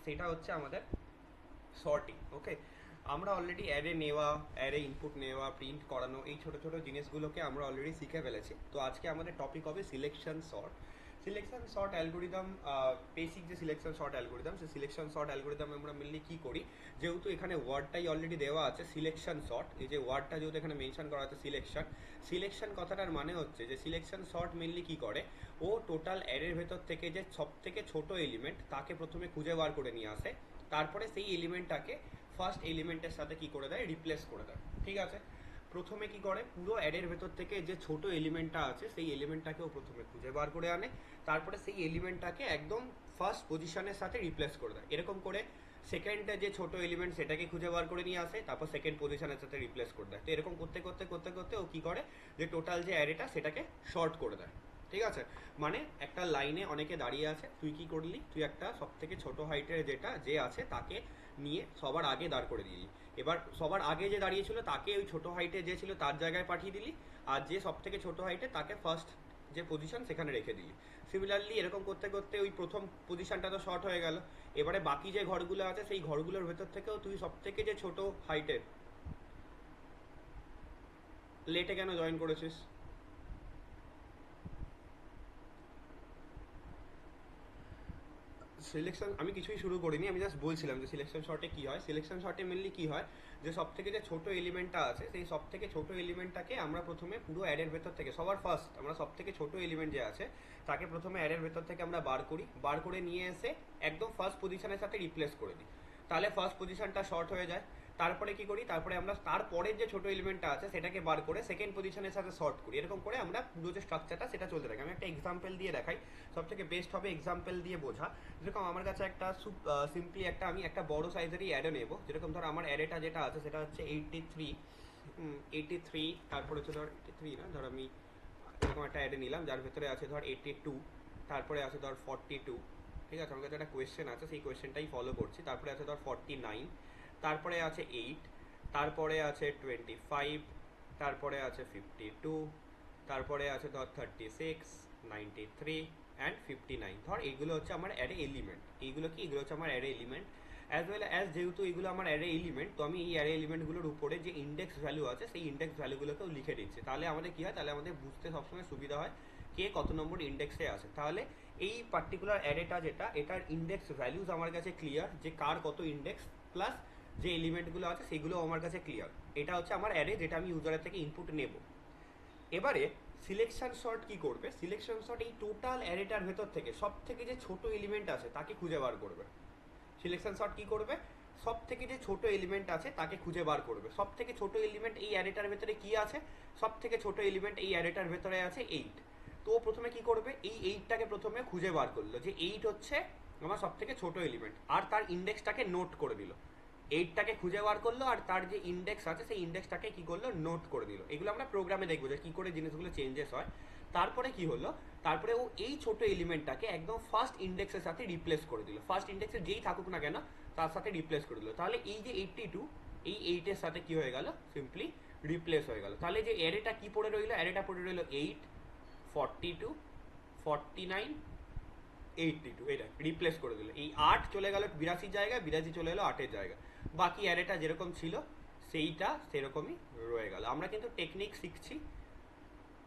সেটা হচ্ছে আমাদের সর্টিং। ওকে, আমরা অলরেডি অ্যারে নেওয়া, অ্যারে ইনপুট নেওয়া, প্রিন্ট করানো, এই ছোটো ছোটো জিনিসগুলোকে আমরা অলরেডি শিখে ফেলেছি। তো আজকে আমাদের টপিক হবে selection sort. Selection sort algorithm, basic যে সিলেকশন সর্ট অ্যালগোরিদম, সেই সিলেকশন সর্ট অ্যালগোরিদম আমরা মেনলি কী করি, যেহেতু এখানে ওয়ার্ডটাই অলরেডি দেওয়া আছে সিলেকশন সর্ট, এই যে ওয়ার্ডটা যেহেতু এখানে মেনশন করা আছে সিলেকশন, সিলেকশন কথাটার মানে হচ্ছে যে সিলেকশন সর্ট মেনলি কী করে, ও টোটাল অ্যারের ভেতর থেকে যে সব থেকে ছোটো এলিমেন্ট তাকে প্রথমে খুঁজে বার করে নিয়ে আসে, তারপরে সেই এলিমেন্টটাকে ফার্স্ট এলিমেন্টের সাথে কি করে দেয়, রিপ্লেস করে দেয়। ঠিক আছে, প্রথমে কি করে, পুরো অ্যারের ভেতর থেকে যে ছোট এলিমেন্টটা আছে সেই এলিমেন্টটাকেও প্রথমে খুঁজে বার করে আনে, তারপরে সেই এলিমেন্টটাকে একদম ফার্স্ট পজিশনের সাথে রিপ্লেস করে দেয়। এরকম করে সেকেন্ডে যে ছোট এলিমেন্ট সেটাকে খুঁজে বার করে নিয়ে আসে, তারপর সেকেন্ড পজিশনের সাথে রিপ্লেস করে দেয়। তো এরকম করতে করতে করতে করতে ও কি করে, যে টোটাল যে অ্যারেটা সেটাকে শর্ট করে দেয়। ঠিক আছে, মানে একটা লাইনে অনেকে দাঁড়িয়ে আছে, তুই কি করলি, তুই একটা সব থেকে ছোট হাইটের যেটা যে আছে তাকে নিয়ে সবার আগে দাঁড় করে দিলি। এবার সবার আগে যে দাঁড়িয়েছিল তাকে ওই ছোট হাইটে যে ছিল তার জায়গায় পাঠিয়ে দিলি, আর যে সব থেকে ছোট হাইটে তাকে ফার্স্ট যে পজিশন সেখানে রেখে দিলি। সিমিলারলি এরকম করতে করতে ওই প্রথম পজিশনটা তো শর্ট হয়ে গেল। এবারে বাকি যে ঘরগুলো আছে সেই ঘরগুলোর ভেতর থেকেও তুই সব থেকে যে ছোট হাইটের, লেটে কেন জয়েন করেছিস? সিলেকশন আমি কিছুই শুরু করিনি, আমি জাস্ট বলছিলাম যে সিলেকশন শর্টে কী হয়। সিলেকশন শর্টে মেনলি কী হয়, যে সব থেকে যে ছোটো এলিমেন্টটা আছে সেই সব থেকে ছোটো এলিমেন্টটাকে আমরা প্রথমে পুরো অ্যারের ভেতর থেকে সবার ফার্স্ট আমরা সব থেকে ছোটো এলিমেন্ট যে আছে তাকে প্রথমে অ্যারের ভেতর থেকে আমরা বার করি, বার করে নিয়ে এসে একদম ফার্স্ট পজিশনের সাথে রিপ্লেস করে দিই। তাহলে ফার্স্ট পজিশনটা শর্ট হয়ে যায়। তারপরে কি করি, তারপরে আমরা তারপরের যে ছোটো এলিমেন্টটা আছে সেটাকে বার করে সেকেন্ড পজিশনের সাথে শর্ট করি। এরকম করে আমরা পুরো যে স্ট্রাকচারটা সেটা চলতে থাকে। আমি একটা এক্সাম্পল দিয়ে দেখাই, সব থেকে বেস্ট হবে এক্সাম্পল দিয়ে বোঝা। যেরকম আমার কাছে একটা সিম্পলি একটা আমি একটা বড় সাইজেরই অ্যারে নেব। যেরকম ধর আমার অ্যারেটা যেটা আছে সেটা হচ্ছে 83, তারপরে হচ্ছে ধর 83 না, ধর আমি এরকম একটা অ্যারে নিলাম যার ভেতরে আছে ধর 82, তারপরে আছে ধর 42। ঠিক আছে, আমার কাছে একটা কোয়েশ্চেন আছে, সেই কোয়েশ্চেনটাই ফলো করছি। তারপরে আছে ধর 49, তারপরে আছে 8, তারপরে আছে 25, তারপরে আছে 52, তারপরে আছে ধর 36, 93 অ্যান্ড 59। ধর এইগুলো হচ্ছে আমার অ্যারে এলিমেন্ট। এইগুলো কি, এগুলো হচ্ছে আমার array element. As well as যেহেতু এগুলো আমার অ্যারে এলিমেন্ট, তো আমি এই অ্যারে এলিমেন্টগুলোর উপরে যে ইন্ডেক্স ভ্যালু আছে সেই ইন্ডেক্স ভ্যালুগুলোকেও লিখে দিচ্ছি। তাহলে আমাদের কী হয়, তাহলে আমাদের বুঝতে সবসময় সুবিধা হয় কে কত নম্বর ইন্ডেক্সে আছে। তাহলে এই পার্টিকুলার অ্যারেটা যেটা, এটার ইন্ডেক্স ভ্যালুজ আমার কাছে ক্লিয়ার, যে কার কত ইন্ডেক্স, প্লাস যে এলিমেন্টগুলো আছে সেগুলো আমার কাছে ক্লিয়ার। এটা হচ্ছে আমার অ্যারে যেটা আমি ইউজারের থেকে ইনপুট নেব। এবারে সিলেকশন শর্ট কি করবে, সিলেকশন শর্ট এই টোটাল অ্যারেটার ভেতর থেকে সব থেকে যে ছোট এলিমেন্ট আছে তাকে খুঁজে বার করবে। সিলেকশন শর্ট কি করবে, সব থেকে যে ছোট এলিমেন্ট আছে তাকে খুঁজে বার করবে। সব থেকে ছোট এলিমেন্ট এই অ্যারেটার ভেতরে কি আছে, সব থেকে ছোট এলিমেন্ট এই অ্যারেটার ভেতরে আছে 8। তো প্রথমে কি করবে, এই 8টাকে প্রথমে খুঁজে বার করলো যে 8 হচ্ছে আমার সব থেকে ছোট এলিমেন্ট, আর তার ইন্ডেক্সটাকে নোট করে দিল। 8টাকে খুঁজে বার করলো আর তার যে ইন্ডেক্স আছে সেই ইন্ডেক্সটাকে কি করলো, নোট করে দিল। এগুলো আমরা প্রোগ্রামে দেখবো যে কী করে জিনিসগুলো চেঞ্জেস হয়। তারপরে কি হলো, তারপরে ও এই ছোট এলিমেন্টটাকে একদম ফার্স্ট ইন্ডেক্সের সাথে রিপ্লেস করে দিল। ফার্স্ট ইন্ডেক্সে যেই থাকুক না কেন তার সাথে রিপ্লেস করে দিল। তাহলে এই যে 82, এই 8-এর সাথে কি হয়ে গেল, সিম্পলি রিপ্লেস হয়ে গেল। তাহলে যে অ্যারেটা কি পড়ে রইলো, অ্যারেটা পড়ে রইলো 8, 42, 49, 82, এটা রিপ্লেস করে দিল। এই 8 চলে গেল 82 জায়গায়, 82 চলে এলো 8-এর জায়গায়। বাকি অ্যারেটা যেরকম ছিল সেইটা সেরকমই রয়ে গেল। আমরা কিন্তু টেকনিক শিখছি,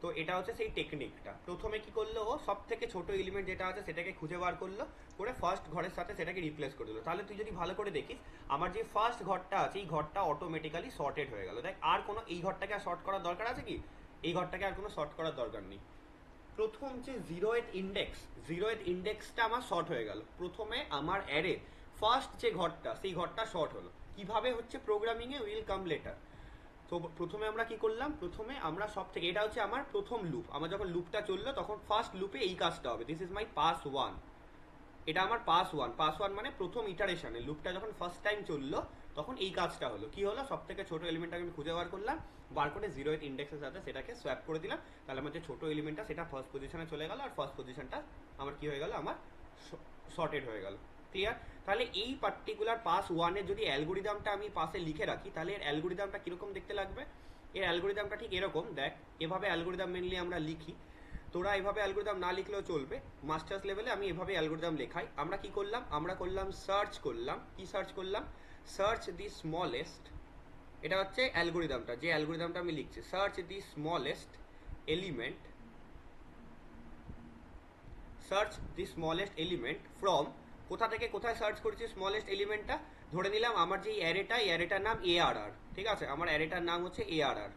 তো এটা হচ্ছে সেই টেকনিকটা। প্রথমে কি করলো, ও সব থেকে ছোট এলিমেন্ট যেটা আছে সেটাকে খুঁজে বার করলো, করে ফার্স্ট ঘরের সাথে সেটাকে রিপ্লেস করে দিল। তাহলে তুই যদি ভালো করে দেখিস, আমার যে ফার্স্ট ঘরটা আছে এই ঘরটা অটোমেটিক্যালি শর্টেড হয়ে গেল। দেখ, আর কোনো এই ঘরটাকে আর শর্ট করার দরকার আছে কি, এই ঘরটাকে আর কোনো শর্ট করার দরকার নেই। প্রথম যে জিরোয়েথ ইন্ডেক্সটা আমার শর্ট হয়ে গেল। প্রথমে আমার অ্যারে ফার্স্ট যে ঘরটা সেই ঘরটা শর্ট হলো। কিভাবে হচ্ছে প্রোগ্রামিংয়ে, উইল কাম লেটার। তো প্রথমে আমরা কি করলাম, প্রথমে আমরা সব থেকে, এটা হচ্ছে আমার প্রথম লুপ, আমার যখন লুপটা চললো তখন ফার্স্ট লুপে এই কাজটা হবে। This is my pass one, এটা আমার পাস ওয়ান মানে প্রথম ইটারেশনে লুপটা যখন ফার্স্ট টাইম চললো তখন এই কাজটা হলো। কি হলো, সব থেকে ছোট এলিমেন্টটাকে আমি খুঁজে বার করলাম, বার করে জিরোয়েথ ইন্ডেক্সের সাথে সেটাকে সোয়াপ করে দিলাম। তাহলে আমার যে ছোট এলিমেন্টটা সেটা ফার্স্ট পজিশনে চলে গেল, আর ফার্স্ট পজিশনটা আমার কি হয়ে গেল, আমার শর্টেড হয়ে গেল। ক্লিয়ার? তাহলে এই পার্টিকুলার পাস ওয়ানের যদি অ্যালগোরিদমটা আমি পাশে লিখে রাখি, তাহলে এর অ্যালগোরিদমটা কীরকম দেখতে লাগবে। এর অ্যালগোরিদমটা ঠিক এরকম, দেখ, এভাবে অ্যালগোরিদম মেনলি আমরা লিখি। তোরা এভাবে অ্যালগোরিদম না লিখলেও চলবে, মাস্টার্স লেভেলে আমি এভাবে অ্যালগোরিদম লেখাই। আমরা কি করলাম, আমরা করলাম সার্চ করলাম, কি সার্চ করলাম, সার্চ দি স্মলেস্ট, এটা হচ্ছে অ্যালগোরিদমটা, যে অ্যালগোরিদমটা আমি লিখছি, search the smallest element, search the smallest element from, কোথা থেকে কোথায় সার্চ করেছি স্মলেস্ট এলিমেন্টটা, ধরে নিলাম আমার যে অ্যারেটা, এই অ্যারেটার নাম ARR, ঠিক আছে, আমার অ্যারেটার নাম হচ্ছে ARR।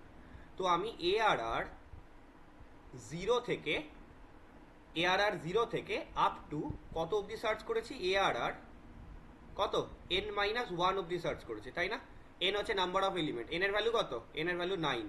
তো আমি ARR 0 থেকে, ARR 0 থেকে আপ টু কত অবধি সার্চ করেছি, ARR কত n-1 অবধি সার্চ করেছি, তাই না? n হচ্ছে নাম্বার অফ এলিমেন্ট, n এর ভ্যালু কত, n এর ভ্যালু 9,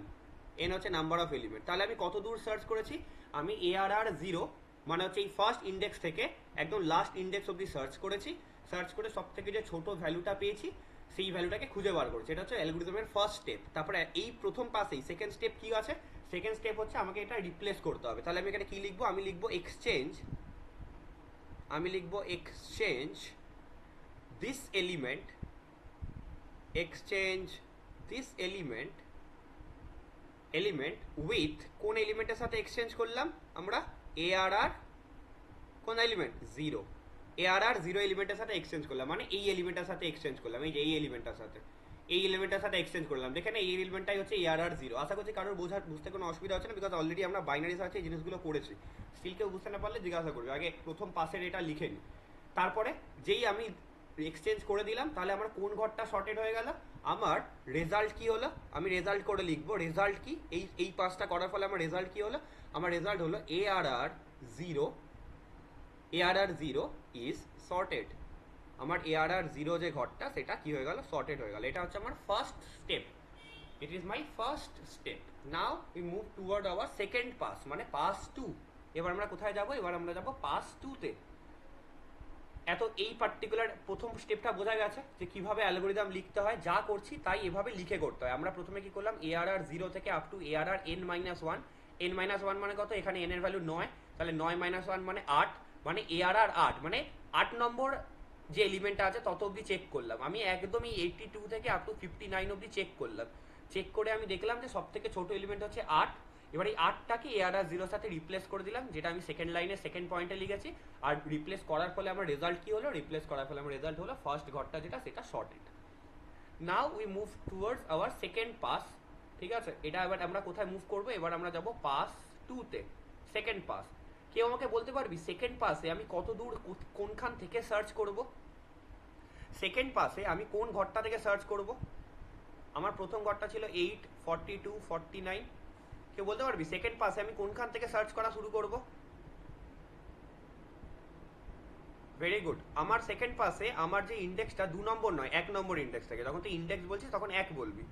n হচ্ছে নাম্বার অফ এলিমেন্ট। তাহলে আমি কত দূর সার্চ করেছি, আমি ARR 0 মানে হচ্ছে এই ফার্স্ট ইন্ডেক্স থেকে একদম লাস্ট ইন্ডেক্স অবধি সার্চ করেছি, সার্চ করে সব থেকে যে ছোট ভ্যালুটা পেয়েছি সেই ভ্যালুটাকে খুঁজে বার করেছি। এটা হচ্ছে অ্যালগরিদমের ফার্স্ট স্টেপ। তারপরে এই প্রথম পাশেই সেকেন্ড স্টেপ কি আছে, সেকেন্ড স্টেপ হচ্ছে আমাকে এটা রিপ্লেস করতে হবে। তাহলে আমি এখানে কি লিখবো, আমি লিখবো এক্সচেঞ্জ, আমি লিখবো exchange this element, exchange this element with কোন এলিমেন্টের সাথে এক্সচেঞ্জ করলাম আমরা, ARR কোন এলিমেন্ট 0, ARR 0 এলিমেন্টের সাথে এক্সচেঞ্জ করলাম, মানে এই এলিমেন্টের সাথে এক্সচেঞ্জ করলাম, এই যে এই এলিমেন্টটার সাথে, এই এলিমেন্টের সাথে এক্সচেঞ্জ করলাম। দেখেন এই এলিমেন্টটাই হচ্ছে ARR 0। আশা করছি কারোর বুঝতে কোনো অসুবিধা হচ্ছে না, বিকজ অলরেডি আমরা বাইনারি সার্চে এই জিনিসগুলো করেছি। স্টিল কেউ বুঝতে না পারলে জিজ্ঞাসা করবে, আগে প্রথম পাশের এটা লিখে নিই। তারপরে যেই আমি এক্সচেঞ্জ করে দিলাম, তাহলে আমার কোন ঘরটা শর্টেড হয়ে গেল, আমার রেজাল্ট কি হলো, আমি রেজাল্ট করে লিখবো, রেজাল্ট কি, এই পাসটা করার ফলে আমার রেজাল্ট কি হলো, আমার রেজাল্ট হলো ARR 0 ইজ সর্টেড। আমার ARR 0 যে ঘরটা সেটা কি হয়ে গেল, সর্টেড হয়ে গেল। এটা হচ্ছে আমার first step, it is my first step. Now we move toward our second pass, মানে পাস 2। এবার আমরা কোথায় যাব, এবার আমরা যাব পাস 2-তে। এত এই পার্টিকুলার প্রথম স্টেপটা বোঝা গেছে যে কিভাবে অ্যালগোরিদম লিখতে হয়, যা করছি তাই এভাবে লিখে করতে হয়। আমরা প্রথমে কি করলাম, ARR 0 থেকে up two ARR n-1, n-1 মানে কত, এখানে n এর ভ্যালু 9, তাহলে 9 - 1 মানে 8, মানে ARR 8, মানে 8 নম্বর যে এলিমেন্টটা আছে তত অবধি চেক করলাম। আমি একদমই 82 থেকে আপ টু 59 অবধি চেক করলাম। চেক করে আমি দেখলাম যে সব থেকে ছোট এলিমেন্ট হচ্ছে 8। এবার এই 8টাকে ARR 0 সাথে রিপ্লেস করে দিলাম, যেটা আমি সেকেন্ড লাইনে সেকেন্ড পয়েন্টে লিখেছি। আর রিপ্লেস করার ফলে আমার রেজাল্ট কি হলো, রিপ্লেস করার ফলে আমার রেজাল্ট হলো ফার্স্ট ঘরটা যেটা, সেটা sorted. Now we move towards our second pass, ঠিক আছে। এটা এবার আমরা কোথায় মুভ করবো, এবার আমরা যাব পাস 2-তে, সেকেন্ড পাস। কেউ আমাকে বলতে পারবি সেকেন্ড পাসে আমি কত দূর কোনখান থেকে সার্চ করব, সেকেন্ড পাসে আমি কোন ঘরটা থেকে সার্চ করব? আমার প্রথম ঘরটা ছিল 8, 42, 49। কেউ বলতে পারবি সেকেন্ড পাসে আমি কোনখান থেকে সার্চ করা শুরু করব? Very good. আমার সেকেন্ড পাসে আমার যে ইন্ডেক্সটা 2 নম্বর নয় 1 নম্বর ইন্ডেক্স থাকে, যখন তুই ইন্ডেক্স বলছিস তখন 1 বলবি।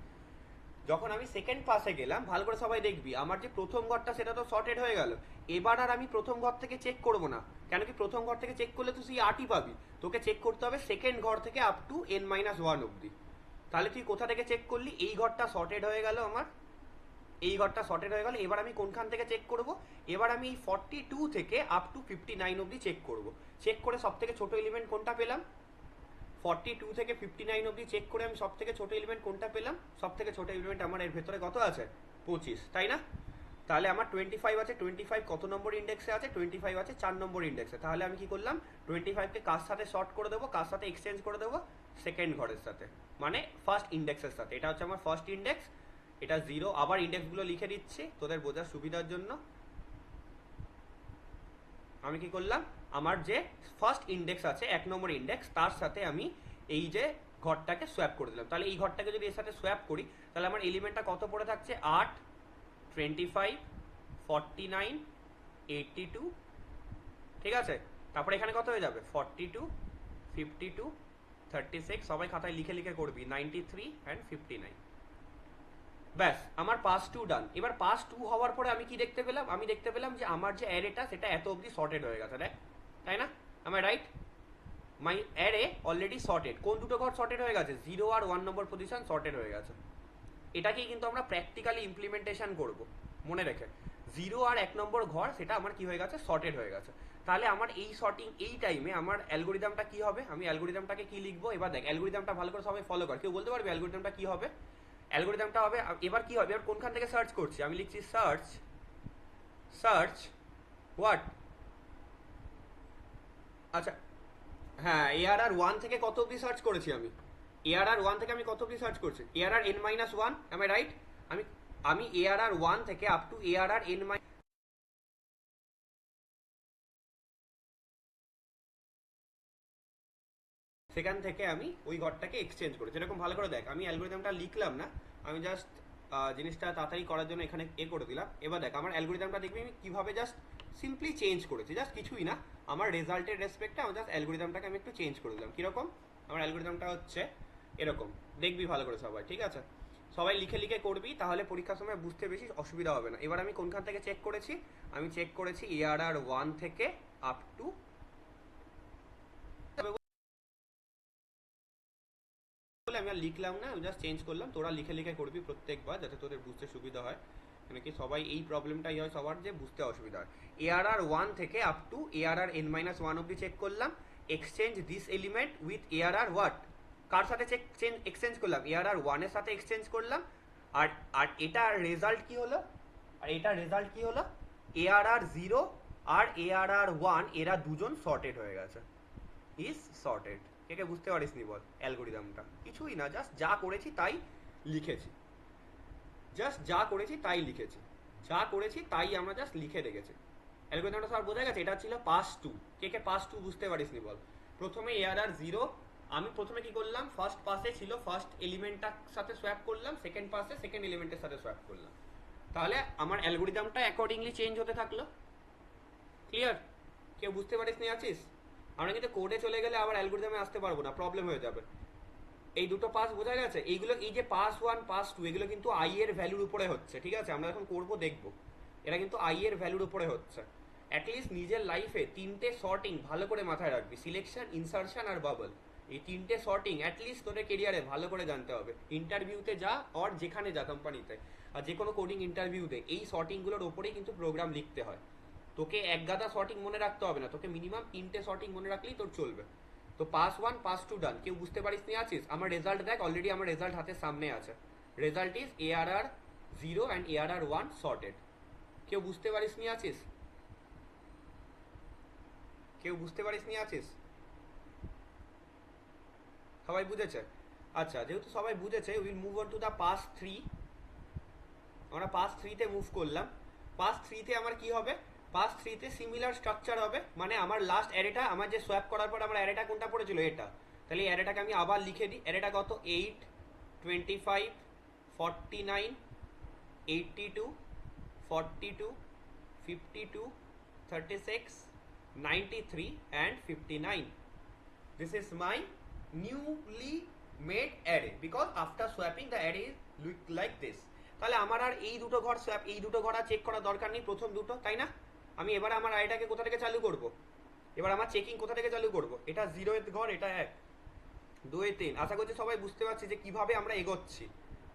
যখন আমি সেকেন্ড পাসে গেলাম, ভালো করে সবাই দেখবি, আমার যে প্রথম ঘরটা সেটা তো শর্টেড হয়ে গেল। এবার আর আমি প্রথম ঘর থেকে চেক করব না, কেন কি প্রথম ঘর থেকে চেক করলে তুই সেই 8ই পাবি। তোকে চেক করতে হবে সেকেন্ড ঘর থেকে আপ টু n-1 অবধি। তাহলে তুই কোথা থেকে চেক করলি, এই ঘরটা শর্টেড হয়ে গেল আমার, এই ঘরটা শর্টেড হয়ে গেল। এবার আমি কোনখান থেকে চেক করব, এবার আমি এই 42 থেকে আপ টু 59 অবধি চেক করব। চেক করে সব থেকে ছোট এলিমেন্ট কোনটা পেলাম, 42 থেকে 59 অবধি চেক করে আমি সব থেকে ছোট এলিমেন্ট কোনটা পেলাম, সব থেকে ছোট এলিমেন্ট আমার এর ভেতরে কত আছে, 25, তাই না? তাহলে আমার 25 আছে, 25 কত নম্বর ইন্ডেক্সে আছে, 25 আছে 4 নম্বর ইন্ডেক্সে। তাহলে আমি কি করলাম, 25কে কার সাথে শর্ট করে দেবো, কার সাথে এক্সচেঞ্জ করে দেবো, সেকেন্ড ঘরের সাথে, মানে ফার্স্ট ইন্ডেক্সের সাথে। এটা হচ্ছে আমার ফার্স্ট ইন্ডেক্স, এটা 0। আবার ইন্ডেক্সগুলো লিখে দিচ্ছি তোদের বোঝার সুবিধার জন্য। আমি কি করলাম, আমার যে ফার্স্ট ইন্ডেক্স আছে 1 নম্বর ইন্ডেক্স, তার সাথে আমি এই যে ঘরটাকে সোয়াপ করে দিলাম। তাহলে এই ঘরটাকে যদি এর সাথে সোয়াপ করি, তাহলে আমার এলিমেন্টটা কত পড়ে থাকছে, 8, 25, 49, 82, ঠিক আছে। তারপরে এখানে কত হয়ে যাবে, 42, 52, 36, সবাই খাতায় লিখে লিখে করবি, 93 and 59। ব্যাস, আমার পাস 2 ডান। এবার পাস 2 হওয়ার পরে আমি কি দেখতে পেলাম, আমি দেখতে পেলাম যে আমার যে অ্যারেটা সেটা এত অবধি সর্টেড হয়ে গেছে, তাই না? am I right? My array already sorted. কোন দুটো ঘর সর্টেড হয়ে গেছে, 0 আর 1 নম্বর পজিশন সর্টেড হয়ে গেছে। এটাকেই কিন্তু আমরা প্র্যাকটিক্যালি ইমপ্লিমেন্টেশন করব, মনে রেখে। 0 আর 1 নম্বর ঘর সেটা আমার কি হয়ে গেছে, সর্টেড হয়ে গেছে। তাহলে আমার এই সর্টিং, এই টাইমে আমার অ্যালগোরিদমটা কি হবে, আমি অ্যালগোরিদমটাকে কি লিখবো, এবার দেখ অ্যালগোরিদমটা ভালো করে সবাই ফলো কর। কেউ বলতে পারবে অ্যালগোরিদমটা কি হবে? অ্যালগোরিদমটা হবে, এবার কি হবে, এবার কোনখান থেকে সার্চ করছি, আমি লিখছি সার্চ হোয়াট? আচ্ছা হ্যাঁ, এআরআর ওয়ান থেকে কত অব্দি সার্চ করেছি আমি? এআরআর ওয়ান থেকে আমি কত অব্দি সার্চ করছি? ARR N minus one, am I right? আমি আমি এআরআর ওয়ান থেকে up to ARR N minus সেখান থেকে আমি ওই ঘরটাকে এক্সচেঞ্জ করি। যেরকম ভালো করে দেখ, আমি অ্যালগোরিদমটা লিখলাম না, আমি জাস্ট জিনিসটা তাড়াতাড়ি করার জন্য এখানে করে দিলাম। এবার দেখ আমার অ্যালগোরিদমটা দেখবি আমি কীভাবে জাস্ট সিম্পলি চেঞ্জ করেছি, জাস্ট কিছুই না, আমার রেজাল্টের রেসপেক্টে আমি জাস্ট অ্যালগোরিদমটাকে আমি একটু চেঞ্জ করে দিলাম। কীরকম? আমার অ্যালগোরিদমটা হচ্ছে এরকম, দেখবি ভালো করে সবাই, ঠিক আছে? সবাই লিখে লিখে করবি, তাহলে পরীক্ষার সময় বুঝতে বেশি অসুবিধা হবে না। এবার আমি কোনখান থেকে চেক করেছি? আমি চেক করেছি এআরআর ওয়ান থেকে আপ টু, আমি আর লিখলাম না, আমি জাস্ট চেঞ্জ করলাম। তোরা লিখে লিখে করবি প্রত্যেকবার, যাতে তোদের বুঝতে সুবিধা হয়। নাকি সবাই এই প্রবলেমটাই হয় সবার, যে বুঝতে অসুবিধা হয়। এআরআর ওয়ান থেকে up to ARR N minus one অব্দি চেক করলাম। Exchange this element with ARR what? কার সাথে এক্সচেঞ্জ করলাম? এআরআর ওয়ানের সাথে এক্সচেঞ্জ করলাম। আর আর এটার রেজাল্ট কি হলো? এআরআর জিরো আর এআরআর ওয়ান এরা দুজন সর্টেড হয়ে গেছে, ইজ সর্টেড। কে বুঝতে পারিস নি বল? অ্যালগোরিদমটা কিছুই না, জাস্ট যা করেছি তাই লিখেছি, আমরা জাস্ট লিখে রেখেছি। অ্যালগোরিদমটা সব বোঝা গেছে? এটা ছিল pass to. K pass to বুঝতে পারিস নি বল? প্রথমে এআরআর জিরো, আমি প্রথমে কি করলাম? ফার্স্ট পাসে ছিল ফার্স্ট এলিমেন্টটার সাথে সোয়াপ করলাম, সেকেন্ড পাসে সেকেন্ড এলিমেন্টের সাথে সোয়াপ করলাম। তাহলে আমার অ্যালগোরিদমটা অ্যাকর্ডিংলি চেঞ্জ হতে থাকলো। ক্লিয়ার? কেউ বুঝতে পারিস নি আছিস? আমরা কিন্তু কোডে চলে গেলে আবার অ্যালগোরিদমে আসতে পারবো না, প্রবলেম হয়ে যাবে। এই দুটো পাস বোঝা গেছে? এইগুলো, এই যে পাস ওয়ান পাস টু, এগুলো কিন্তু আই এর ভ্যালুর উপরে হচ্ছে, ঠিক আছে? আমরা এখন করবো, দেখবো, এরা কিন্তু আই এর ভ্যালুর উপরে হচ্ছে। অ্যাটলিস্ট নিজের লাইফে তিনটে শর্টিং ভালো করে মাথায় রাখবি, সিলেকশন, ইনসারশন আর বাবল। এই তিনটে শর্টিং অ্যাটলিস্ট তোদের কেরিয়ারে ভালো করে জানতে হবে। ইন্টারভিউতে যা, আর যেখানে যা কোম্পানিতে, আর যে কোনো কোডিং ইন্টারভিউতে এই শর্টিংগুলোর ওপরেই কিন্তু প্রোগ্রাম লিখতে হয়। তোকে এক গাদা শর্টিং মনে রাখতে হবে না, তোকে মিনিমাম তিনটে শর্টিং মনে রাখলেই তোর চলবে। তো পাস ওয়ান পাস টু ডান। কেউ বুঝতে পারিস নি আছিস? আমার রেজাল্ট দেখ, অলরেডি আমার রেজাল্ট হাতের সামনে আছে। Result is ARR zero and ARR one sorted. কেউ বুঝতে পারিস নি আছিস? সবাই বুঝেছে? আচ্ছা, যেহেতু সবাই বুঝেছে, will move on two the pass three. আমরা পাস থ্রিতে মুভ করলাম। পাস থ্রিতে আমার কি হবে? পাস থ্রিতে সিমিলার স্ট্রাকচার হবে, মানে আমার লাস্ট অ্যারেটা, আমার যে সোয়াপ করার পর আমার অ্যারেটা কোনটা পড়েছিল? এটা। তাহলে এই অ্যারেটাকে আমি আবার লিখে দিই। অ্যারেটা কত? 8, 25, 49, 82, 42, 52, 36, 93 and 59. This is my newly made array because after swapping the array look like this. তাহলে আমার আর এই দুটো ঘর সোয়াপ, এই দুটো ঘর আর চেক করার দরকার নেই, প্রথম দুটো, তাই না? আমি এবার আমার আইটাকে কোথা থেকে চালু করব? এবার আমার চেকিং কোথা থেকে চালু করব? এটা 0th ঘর, এটা 1, 2, 3। আশা করছি সবাই বুঝতে পারছি যে কিভাবে আমরা এগোচ্ছি,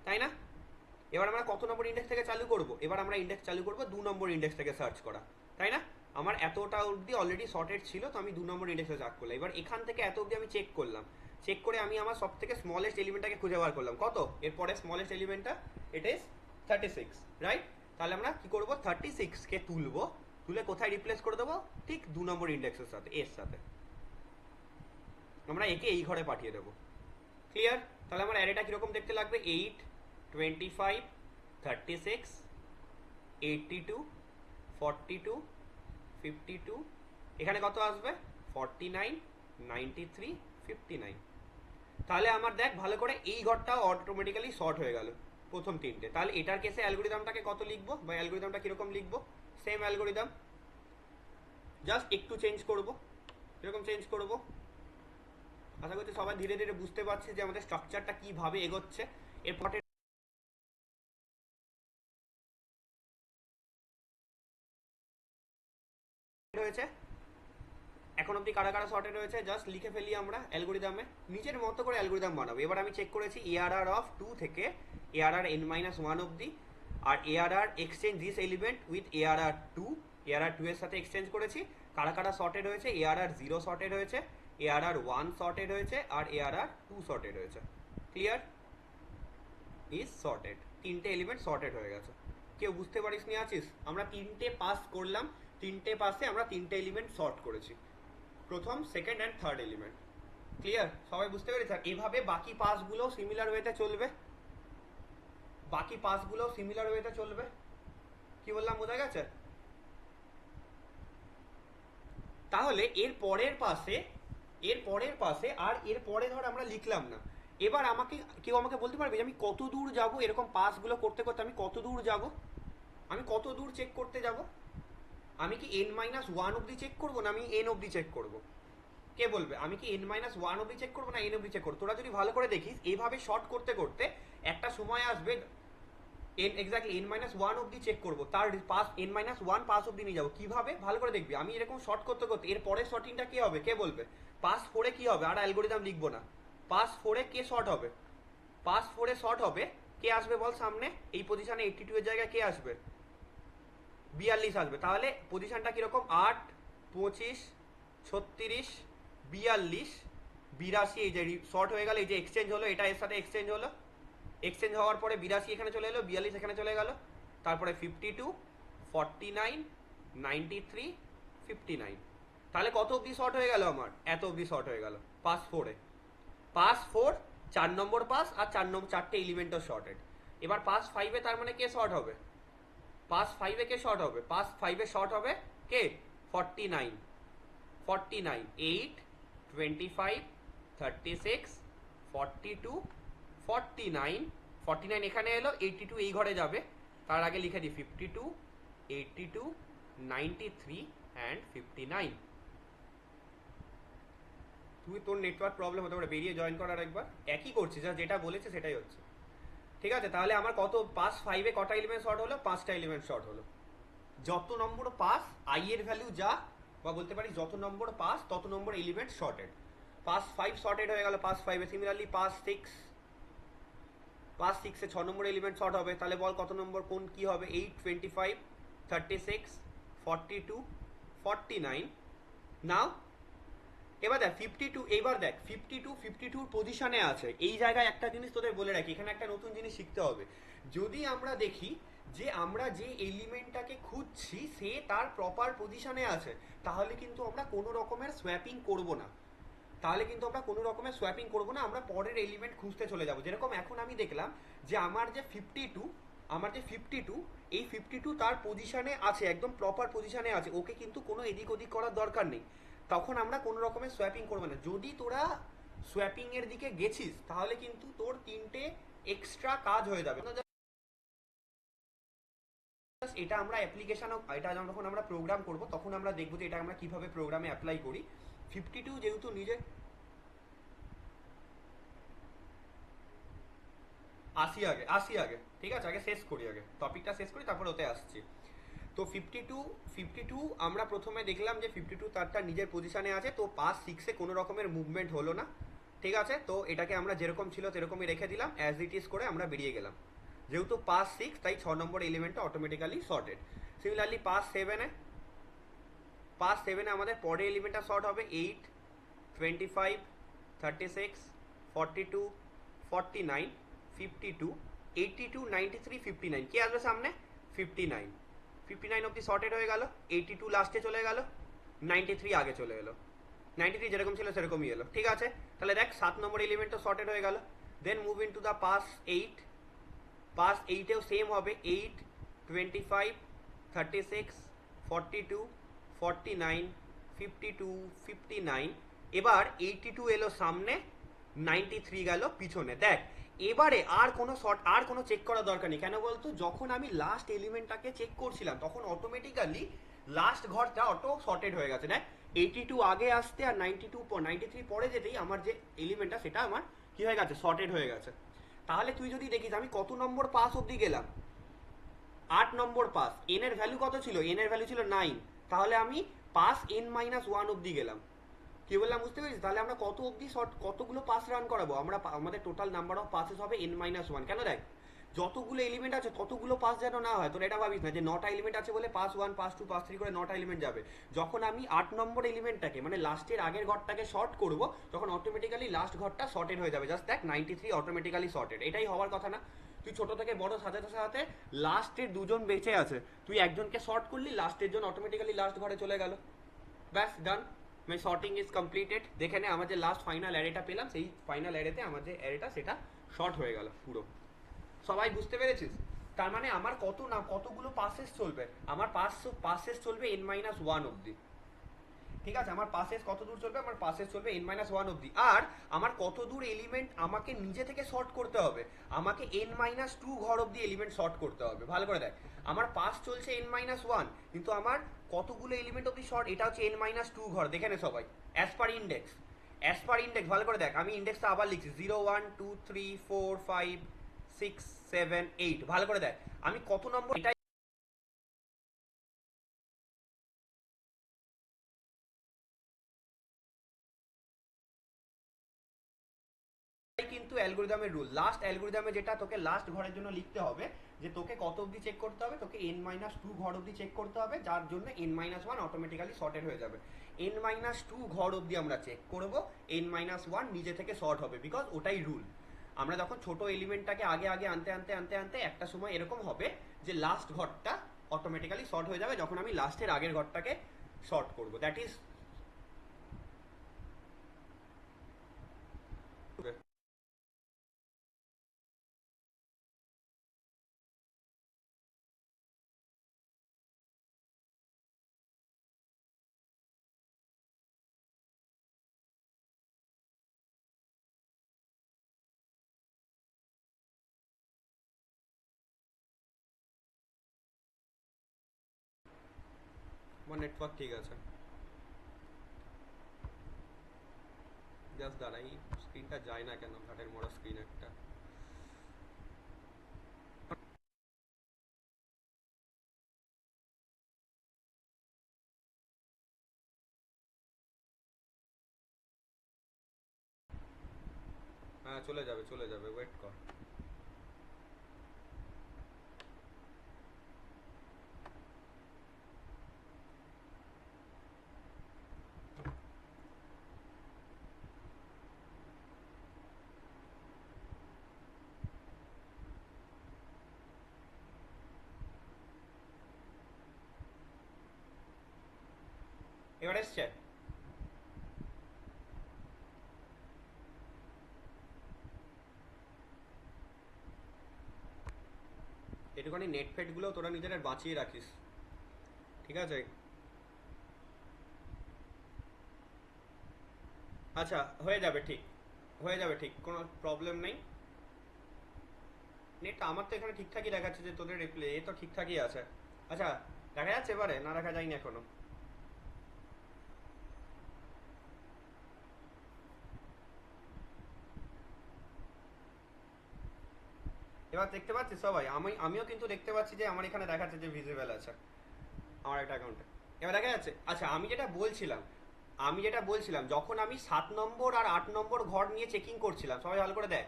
তাই না? এবার আমরা কত নম্বর ইন্ডেক্স থেকে চালু করব? এবার আমরা ইন্ডেক্স চালু করব 2 নম্বর ইন্ডেক্স থেকে সার্চ করা, তাই না? আমার এতটা অবধি অলরেডি সর্টেড ছিল, তো আমি 2 নম্বর ইন্ডেক্সে সার্চ করলাম। এবার এখান থেকে এত অবধি আমি চেক করলাম, চেক করে আমি আমার সব থেকে স্মলেস্ট এলিমেন্টটাকে খুঁজে বার করলাম। কত? এরপরে স্মলেস্ট এলিমেন্টটা, এটা ইজ 36, রাইট? তাহলে আমরা কি করব? 36কে তুলবো, তুলে কোথায় রিপ্লেস করে দেবো? ঠিক 2 নম্বর ইন্ডেক্সের সাথে, এর সাথে। আমরা একে এই ঘরে পাঠিয়ে দেবো। ক্লিয়ার? তাহলে আমার অ্যারেটা কিরকম দেখতে লাগবে? 8, 25, 36, 82, 42, 52, এখানে কত আসবে? 49, 93, 59। তাহলে আমার দেখ ভালো করে, এই ঘরটাও অটোমেটিক্যালি শর্ট হয়ে গেল, প্রথম তিনটে। তাহলে এটার কেসে অ্যালগোরিদমটাকে কত লিখবো, বা অ্যালগোরিদমটা কিরকম লিখবো? সেম অ্যালগোরিদম, জাস্ট একটু চেঞ্জ করব। কিরকম চেঞ্জ করব? আশা করছি সবাই ধীরে ধীরে বুঝতে পারছি যে আমাদের স্ট্রাকচারটা কিভাবে এগোচ্ছে। এরপরে রয়েছে, এখন অব্দি কারা কারা শর্টে রয়েছে জাস্ট লিখে ফেলি আমরা অ্যালগোরিদমে, নিজের মতো করে অ্যালগোরিদম বানাবো। এবার আমি চেক করেছি এআরআর অফ 2 থেকে এআরআর n-1 অব্দি, আর ARR exchange this element with ARR 2, ARR 2 এর সাথে এক্সচেঞ্জ করেছি। কারা কারা শর্টেড হয়েছে? এআরআর 0 শর্টেড হয়েছে, এআরআর 1 শর্টেড হয়েছে, আর এআরআর 2 শর্টেড হয়েছে। ক্লিয়ার? Is sorted. তিনটে এলিমেন্ট সর্টেড হয়ে গেছে। কেউ বুঝতে পারিস নি আছিস? আমরা তিনটে পাস করলাম, তিনটে পাশে আমরা তিনটে এলিমেন্ট শর্ট করেছি, প্রথম, second and third element. Clear? সবাই বুঝতে পেরেছি? আর এভাবে বাকি পাসগুলো সিমিলার ওয়েতে চলবে, বাকি পাসগুলো সিমিলার ওয়েতে চলবে। কি বললাম, বোঝা গেছে? তাহলে এর পরের পাশে আর এর পরে ধর আমরা লিখলাম না। এবার কেউ আমাকে বলতে পারবে যে আমি কত দূর যাব, এরকম পাসগুলো করতে করতে আমি কত দূর যাব, আমি কত দূর চেক করতে যাব? আমি কি n-1 অবধি চেক করবো, না আমি n অবধি চেক করবো? কে বলবে? আমি কি n-1 অবধি চেক করবো, না n অবধি চেক করবো? তোরা যদি ভালো করে দেখিস, এইভাবে শর্ট করতে করতে একটা সময় আসবে এক্স্যাক্টলি n-1 অবধি চেক করবো, তার পাস n-1 পাস অবধি নিয়ে যাবো। কিভাবে? ভালো করে দেখবি। আমি এরকম শর্ট করতে করতে এর পরের শর্টিংটা কি হবে, কে বলবে? পাস 4-এ কি হবে? আর অ্যালগোরিদম লিখবো না। পাস 4-এ কে শর্ট হবে? পাস 4-এ শর্ট হবে, কে আসবে বল সামনে? এই পজিশনে 82 এর জায়গায় কে আসবে? 42 আসবে। তাহলে পজিশনটা কিরকম? 8, 25, 36, 42, 82। এই যে শর্ট হয়ে গেল, এই যে এক্সচেঞ্জ হলো, এটা এর সাথে এক্সচেঞ্জ হলো, এক্সচেঞ্জ হওয়ার পরে 82 এখানে চলে এলো, 42 এখানে চলে গেল, তারপরে 52, 49, 93, 59। তাহলে কত অবধি শর্ট হয়ে গেল আমার? এত অবধি শর্ট হয়ে গেল পাস 4-এ। পাস 4 4 নম্বর পাস, আর চারটে এলিমেন্টও শর্টেড। এবার পাস 5-এ তার মানে কে শর্ট হবে? পাস 5-এ কে শর্ট হবে? পাস 5-এ শর্ট হবে কে? 49, 8, 25, 36, 42, 49 এখানে এলো, 82 এই ঘরে যাবে। তার আগে লিখে দিই 52, 82, 93 অ্যান্ড 59। তুই তোর নেটওয়ার্ক প্রবলেম হতে পারে, বেরিয়ে জয়েন করার একবার। একই করছিস, যেটা বলেছে সেটাই হচ্ছে। ঠিক আছে? তাহলে আমার কত পাস 5-এ কটা এলিমেন্ট শর্ট হলো? 5টা এলিমেন্ট শর্ট হলো। যত নম্বর পাস আই এর ভ্যালু যা, বা বলতে পারি যত নম্বর পাস তত নম্বর এলিমেন্ট শর্টেড। পাস 5 শর্টেড হয়ে গেল পাস 5-এ। সিমিলারলি পাস 6-এ 6 নম্বর এলিমেন্ট শর্ট হবে। তাহলে বল কত নম্বর কোন কি হবে? 8, 25, 36, 42, 49। নাও এবার দেখ 52, এইবার দেখ 52 পজিশনে আছে। এই জায়গায় একটা জিনিস তোদের বলে রাখি, এখানে একটা নতুন জিনিস শিখতে হবে। যদি আমরা দেখি যে আমরা যে এলিমেন্টটাকে খুঁজছি সে তার প্রপার পজিশনে আছে, তাহলে কিন্তু আমরা কোনো রকমের সোয়াপিং করব না। আমরা পরের এলিমেন্ট খুঁজতে চলে যাব। যেরকম এখন আমি দেখলাম যে আমার যে 52, এই 52 তার পজিশনে আছে, একদম প্রপার পজিশনে আছে, ওকে কিন্তু কোনো এদিক ওদিক করার দরকার নেই। তখন আমরা কোনো রকমের সোয়াপিং করবো না। যদি তোরা সোয়াপিং এর দিকে গেছিস তাহলে কিন্তু তোর 3টে এক্সট্রা কাজ হয়ে যাবে। এটা আমরা এটা যখন আমরা প্রোগ্রাম করব তখন আমরা দেখবো যে এটা আমরা কিভাবে প্রোগ্রামে অ্যাপ্লাই করি। 52 যেহেতু নিজে আসি আগে, ঠিক আছে? আগে শেষ করি, আগে টপিকটা শেষ করি, তারপর ওতে আসছি। তো 52 আমরা প্রথমে দেখলাম যে 52 তারটা নিজের পজিশনে আছে, তো পাস 6-এ কোনো রকমের মুভমেন্ট হলো না। ঠিক আছে? তো এটাকে আমরা যেরকম ছিল সেরকমই রেখে দিলাম, অ্যাজ ইট ইজ করে আমরা বেরিয়ে গেলাম। যেহেতু পাস 6, তাই 6 নম্বর এলিমেন্টটা অটোমেটিক্যালি শর্টেড। সিমিলারলি পাস 7-এ আমাদের পরের এলিমেন্টটা শর্ট হবে 8, 25, 36, 42, 49, 52, 82, 93, 59। কে আসবে সামনে? 59 অব্দি শর্টেড হয়ে গেল। 82 লাস্টে চলে গেল, 93 আগে চলে এলো। 93 যেরকম ছিল সেরকমই এলো। ঠিক আছে? তাহলে দেখ 7 নম্বর এলিমেন্টও শর্টেড হয়ে গেল। Then move in to the pass 8-এও সেম হবে 8, 25, 36, 42, 49, 52, 59। এবার 82 এলো সামনে, 93 গেল পিছনে। দেখ এবারে আর কোনো চেক করার দরকার নেই। কেন বলতো? যখন আমি লাস্ট এলিমেন্টটাকে চেক করছিলাম তখন অটোমেটিক্যালি লাস্ট ঘরটা অটো শর্টেড হয়ে গেছে। দেখ 82 আগে আসতে আর 93 পরে যেতেই আমার যে এলিমেন্টটা সেটা আমার কি হয়ে গেছে? শর্টেড হয়ে গেছে। তাহলে তুই যদি দেখিস আমি কত নম্বর পাস অবধি গেলাম? 8 নম্বর পাস। এন এর ভ্যালু কত ছিল? এন এর ভ্যালু ছিল 9। তাহলে আমি পাস n-1 অবধি গেলাম। কি বললাম বুঝতে পেরেছিস? তাহলে আমরা কতগুলো পাস রান করাবো? আমাদের টোটাল নাম্বার অফ পাসেস হবে n-1। কেন? দেখ যতগুলো এলিমেন্ট আছে ততগুলো পাস যেন না হয়। তোর এটা ভাবিস না যে 9টা এলিমেন্ট আছে বলে পাস 1, পাস 2, পাস 3 করে 9টা এলিমেন্ট যাবে। যখন আমি 8 নম্বর এলিমেন্টটাকে মানে লাস্টের আগের ঘরটাকে শর্ট করব তখন অটোমেটিক্যালি লাস্ট ঘরটা শর্টেড হয়ে যাবে। জাস্ট দেখ 93 অটোমেটিক্যালি শর্টেড। এটাই হওয়ার কথা না? তুই ছোট থেকে বড় সাজাতে সাজাতে লাস্টের দুজন বেঁচে আছে, তুই একজনকে শর্ট করলি, লাস্টের জন অটোমেটিক্যালি লাস্ট ঘরে চলে গেল, ব্যাস ডান, মাই শর্টিং ইজ কমপ্লিটেড। দেখে নে আমার যে লাস্ট ফাইনাল অ্যারেটা পেলাম, সেই ফাইনাল অ্যারেতে আমার যে অ্যারেটা সেটা শর্ট হয়ে গেল পুরো। সবাই বুঝতে পেরেছিস? তার মানে আমার কতগুলো পাসেস চলবে, আমার পাসেস চলবে n-1 অবধি। ঠিক আছে, আমার পাসেস কত দূর চলবে, আমার পাসেস চলবে n-1 অবধি। আর আমার কত দূর এলিমেন্ট আমাকে নিজে থেকে শর্ট করতে হবে, আমাকে n-2 ঘর অবধি এলিমেন্ট শর্ট করতে হবে। ভালো করে দেখ, আমার পাস চলছে n-1, কিন্তু আমার কতগুলো এলিমেন্ট অবধি শর্ট, এটা হচ্ছে n-2 ঘর। দেখে নে সবাই, as per index, as per index. ভালো করে দেখ, আমি ইন্ডেক্সটা আবার লিখছি 0 1 2 3 4 5 6 7 8। ভালো করে দেখ আমি কত নম্বর, এটা কিন্তু অ্যালগরিদমের রুল। লাস্ট অ্যালগরিদমে যেটা তোকে লাস্ট ঘরের জন্য লিখতে হবে, যে তোকে কত অবধি চেক করতে হবে, তোকে n-2 ঘর অবধি চেক করতে হবে, যার জন্য n-1 অটোমেটিক্যালি শর্টেড হয়ে যাবে। n-2 ঘর অবধি আমরা চেক করব, n-1 নিজে থেকে শর্ট হবে, বিকজ ওটাই রুল। আমরা যখন ছোট এলিমেন্টটাকে আগে আগে আনতে আনতে আনতে আনতে একটা সময় এরকম হবে যে লাস্ট ঘরটা অটোমেটিক্যালি শর্ট হয়ে যাবে যখন আমি লাস্টের আগের ঘরটাকে শর্ট করব। দ্যাট ইজ আমার নেটওয়ার্ক ঠিক আছে। জাস্ট দাঁড়াই, স্ক্রিনটা যায় না কেন, ঘাটের মোড়া স্ক্রিন একটা। হ্যাঁ চলে যাবে চলে যাবে, ওয়েট কর। এবার এসছে? একটুখানি নেট ফেটগুলো তোরা নিজেরা বাঁচিয়ে রাখিস, ঠিক আছে? আচ্ছা হয়ে যাবে ঠিক, হয়ে যাবে ঠিক, কোনো প্রবলেম নেই। নেট আমার তো এখানে ঠিকঠাকই দেখাচ্ছে, যে তোদের রিপ্লে এ তো ঠিকঠাকই আছে। আচ্ছা দেখা যাচ্ছে এবারে, না দেখা যায়নি এখনো? এবার দেখতে পাচ্ছিস সবাই? আমিও কিন্তু দেখতে পাচ্ছি যে আমার এখানে দেখাচ্ছে যে ভিজিবল আছে আমার একটা অ্যাকাউন্টে। এবার দেখা যাচ্ছে? আচ্ছা আমি যেটা বলছিলাম যখন আমি 7 নম্বর আর 8 নম্বর ঘর নিয়ে চেকিং করছিলাম, সবাই ভালো করে দেখ,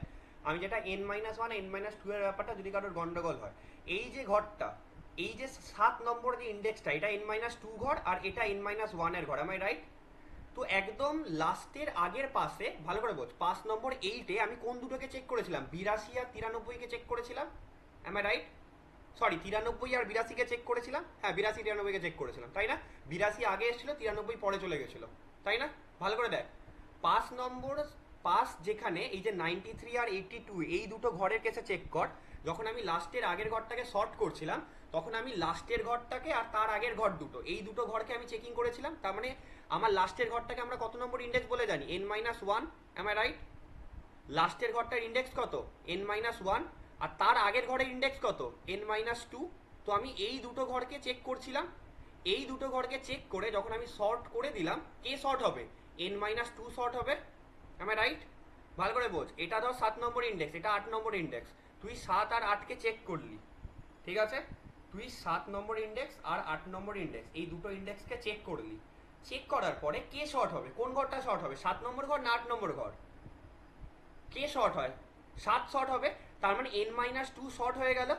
আমি যেটা n-1 n-2 এর ব্যাপারটা যদি কারোর গন্ডগোল হয়, এই যে ঘরটা, এই যে 7 নম্বর যে ইন্ডেক্সটা, এটা n-2 ঘর আর এটা n-1 এর ঘর, আমায় রাইট? তো একদম লাস্টের আগের পাশে ভালো করে বোঝ, 5 নম্বর 8-এ আমি কোন দুটোকে চেক করেছিলাম, 82 আর 93 কে চেক করেছিলাম, আমায় রাইট? সরি 93 আর 82 কে চেক করেছিলাম, হ্যাঁ 82 93 কে চেক করেছিলাম, তাই না? 82 আগে এসেছিল, 93 পরে চলে গেছিল, তাই না? ভালো করে দেখ, 5 নম্বর পাস যেখানে এই যে 93 আর 82 এই দুটো ঘরের কেসে চেক কর, যখন আমি লাস্টের আগের ঘরটাকে শর্ট করছিলাম তখন আমি লাস্টের ঘরটাকে আর তার আগের ঘর দুটো, এই দুটো ঘরকে আমি চেকিং করেছিলাম। তার মানে আমার লাস্টের ঘরটাকে আমরা কত নম্বর ইন্ডেক্স বলে জানি? n-1, M I right? লাস্টের ঘরটার ইন্ডেক্স কত? n-1। আর তার আগের ঘরের ইন্ডেক্স কত? n-2। তো আমি এই দুটো ঘরকে চেক করছিলাম, এই দুটো ঘরকে চেক করে যখন আমি শর্ট করে দিলাম, কে শর্ট হবে? n-2 শর্ট হবে, এম আই রাইট? ভালো করে বোঝ, এটা ধর 7 নম্বর ইন্ডেক্স, এটা 8 নম্বর ইন্ডেক্স, তুই 7 আর 8কে চেক করলি, ঠিক আছে? তুই 7 নম্বর ইন্ডেক্স আর 8 নম্বর ইন্ডেক্স এই দুটো ইন্ডেক্সকে চেক করলি, চেক করার পরে কে শর্ট হবে, কোন ঘরটা শর্ট হবে, 7 নম্বর ঘর না 8 নম্বর ঘর? কে শর্ট হয়? 7 শর্ট হবে। তার মানে n-2 শর্ট হয়ে গেল।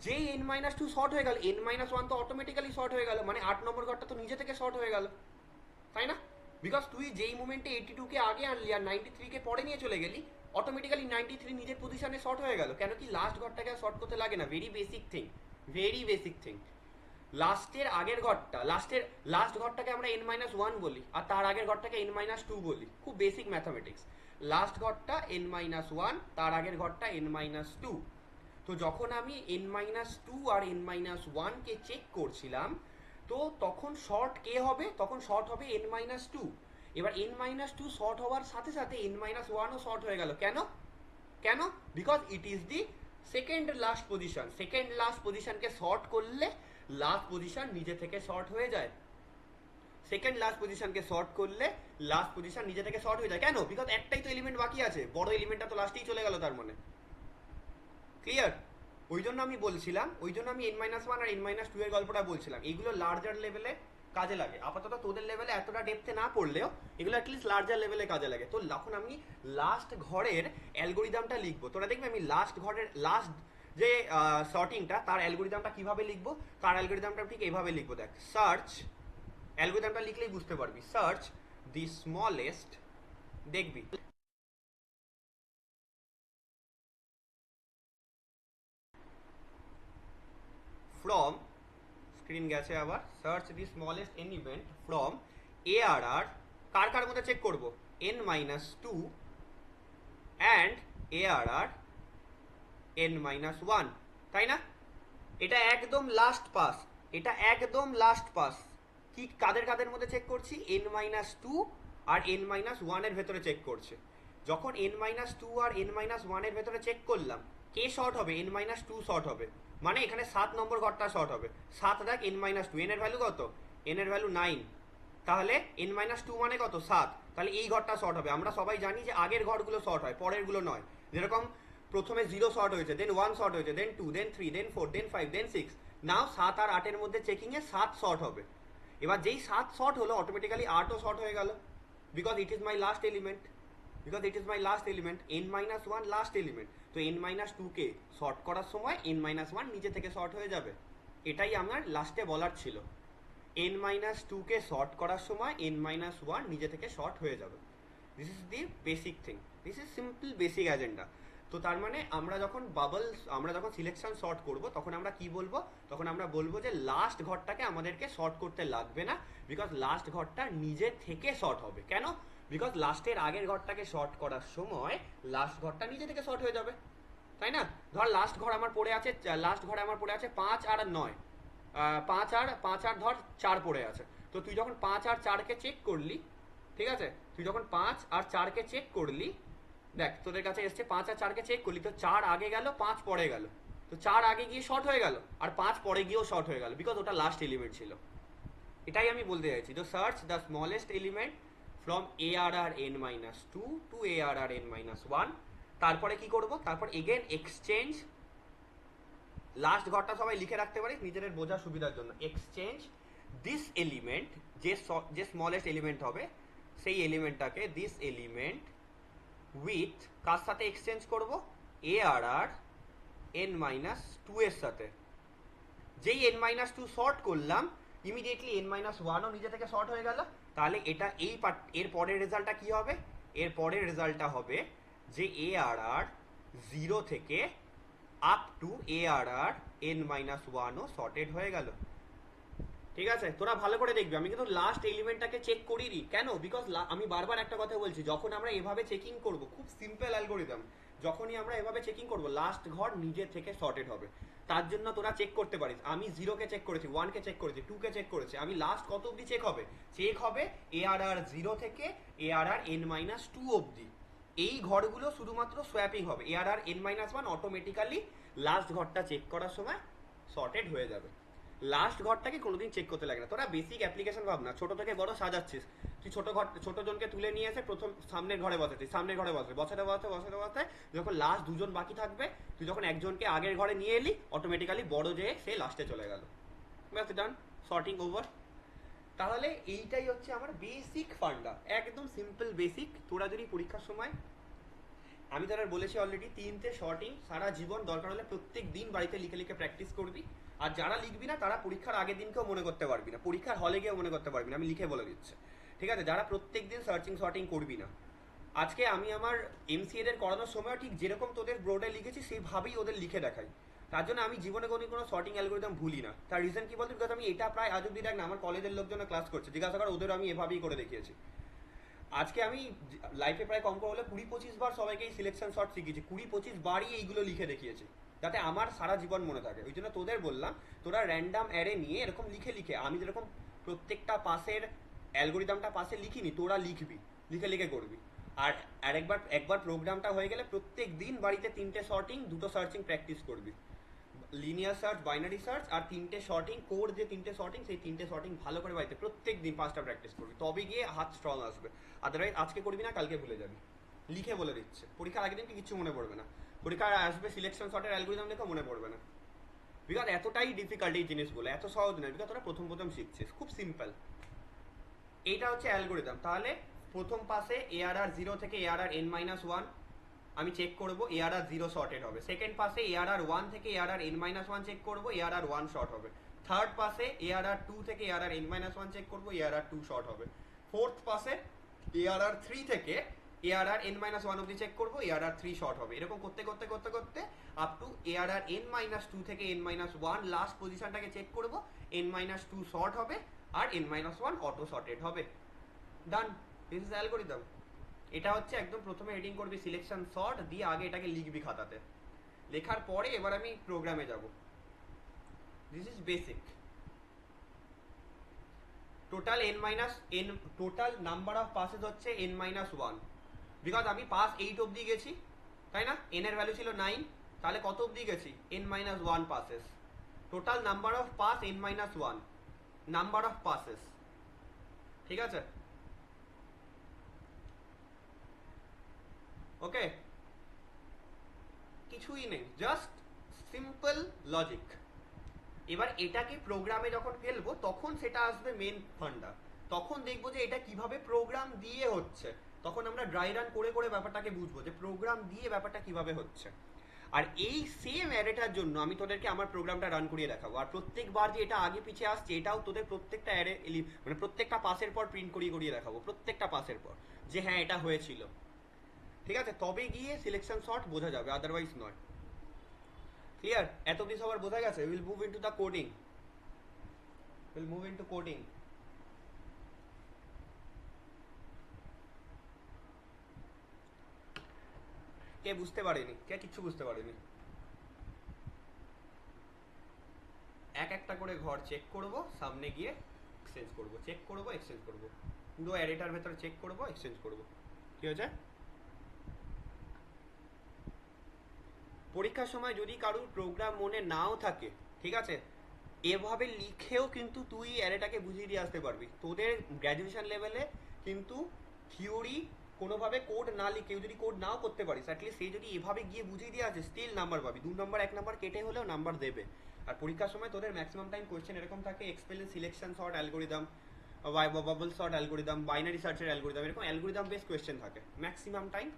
যেই n-2 শর্ট হয়ে গেল, n-1 তো অটোমেটিক্যালি শর্ট হয়ে গেল, মানে 8 নম্বর ঘরটা তো নিজে থেকে শর্ট হয়ে গেল, তাই না? বিকজ তুই যেই মুমেন্টে 82 কে আগে আনলি আর 93 কে পরে নিয়ে চলে গেলি, অটোমেটিক্যালি 93 নিজের পজিশনে শর্ট হয়ে গেল। কেন কি লাস্ট ঘরটাকে আর শর্ট করতে লাগে না। Very basic thing, very basic thing. লাস্টের আগের ঘরটা, লাস্ট ঘরটাকে আমরা n-1 বলি, আর তার আগের ঘরটাকে n-2 বলি। খুব বেসিক ম্যাথামেটিক্স। লাস্ট ঘরটা n-1, তার আগের ঘরটা n-2। তো যখন আমি n-2 আর n-1 কে চেক করছিলাম, তো তখন শর্ট কে হবে? তখন শর্ট হবে n-2। এবার n-2 শর্ট হওয়ার সাথে সাথে n-1ও শর্ট হয়ে গেল। কেন? কেন? Because it is the second last position. Second last পজিশনকে শর্ট করলে লাস্ট পজিশন নিজে থেকে শর্ট হয়ে যায়। সেকেন্ড লাস্ট পজিশনকে শর্ট করলে লাস্ট পজিশন নিজে থেকে শর্ট হয়ে যায়। কেন? বিকজ একটাই তো এলিমেন্ট বাকি আছে, বড় এলিমেন্টটা তো লাস্টেই চলে গেল তার মানে। ক্লিয়ার? ওই জন্য আমি বলছিলাম, ওই জন্য আমি n-1 আর n-2 এর গল্পটা বলছিলাম। এইগুলো লার্জার লেভেলে কাজে লাগে। আপাতত তোদের লেভেলে এতটা ডেপথে না পড়লেও এগুলো অ্যাটলিস্ট লার্জার লেভেলে কাজে লাগে। তো তখন আমি লাস্ট ঘরের অ্যালগোরিদমটা লিখবো। তোরা দেখবি আমি লাস্ট ঘরের লাস্ট যে সর্টিংটা, তার অ্যালগোরিদমটা কিভাবে লিখবো, তার অ্যালগোরিদমটা ঠিক এইভাবে লিখবো। দেখ, সার্চ অ্যালগোরিদমটা লিখলেই বুঝতে পারবি। সার্চ দি স্মলেস্ট, দেখবি ফ্রম, স্ক্রিন গেছে আবার, search the smallest element from ARR, কার কার মধ্যে চেক করব, n-2 অ্যান্ড ARR n-1, তাই না? এটা একদম লাস্ট পাস, এটা একদম লাস্ট পাস। কি কাদের কাদের মধ্যে চেক করছি? n-2 আর n-1 এর ভেতরে চেক করছে। যখন n-2 আর n-1 এর ভেতরে চেক করলাম, কে শর্ট হবে? n-2 শর্ট হবে। মানে এখানে 7 নম্বর ঘরটা শর্ট হবে। 7 দেখ n-2, n এর ভ্যালু কত? n এর ভ্যালু 9, তাহলে n-2 মানে কত? 7। তাহলে এই ঘরটা শর্ট হবে। আমরা সবাই জানি যে আগের ঘরগুলো শর্ট হয়, পরের গুলো নয়। যেরকম প্রথমে 0 শর্ট হয়েছে, দেন 1 শর্ট হয়েছে, দেন 2, দেন 3, দেন 4, দেন 5, দেন 6। নাও 7 আর 8 এর মধ্যে চেকিংয়ে 7 শর্ট হবে। এবার যেই 7 শর্ট হলো, অটোমেটিক্যালি 8ও শর্ট হয়ে গেল। Because it is my last element, because it is my last element. n-1 last element, তো n-2 কে শর্ট করার সময় n-1 নিজে থেকে শর্ট হয়ে যাবে। এটাই আমার লাস্টে বলার ছিল। n-2 কে শর্ট করার সময় n-1 নিজে থেকে শর্ট হয়ে যাবে। This is the basic thing, this is simple basic agenda. তো তার মানে আমরা যখন সিলেকশন শর্ট করব, তখন আমরা কি বলবো? তখন আমরা বলবো যে লাস্ট ঘরটাকে আমাদেরকে শর্ট করতে লাগবে না, বিকজ লাস্ট ঘরটা নিজে থেকে শর্ট হবে। কেন? বিকজ লাস্টের আগের ঘরটাকে শর্ট করার সময় লাস্ট ঘরটা নিজে থেকে শর্ট হয়ে যাবে, তাই না? ধর লাস্ট ঘরে আমার পড়ে আছে 5 আর 9, 5 আর ধর 4 পড়ে আছে। তো তুই যখন 5 আর 4কে চেক করলি, ঠিক আছে, তুই যখন 5 আর 4কে চেক করলি, দেখ তোদের কাছে এসছে 5 আর 4কে চেক করলি, তো 4 আগে গেল, 5 পরে গেল। তো 4 আগে গিয়ে শর্ট হয়ে গেল, আর 5 পরে গিয়েও শর্ট হয়ে গেল, বিকজ ওটা লাস্ট এলিমেন্ট ছিল। এটাই আমি বলতে চাইছি। তো search the smallest element from ARR n-2 to ARR n-1। তারপরে কি করব? তারপর এগেন এক্সচেঞ্জ, লাস্ট ঘরটা সবাই লিখে রাখতে পারিস নিজেদের বোঝার সুবিধার জন্য। এক্সচেঞ্জ দিস এলিমেন্ট, যে স্মলেস্ট এলিমেন্ট হবে সেই এলিমেন্টটাকে, দিস এলিমেন্ট উইথ কার সাথে এক্সচেঞ্জ করব? ARR n-2 এর সাথে। যেই n-2 শর্ট করলাম, ইমিডিয়েটলি n-1ও নিজে থেকে শর্ট হয়ে গেল। তাহলে এটা এর পরের রেজাল্টটা কি হবে? এর পরের রেজাল্টটা হবে যে ARR 0 থেকে আপ টু ARR n-1ও শর্টেড হয়ে গেল। ঠিক আছে, তোরা ভালো করে দেখবি। আমি কিন্তু লাস্ট এলিমেন্টটাকে চেক করিনি। কেন? বিকজ আমি বারবার একটা কথা বলছি, যখন আমরা এভাবে চেকিং করব, খুব সিম্পল অ্যালগোরিদম, যখনই আমরা এভাবে চেকিং করব, লাস্ট ঘর নিজে থেকে শর্টেড হবে। তার জন্য তোরা চেক করতে পারিস। আমি 0-কে চেক করেছি, 1-কে চেক করেছি, 2-কে চেক করেছি। আমি লাস্ট কত অবধি চেক হবে? চেক হবে ARR 0 থেকে ARR n-2 অবধি। এই ঘরগুলো শুধুমাত্র সোয়াপিং হবে। ARR n-1 অটোমেটিক্যালি লাস্ট ঘরটা চেক করার সময় শর্টেড হয়ে যাবে। লাস্ট ঘরটাকে কোনোদিন চেক করতে লাগে না। তোরা বেসিক অ্যাপ্লিকেশন ভাব না, ছোট থেকে বড় সাজাচ্ছিস। তুই ছোট জনকে তুলে নিয়ে এসে প্রথম সামনের ঘরে বসাচ্ছিস, সামনের ঘরে বসাতে যখন লাস্ট দুজন বাকি থাকবে, তুই যখন একজনকে আগের ঘরে নিয়ে এলি, অটোমেটিক্যালি বড় যেয়ে সে লাস্টে চলে গেল। ব্যাস, ডান, সর্টিং ওভার। তাহলে এইটাই হচ্ছে আমার বেসিক ফান্ডা, একদম সিম্পল বেসিক। তোরা যদি পরীক্ষার সময়, আমি তোরা বলেছি অলরেডি, 3টে শর্টিং সারা জীবন দরকার হলে প্রত্যেক দিন বাড়িতে লিখে লিখে প্র্যাকটিস করবি। আর যারা লিখবি না তারা পরীক্ষার আগের দিনকেও মনে করতে পারবি না, পরীক্ষার হলে গিয়ে মনে করতে পারবি না, আমি লিখে বলে দিচ্ছি। ঠিক আছে? যারা প্রত্যেক দিন সার্চিং শর্টিং করবি না, আজকে আমি আমার এমসিএ দের করানোর সময় ঠিক যেরকম তোদের বোর্ডে লিখেছি সেইভাবেই ওদের লিখে দেখাই। তার জন্য আমি জীবনে কোনো সর্টিং অ্যালগোরিদম ভুলি না। তার রিজন কি বলতে, বিকজ আমি এটা প্রায় আজ অব্দি দেখ না আমার কলেজের লোকজন ক্লাস করছে, জিজ্ঞাসা কর ওদের আমি এভাবেই করে দেখিয়েছি। আজকে আমি লাইফে প্রায় কম করে হলে 20-25 বার সবাইকে এই সিলেকশন শর্ট শিখিয়েছি, 20-25 বারই এইগুলো লিখে দেখিয়েছি, যাতে আমার সারা জীবন মনে থাকে। ওই জন্য তোদের বললাম তোরা র্যান্ডাম অ্যারে নিয়ে এরকম লিখে লিখে, আমি যেরকম প্রত্যেকটা পাসের অ্যালগোরিদমটা পাশে লিখিনি, তোরা লিখবি, লিখে লিখে করবি। আর একবার প্রোগ্রামটা হয়ে গেলে প্রত্যেক দিন বাড়িতে 3টে শর্টিং 2টো সার্চিং প্র্যাকটিস করবি, লিনিয়ার সার্চ, বাইনারি সার্চ আর 3টে শর্টিং, কোর যে 3টে শর্টিং, সেই 3টে শর্টিং ভালো করে বাড়িতে প্রত্যেক দিন 5টা প্র্যাকটিস করবি, তবে গিয়ে হাত স্ট্রং আসবে। আদারওয়াইজ আজকে করবি না কালকে ভুলে যাবি। লিখে বলে দিচ্ছে, পরীক্ষার আগের দিন কিছু মনে পড়বে না, পরীক্ষার আসবে সিলেকশন শর্টের অ্যালগোরিদম লেখা মনে পড়বে না, বিকজ এতটাই ডিফিকাল্ট এই জিনিসগুলো, এত সহজ নয়, বিকজ তোরা প্রথম শিখছিস, খুব সিম্পল। এইটা হচ্ছে অ্যালগোরিদম। তাহলে প্রথম পাসে এআরআর 0 থেকে এআরআর n-1 আমি চেক করবো, এআরআর 0 শর্টেড হবে। সেকেন্ড পাসে এআরআর 1 থেকে এআরআর n-1 চেক করবো, এআরআর 1 শর্ট হবে। থার্ড পাসে এআরআর 2 থেকে এআরআর n-1 চেক করবো, এআরআর 2 শর্ট হবে। ফোর্থ পাসে এআরআর 3 থেকে এআরআর n-1 অবধি চেক করবো, এআরআর 3 শর্ট হবে। এরকম করতে করতে করতে করতে আপ টু এআরআর n-2 থেকে n-1 লাস্ট পজিশনটাকে চেক করবো, n-2 শর্ট হবে আর n-1 অটো শর্টেড হবে। ডান, দিস ইজ অ্যালগোরিদম। এটা হচ্ছে একদম প্রথমে হেডিং করবি সিলেকশন শর্ট, দিয়ে আগে এটাকে লিখবি খাতাতে, লেখার পরে এবার আমি প্রোগ্রামে যাব। This is basic. Total total number of passes হচ্ছে n-1, বিকজ আমি পাস 8 অবধি গেছি, তাই না? n এর ভ্যালু ছিল 9, তাহলে কত অবধি গেছি? n-1 passes. Total number of pass n-1, number of passes, ঠিক আছে? ওকে, কিছুই নেই, জাস্ট সিম্পল লজিক। এবার এটাকে প্রোগ্রামে যখন ফেলবো তখন সেটা আসবে মেন ফান্ডা, তখন দেখবো যে এটা কিভাবে প্রোগ্রাম দিয়ে হচ্ছে, তখন আমরা ড্রাই রান করে করে ব্যাপারটাকে বুঝবো যে প্রোগ্রাম দিয়ে ব্যাপারটা কিভাবে হচ্ছে। আর এই সেম অ্যারেটার জন্য আমি তোদেরকে আমার প্রোগ্রামটা রান করিয়ে দেখাবো, আর প্রত্যেকবার যে এটা আগে পিছিয়ে আসছে এটাও তোদের প্রত্যেকটা অ্যারে মানে প্রত্যেকটা পাসের পর প্রিন্ট করিয়ে করিয়ে দেখাবো, প্রত্যেকটা পাসের পর, যে হ্যাঁ এটা হয়েছিল, ঠিক আছে? তবে গিয়ে সিলেকশন শর্ট বোঝা যাবে, আদারওয়াইজ নয়। ক্লিয়ার? এত অবধি সবার বোঝা গেছে? Will move into the coding, will move into coding. কে বুঝতে পারেনি? কে কিচ্ছু বুঝতে পারেনি? এক একটা করে ঘর চেক করব, সামনে গিয়ে এক্সচেঞ্জ করব, চেক করব এক্সচেঞ্জ করব, পুরো অ্যারেটার ভেতরে চেক করব এক্সচেঞ্জ করব। কি হয়েছে? পরীক্ষার সময় যদি কারোর প্রোগ্রাম মনে নাও থাকে, ঠিক আছে, এভাবে লিখেও কিন্তু তুই অ্যারেটাকে বুঝিয়ে দিয়ে আসতে পারবি। তোদের গ্র্যাজুয়েশন লেভেলে কিন্তু থিওরি কোনোভাবে কোড না লিখে, কেউ যদি কোড নাও করতে পারিস, অ্যাটলিস্ট সে যদি এভাবে গিয়ে বুঝিয়ে দিয়ে আসে, স্টিল নাম্বার পাবি, 2 নম্বর 1 নম্বর কেটে হলেও নাম্বার দেবে। আর পরীক্ষার সময় তোদের ম্যাক্সিমাম টাইম কোয়েশ্চেন এরকম থাকে, এক্সপেলেন্স selection sort algorithm, bubble sort algorithm, binary সার্চের অ্যালগোরিদম, এরকম অ্যালগোরিদম বেস কোয়েশ্চেন থাকে ম্যাক্সিমাম টাইম।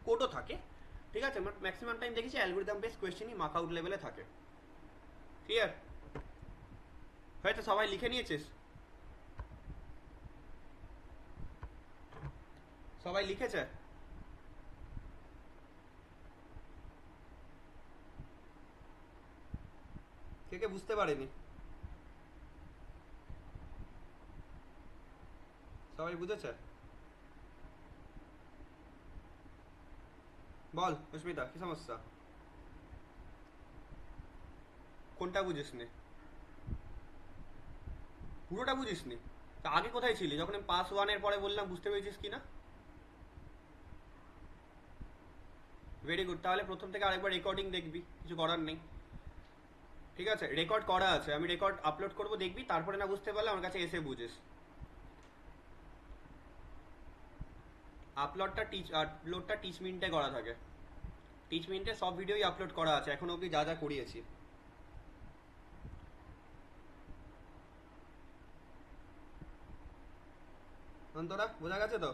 কোডও থাকে, ঠিক আছে, বাট ম্যাক্সিমাম টাইম দেখেছি অ্যালগোরিদম বেস কোয়েশ্চেনই মার্ক আউট লেভেলে থাকে। ক্লিয়ার? হয়তো সবাই লিখে নিয়েছিস? সবাই লিখেছে? কে কে বুঝতে পারেনি? সবাই বুঝেছে? বল সুস্মিতা, কি সমস্যা? কোনটা বুঝিসনি? পুরোটা বুঝিসনি? তা আগে কোথায় ছিলি যখন আমি পাস 1 এর পরে বললাম? বুঝতে পেরেছিস কিনা? ভেরি গুড, তাহলে প্রথম থেকে আরেকবার রেকর্ডিং দেখবি, কিছু করার নেই, ঠিক আছে? রেকর্ড করা আছে, আমি রেকর্ড আপলোড করব, দেখবি, তারপরে না বুঝতে পারলে আমার কাছে এসে বুঝিস। আপলোডটা টিচ মিনিটে করা থাকে, টিচ মিনিটে সব ভিডিওই আপলোড করা আছে এখন অবধি যা যা করিয়েছি। অন্তরা বোঝা গেছে তো?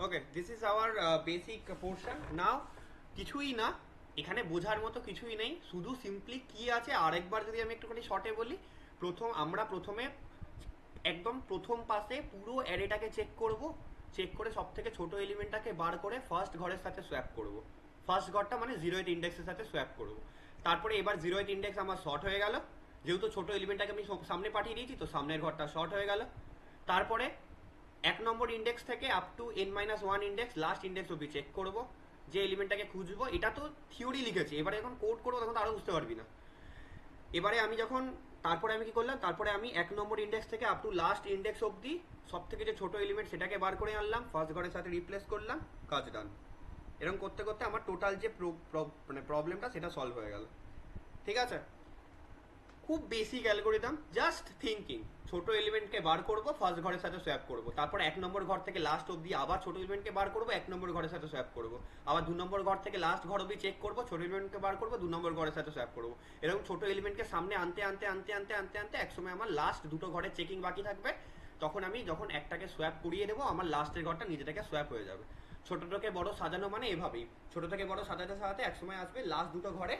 Okay, this is our basic portion. Now কিছুই না, এখানে বোঝার মতো কিছুই নেই, শুধু সিম্পলি কি আছে আরেকবার যদি আমি একটুখানি শর্টে বলি। আমরা প্রথমে একদম প্রথম পাসে পুরো অ্যারেটাকে চেক করব, চেক করে সব থেকে ছোট এলিমেন্টটাকে বার করে ফার্স্ট ঘরের সাথে সোয়াপ করব। ফার্স্ট ঘরটা মানে 0th ইন্ডেক্সের সাথে সোয়াপ করব। তারপরে এবার 0th ইন্ডেক্স আমার শর্ট হয়ে গেল, যেহেতু ছোট এলিমেন্টটাকে আমি সামনে পাঠিয়ে দিয়েছি তো সামনের ঘরটা শর্ট হয়ে গেল। তারপরে 1 নম্বর ইন্ডেক্স থেকে up two n-1 index last index অবধি চেক করব, যে এলিমেন্টটাকে খুঁজবো। এটা তো থিওরি লিখেছি, এবারে যখন কোড করবো তখন তো আরও বুঝতে পারবি না। এবারে আমি যখন তারপরে আমি কি করলাম, তারপরে আমি 1 নম্বর ইন্ডেক্স থেকে আপ টু লাস্ট ইন্ডেক্স অবধি সব থেকে যে ছোট এলিমেন্ট সেটাকে বার করে আনলাম, ফার্স্ট ঘরের সাথে রিপ্লেস করলাম, কাজ ডান। এরকম করতে করতে আমার টোটাল যে মানে প্রবলেমটা সেটা সলভ হয়ে গেল। ঠিক আছে, খুব বেসিক অ্যালগোরিদম, জাস্ট থিঙ্কিং। ছোট এলিমেন্টকে বার করবো, ফার্স্ট ঘরের সাথে সোয়াপ করবো, তারপর 1 নম্বর ঘর থেকে লাস্ট অবধি আবার ছোট এলিমেন্টকে বার করবো, 1 নম্বর ঘরের সাথে সোয়াপ করবো, আবার 2 নম্বর ঘর থেকে লাস্ট ঘর অবধি চেক করবো, ছোট এলিমেন্টকে বার করবো, 2 নম্বর ঘরের সাথে সোয়াপ করবো। এরকম ছোট এলিমেন্টকে সামনে আনতে আনতে আনতে আনতে আনতে আনতে একসময় আমার লাস্ট দুটো ঘরে চেকিং বাকি থাকবে, তখন আমি যখন একটাকে সোয়াপ করিয়ে দেবো আমার লাস্টের ঘরটা নিজেটাকে সোয়াপ হয়ে যাবে। ছোট থেকে বড় সাজানো মানে এভাবেই, ছোট থেকে বড় সাজাতে সাজাতে একসময় আসবে লাস্ট দুটো ঘরে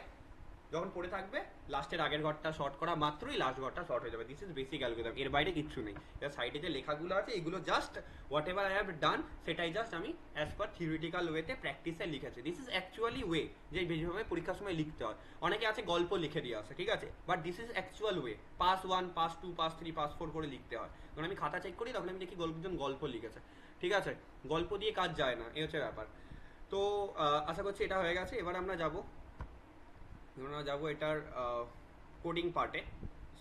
যখন পড়ে থাকবে লাস্টের আগের ঘরটা শর্ট করা মাত্রই লাস্ট ঘরটা শর্ট হয়ে যাবে। দিস ইজ বেসিক অ্যালগরিদম, এর বাইরে কিচ্ছু নেই। এর সাইডে যে লেখাগুলো আছে এগুলো just what ever I have ডান সেটাই জাস্ট আমি অ্যাজ পার থিওরিটিক্যাল ওয়েতে প্র্যাকটিসে লিখেছি। দিস ইজ অ্যাকচুয়ালি ওয়ে, যে যেভাবে পরীক্ষার সময় লিখতে হয়। অনেকে আছে গল্প লিখে দিয়ে আসে, ঠিক আছে, but this is actual way. Pass 1, pass 2, pass 3, pass 4 করে লিখতে হয়। যখন আমি খাতা চেক করি তখন আমি দেখি গল্পজন গল্প লিখেছে, ঠিক আছে, গল্প দিয়ে কাজ যায় না, এই হচ্ছে ব্যাপার। তো আশা করছি এটা হয়ে গেছে। এবার আমরা যাবো এটার কোডিং পার্টে।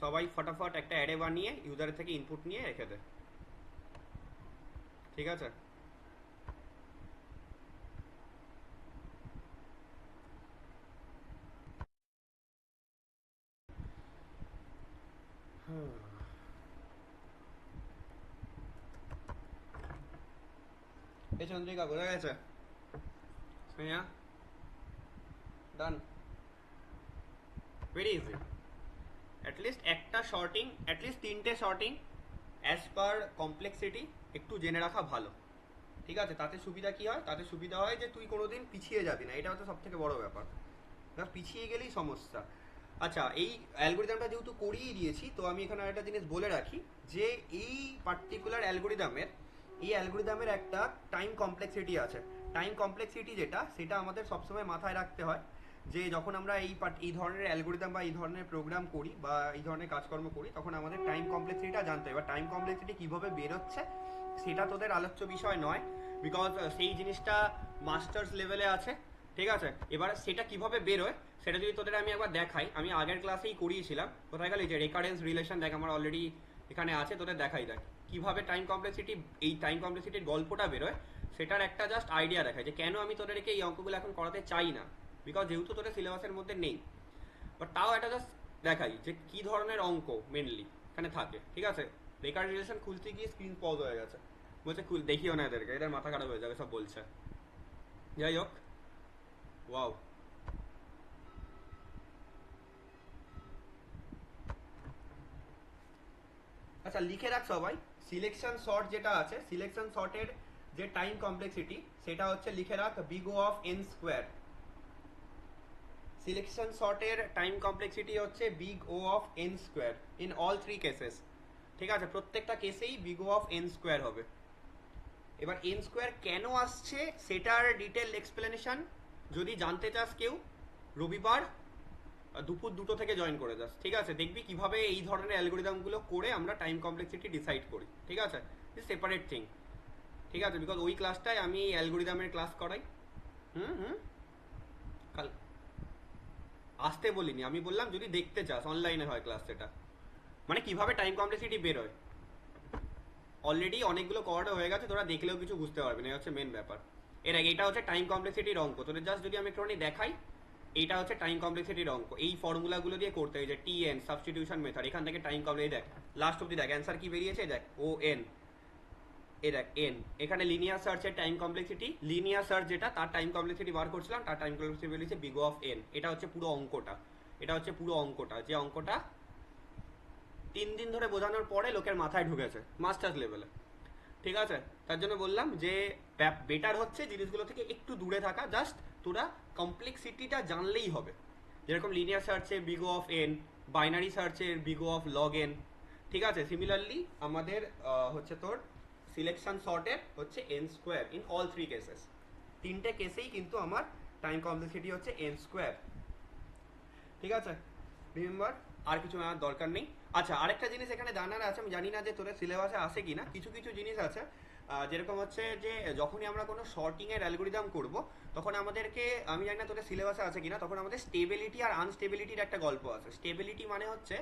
সবাই ফটাফট একটা অ্যারে বানিয়ে ইউজারের থেকে ইনপুট নিয়ে রেখে দে, ঠিক আছে। এই চন্দ্রিকা বোঝা গেছে? স্নেহা ডান, ভেরি ইজি। অ্যাটলিস্ট একটা শর্টিং, অ্যাটলিস্ট 3টে শর্টিং অ্যাজ পার কমপ্লেক্সিটি একটু জেনে রাখা ভালো, ঠিক আছে। তাতে সুবিধা কি হয়, তাতে সুবিধা হয় যে তুই কোনোদিন পিছিয়ে যাবি না, এটা হচ্ছে সব থেকে বড় ব্যাপার। পিছিয়ে গেলেই সমস্যা। আচ্ছা, এই অ্যালগোরিদমটা যেহেতু করিয়ে দিয়েছি তো আমি এখানে একটা জিনিস বলে রাখি যে এই পার্টিকুলার অ্যালগোরিদমের একটা টাইম কমপ্লেক্সিটি আছে। টাইম কমপ্লেক্সিটি যেটা, সেটা আমাদের সবসময় মাথায় রাখতে হয় যে যখন আমরা এই ধরনের অ্যালগোরিদম বা এই ধরনের প্রোগ্রাম করি বা এই ধরনের কাজকর্ম করি তখন আমাদের টাইম কমপ্লেক্সিটিটা জানতে হবে। এবার টাইম কমপ্লেক্সিটি কীভাবে বেরোচ্ছে সেটা তোদের আলোচ্য বিষয় নয়, বিকজ সেই জিনিসটা মাস্টার্স লেভেলে আছে, ঠিক আছে। এবার সেটা কিভাবে বেরোয় সেটা যদি তোদের আমি একবার দেখাই, আমি আগের ক্লাসেই করিয়েছিলাম। কোথায় গেল? এই যে রেকারেন্স রিলেশন, দেখ আমার অলরেডি এখানে আছে, তোদের দেখাই দেখ কিভাবে টাইম কমপ্লেক্সিটি, এই টাইম কমপ্লেক্সিটির গল্পটা বেরোয়, সেটার একটা জাস্ট আইডিয়া দেখায় যে কেন আমি তোদেরকে এই অঙ্কগুলো এখন করাতে চাই না, বিকজ যেহেতু তোদের সিলেবাসের মধ্যে নেই। বাট তাও একটা জাস্ট দেখাই যে কী ধরনের অঙ্ক মেনলি এখানে থাকে, ঠিক আছে। রেকারেন্স রিলেশন খুলতে গিয়ে স্ক্রিন পজ হয়ে গেছে, বলছে দেখিও না এদেরকে, এদের মাথা খারাপ হয়ে যাবে সব বলছে। যাই হোক, ওয়াও, আচ্ছা লিখে রাখ সবাই। সিলেকশন সর্ট যেটা আছে, সিলেকশন সর্টের যে টাইম কমপ্লেক্সিটি সেটা হচ্ছে, লিখে রাখ big O of n square. Selection সর্টের টাইম কমপ্লেক্সিটি হচ্ছে big O of n square in all 3 cases, ঠিক আছে। প্রত্যেকটা কেসেই big O of n square হবে। এবার এন স্কোয়ার কেন আসছে সেটার ডিটেল এক্সপ্লেনেশন যদি জানতে চাস কেউ, রবিবার দুপুর 2টো থেকে জয়েন করে যাস, ঠিক আছে। দেখবি কিভাবে এই ধরনের অ্যালগোরিদমগুলো করে আমরা টাইম কমপ্লেক্সিটি ডিসাইড করি, ঠিক আছে। সেপারেট থিং, ঠিক আছে, বিকজ ওই ক্লাসটায় আমি এই অ্যালগোরিদমের ক্লাস করাই। কাল আসতে বলিনি, আমি বললাম যদি দেখতে চাস অনলাইনে হয় ক্লাস, সেটা মানে কিভাবে টাইম কমপ্লেক্সিটি বেরোয়। অলরেডি অনেকগুলো কভারটা হয়ে গেছে, তোরা দেখলেও কিছু বুঝতে পারবি না, হচ্ছে মেন ব্যাপার। এর আগে এটা হচ্ছে টাইম কমপ্লেক্সিটির অঙ্ক, তোদের জাস্ট যদি আমি একটুখানি দেখাই, এইটা হচ্ছে টাইম কমপ্লেক্সিটির অঙ্ক। এই ফর্মুলাগুলো দিয়ে করতে হয়, যে টিএন সাবস্টিটিউশন মেথড, এখান থেকে টাইম কমপ্লেক্সিটি দেখ লাস্ট অব্দি, দেখ অ্যান্সার কি বেরিয়েছে, দেখ ও এন, এ দেখ এন। এখানে লিনিয়ার সার্চের টাইম কমপ্লেক্সিটি, লিনিয়ার সার্চ যেটা তার টাইম কমপ্লেক্সিটি বার করছিলাম, তার টাইম কমপ্লেক্সিটি বেরিয়েছে বিগ অফ এন। এটা হচ্ছে পুরো অঙ্কটা, এটা হচ্ছে পুরো অঙ্কটা, যে অঙ্কটা 3 দিন ধরে বোঝানোর পরে লোকের মাথায় ঢুকেছে মাস্টার্স লেভেলে, ঠিক আছে। তার জন্য বললাম যে বেটার হচ্ছে জিনিসগুলো থেকে একটু দূরে থাকা, জাস্ট তোরা কমপ্লেক্সিটিটা জানলেই হবে। যেরকম লিনিয়ার সার্চে বিগ অফ এন, বাইনারি সার্চের বিগ অফ লগ এন, ঠিক আছে। সিমিলারলি আমাদের হচ্ছে তোর সিলেকশন সর্টের হচ্ছে n square in all 3 cases. 3টে কেসেই কিন্তু আমার টাইম কমপ্লেক্সিটি হচ্ছে n স্কোয়ার। ঠিক আছে, রিমেম্বার, আর কিছু জানার দরকার নেই। আচ্ছা, আরেকটা জিনিস এখানে জানার আছে, আমি জানি না যে তোদের সিলেবাসে আসে কি না, কিছু কিছু জিনিস আছে যেরকম হচ্ছে যে যখনই আমরা কোনো শর্টিংয়ের অ্যালগোরিদম করব তখন আমাদেরকে, আমি জানি না তোদের সিলেবাসে আছে কিনা, তখন আমাদের স্টেবিলিটি আর আনস্টেবিলিটির একটা গল্প আছে। স্টেবিলিটি মানে হচ্ছে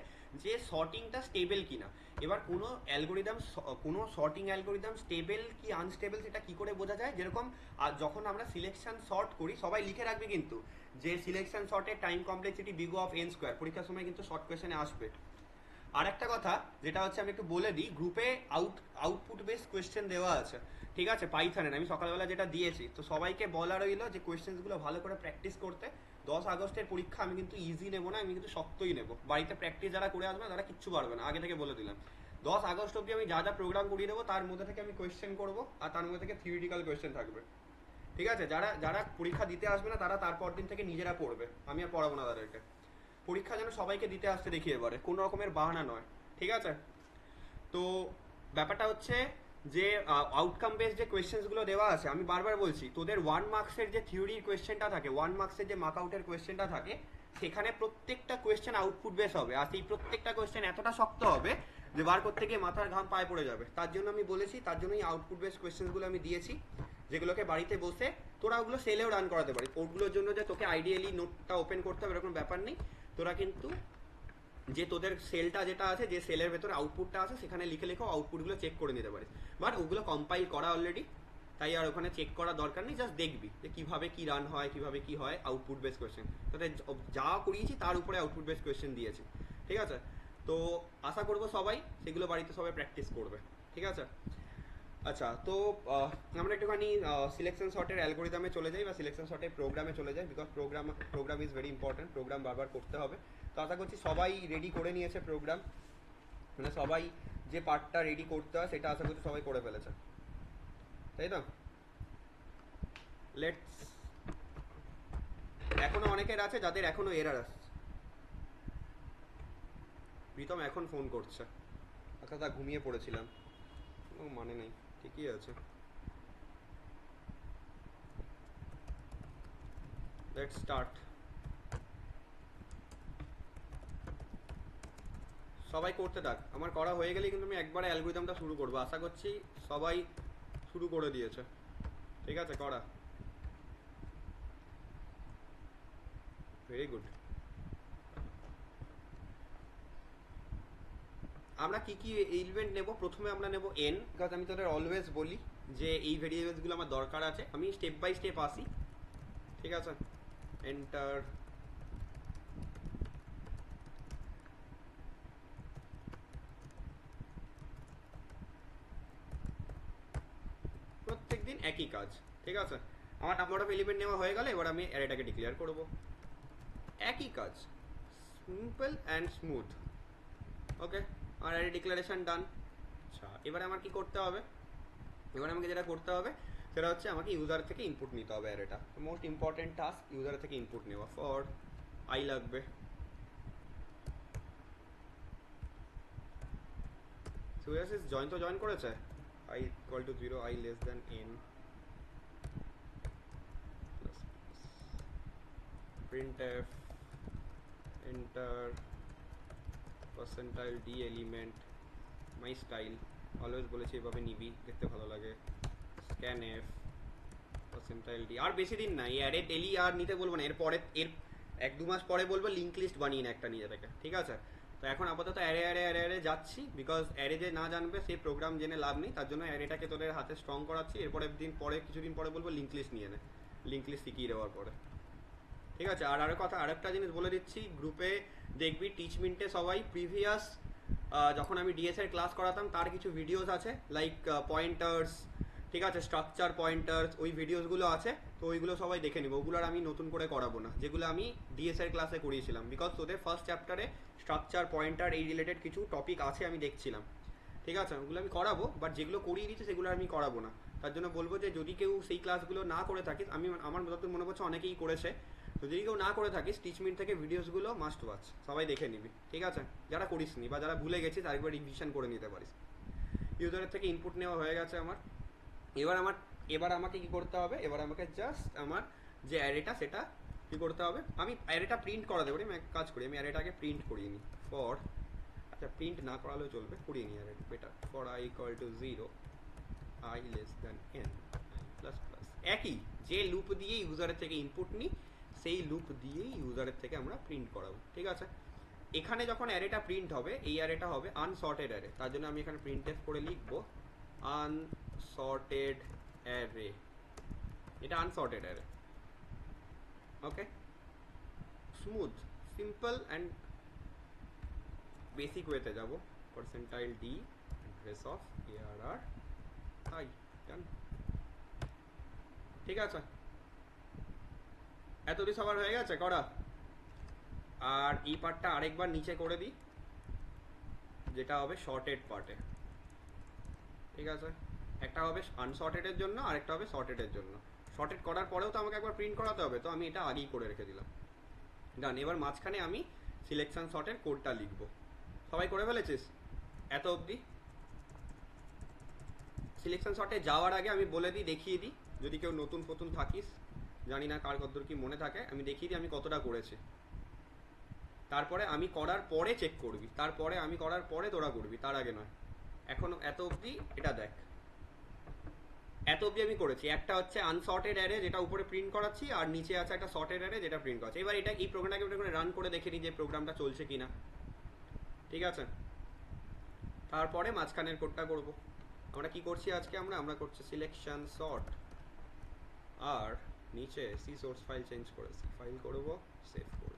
যে শর্টিংটা স্টেবল কিনা। এবার কোনো অ্যালগোরিদম, কোনো শর্টিং অ্যালগোরিদম স্টেবল কি আনস্টেবল সেটা কি করে বোঝা যায়, যেরকম যখন আমরা সিলেকশন শর্ট করি, সবাই লিখে রাখবে কিন্তু যে সিলেকশন শর্টের time complexity big of n square, পরীক্ষার সময় কিন্তু শর্ট কোয়েশনে আসবে। আর একটা কথা যেটা হচ্ছে আমি একটু বলে দিই, গ্রুপে আউটপুট বেস কোয়েশ্চেন দেওয়া আছে, ঠিক আছে, পাইথনের। আমি সকালবেলা যেটা দিয়েছি, তো সবাইকে বলা রইলো যে কোয়েশ্চেন্সগুলো ভালো করে প্র্যাকটিস করতে। 10 আগস্টের পরীক্ষা আমি কিন্তু ইজি নেবো না, আমি কিন্তু শক্তই নেবো। বাড়িতে প্র্যাকটিস যারা করে আসবে তারা কিচ্ছু পারবে না, আগে থেকে বলে দিলাম। 10 আগস্ট অব্দি আমি যা যা প্রোগ্রাম করিয়ে দেবো তার মধ্যে থেকে আমি কোয়েশ্চেন করবো, আর তার মধ্যে থেকে থিওরিটিক্যাল কোয়েশ্চেন থাকবে। ঠিক আছে, যারা যারা পরীক্ষা দিতে আসবে না তারা তারপর দিন থেকে নিজেরা পড়বে, আমি আর পড়াবো না তাদেরকে। পরীক্ষা যেন সবাইকে দিতে আসতে দেখি এবারে, কোনো রকমের বাহানা নয়, ঠিক আছে। তো ব্যাপারটা হচ্ছে যে আউটকাম বেস যে কোয়েশ্চেন্সগুলো দেওয়া আছে, আমি বারবার বলছি তোদের 1 মার্কসের যে থিওরির কোয়েশ্চেনটা থাকে, 1 মার্কসের যে মার্ক আউটের কোয়েশ্চেনটা থাকে, সেখানে প্রত্যেকটা কোয়েশ্চেন আউটপুট বেস হবে, আর সেই প্রত্যেকটা কোয়েশ্চেন এতটা শক্ত হবে যে বার করতে গিয়ে মাথার ঘাম পায়ে পড়ে যাবে। তার জন্য আমি বলেছি, তার জন্যই আউটপুট বেস কোয়েশ্চেনগুলো আমি দিয়েছি, যেগুলোকে বাড়িতে বসে তোরা ওগুলো সেলেও রান করাতে পারিস। ওগুলোর জন্য যে তোকে আইডিয়ালি নোটটা ওপেন করতে হবে এরকম ব্যাপার নেই, তোরা কিন্তু যে তোদের সেলটা যেটা আছে, যে সেলের ভেতরে আউটপুটটা আছে, সেখানে লিখে লিখে আউটপুটগুলো চেক করে নিতে পারিস। বাট ওগুলো কম্পাইল করা অলরেডি, তাই আর ওখানে চেক করার দরকার নেই, জাস্ট দেখবি যে কীভাবে কী রান হয়, কীভাবে কী হয় আউটপুট বেস কোয়েশ্চেন। তাতে যা করিয়েছি তার উপরে আউটপুট বেস কোয়েশ্চেন দিয়েছি, ঠিক আছে। তো আশা করবো সবাই সেগুলো বাড়িতে সবাই প্র্যাকটিস করবে, ঠিক আছে। আচ্ছা, তো আমরা একটুখানি সিলেকশন শর্টের অ্যালগোরিদমে চলে যাই, বা সিলেকশন শর্টের প্রোগ্রামে চলে যাই, because program is very important, program বারবার করতে হবে। তো আশা করছি সবাই রেডি করে নিয়েছে প্রোগ্রাম, মানে সবাই যে পার্টটা রেডি করতে হয় সেটা আশা করছি সবাই করে ফেলেছে, তাই তো। লেটস, এখনো অনেকের আছে যাদের এখনো এরার আসছে। প্রীতম এখন ফোন করছে, আচ্ছা তা ঘুমিয়ে পড়েছিলাম, কোনো মানে নেই, ঠিকই আছে। Let's start. সবাই করতে থাক, আমার করা হয়ে গেলেই কিন্তু আমি একবারে অ্যালগোরিদমটা শুরু করবো। আশা করছি সবাই শুরু করে দিয়েছে, ঠিক আছে, করা। Very good. আমরা কি কি এলিমেন্ট নেব, প্রথমে আমরা নেব n, বিকজ আমি তোদের অলওয়েজ বলি যে এই ভেরিয়েবলসগুলো আমার দরকার আছে। আমি স্টেপ বাই স্টেপ আসি, ঠিক আছে। এন্টার, প্রত্যেকদিন একই কাজ, ঠিক আছে। আমার নাম্বার অফ এলিমেন্ট নেওয়া হয়ে গেলে এবার আমি অ্যারেটাকে ডিক্লেয়ার করব, একই কাজ, সিম্পল অ্যান্ড স্মুথ। ওকে, আমার অ্যারে ডিক্লারেশন ডান। আচ্ছা, এবারে আমার কি করতে হবে, এবারে আমাকে যেটা করতে হবে সেটা হচ্ছে আমাকে ইউজার থেকে ইনপুট নিতে হবে অ্যারেটা। মোস্ট ইম্পর্টেন্ট টাস্ক ইউজার থেকে ইনপুট নেওয়া। ফর আই লাগবে, সুয়াসিস জয়েন তো জয়েন করেছে, i equal to 0, I less than n, printf, enter percentile d element, my style always বলেছি এভাবে নিবি, দেখতে ভালো লাগে। scanf percentile d, আর বেশি দিন না, এই অ্যারে ডেলি আর নিতে বলবো না, এরপরে এর 1-2 মাস পরে বলবো লিঙ্ক লিস্ট বানিয়ে না একটা নিজে থেকে, ঠিক আছে। তো এখন আপাতত অ্যারে যাচ্ছি, বিকজ অ্যারে যে না জানবে সেই প্রোগ্রাম জেনে লাভ নেই, তার জন্য অ্যারেটাকে তোদের হাতে স্ট্রং করাচ্ছি। এরপরে কিছুদিন পরে বলবো লিঙ্ক লিস্ট নিয়ে নে, লিঙ্ক লিস্ট শিখিয়ে দেওয়ার পরে, ঠিক আছে। আর আরেকটা জিনিস বলে দিচ্ছি, গ্রুপে দেখবি টিচমিন্টে সবাই প্রিভিয়াস যখন আমি ডিএসএর ক্লাস করাতাম তার কিছু ভিডিওস আছে, লাইক পয়েন্টার্স, ঠিক আছে, স্ট্রাকচার পয়েন্টার্স, ওই ভিডিওসগুলো আছে, তো ওইগুলো সবাই দেখে নিব। ওগুলো আর আমি নতুন করে করাবো না, যেগুলো আমি ডিএসএর ক্লাসে করিয়েছিলাম, বিকজ তোদের ফার্স্ট চ্যাপ্টারে স্ট্রাকচার পয়েন্টার এই রিলেটেড কিছু টপিক আছে আমি দেখছিলাম, ঠিক আছে। ওগুলো আমি করাবো, বাট যেগুলো করিয়ে দিচ্ছি সেগুলো আমি করাবো না। তার জন্য বলবো যে যদি কেউ সেই ক্লাসগুলো না করে থাকিস, আমার যতদূর মনে পড়ছে অনেকেই করেছে, তো যদি কেউ না করে থাকিস টিচমিন্ট থেকে ভিডিওসগুলো মাস্ট ওয়াচ, সবাই দেখে নিবি, ঠিক আছে। যারা করিসনি বা যারা ভুলে গেছিস আরেকবার রিভিশন করে নিতে পারিস। ইউজারের থেকে ইনপুট নেওয়া হয়ে গেছে আমার। এবার আমাকে কি করতে হবে, এবার আমাকে জাস্ট আমার যে অ্যারেটা সেটা কি করতে হবে, আমি অ্যারেটা প্রিন্ট করা দেবো। আমি এক কাজ করি, আমি অ্যারেটাকে প্রিন্ট করিয়ে নিই। ফর, আচ্ছা প্রিন্ট না করালেও চলবে, করিয়ে নিই array better. For i equal to 0, i less than n, plus plus, একই যে লুপ দিয়ে ইউজারের থেকে ইনপুট নিই সেই লুপ দিয়েই ইউজারের থেকে আমরা প্রিন্ট করাবো। ঠিক আছে, এখানে যখন অ্যারেটা প্রিন্ট হবে, এই অ্যারেটা হবে আনসর্টেড অ্যারে, তার জন্য আমি এখানে প্রিন্টএফ করে লিখবো আনসর্টেড অ্যারে। এটা unsorted array. Okay, smooth, simple and basic ওয়েতে যাব। Percentile d address of ARR i, done. ঠিক আছে, এতটি সবার হয়ে গেছে করা। আর এই পার্টটা আরেকবার নিচে করে দিই, যেটা হবে শর্টেড পার্টে। ঠিক আছে, একটা হবে আনসর্টেডের জন্য, আরেকটা হবে সর্টেডের জন্য। শর্টেড করার পরেও তো আমাকে একবার প্রিন্ট করাতে হবে, তো আমি এটা আগেই করে রেখে দিলাম। ডান। এবার মাঝখানে আমি সিলেকশন সর্টের কোডটা লিখব। সবাই করে ফেলেছিস এত অবধি? সিলেকশন সর্টে যাওয়ার আগে আমি বলে দিই, দেখিয়ে দিই, যদি কেউ নতুন ফতুন থাকিস, জানি না কার কতদূর কি মনে থাকে, আমি দেখিয়ে দিই আমি কতটা করেছি। তারপরে আমি করার পরে চেক করবি, তারপরে আমি করার পরে তোরা করবি, তার আগে নয়। এখন এত অবধি এটা দেখ, এত অবধি আমি করেছি। একটা হচ্ছে আনসর্টেড অ্যারে যেটা উপরে প্রিন্ট করাচ্ছি, আর নিচে আছে একটা সর্টেড অ্যারে যেটা প্রিন্ট করাচ্ছি। এবার এটা এই প্রোগ্রামটাকে রান করে দেখে নিই যে প্রোগ্রামটা চলছে কিনা। ঠিক আছে, তারপরে মাঝখানের কোডটা করব। আমরা কি করছি আজকে, আমরা করছি সিলেকশন সর্ট, আর নিচে সি সোর্স ফাইল চেঞ্জ করেছি, ফাইল করব, সেভ করব।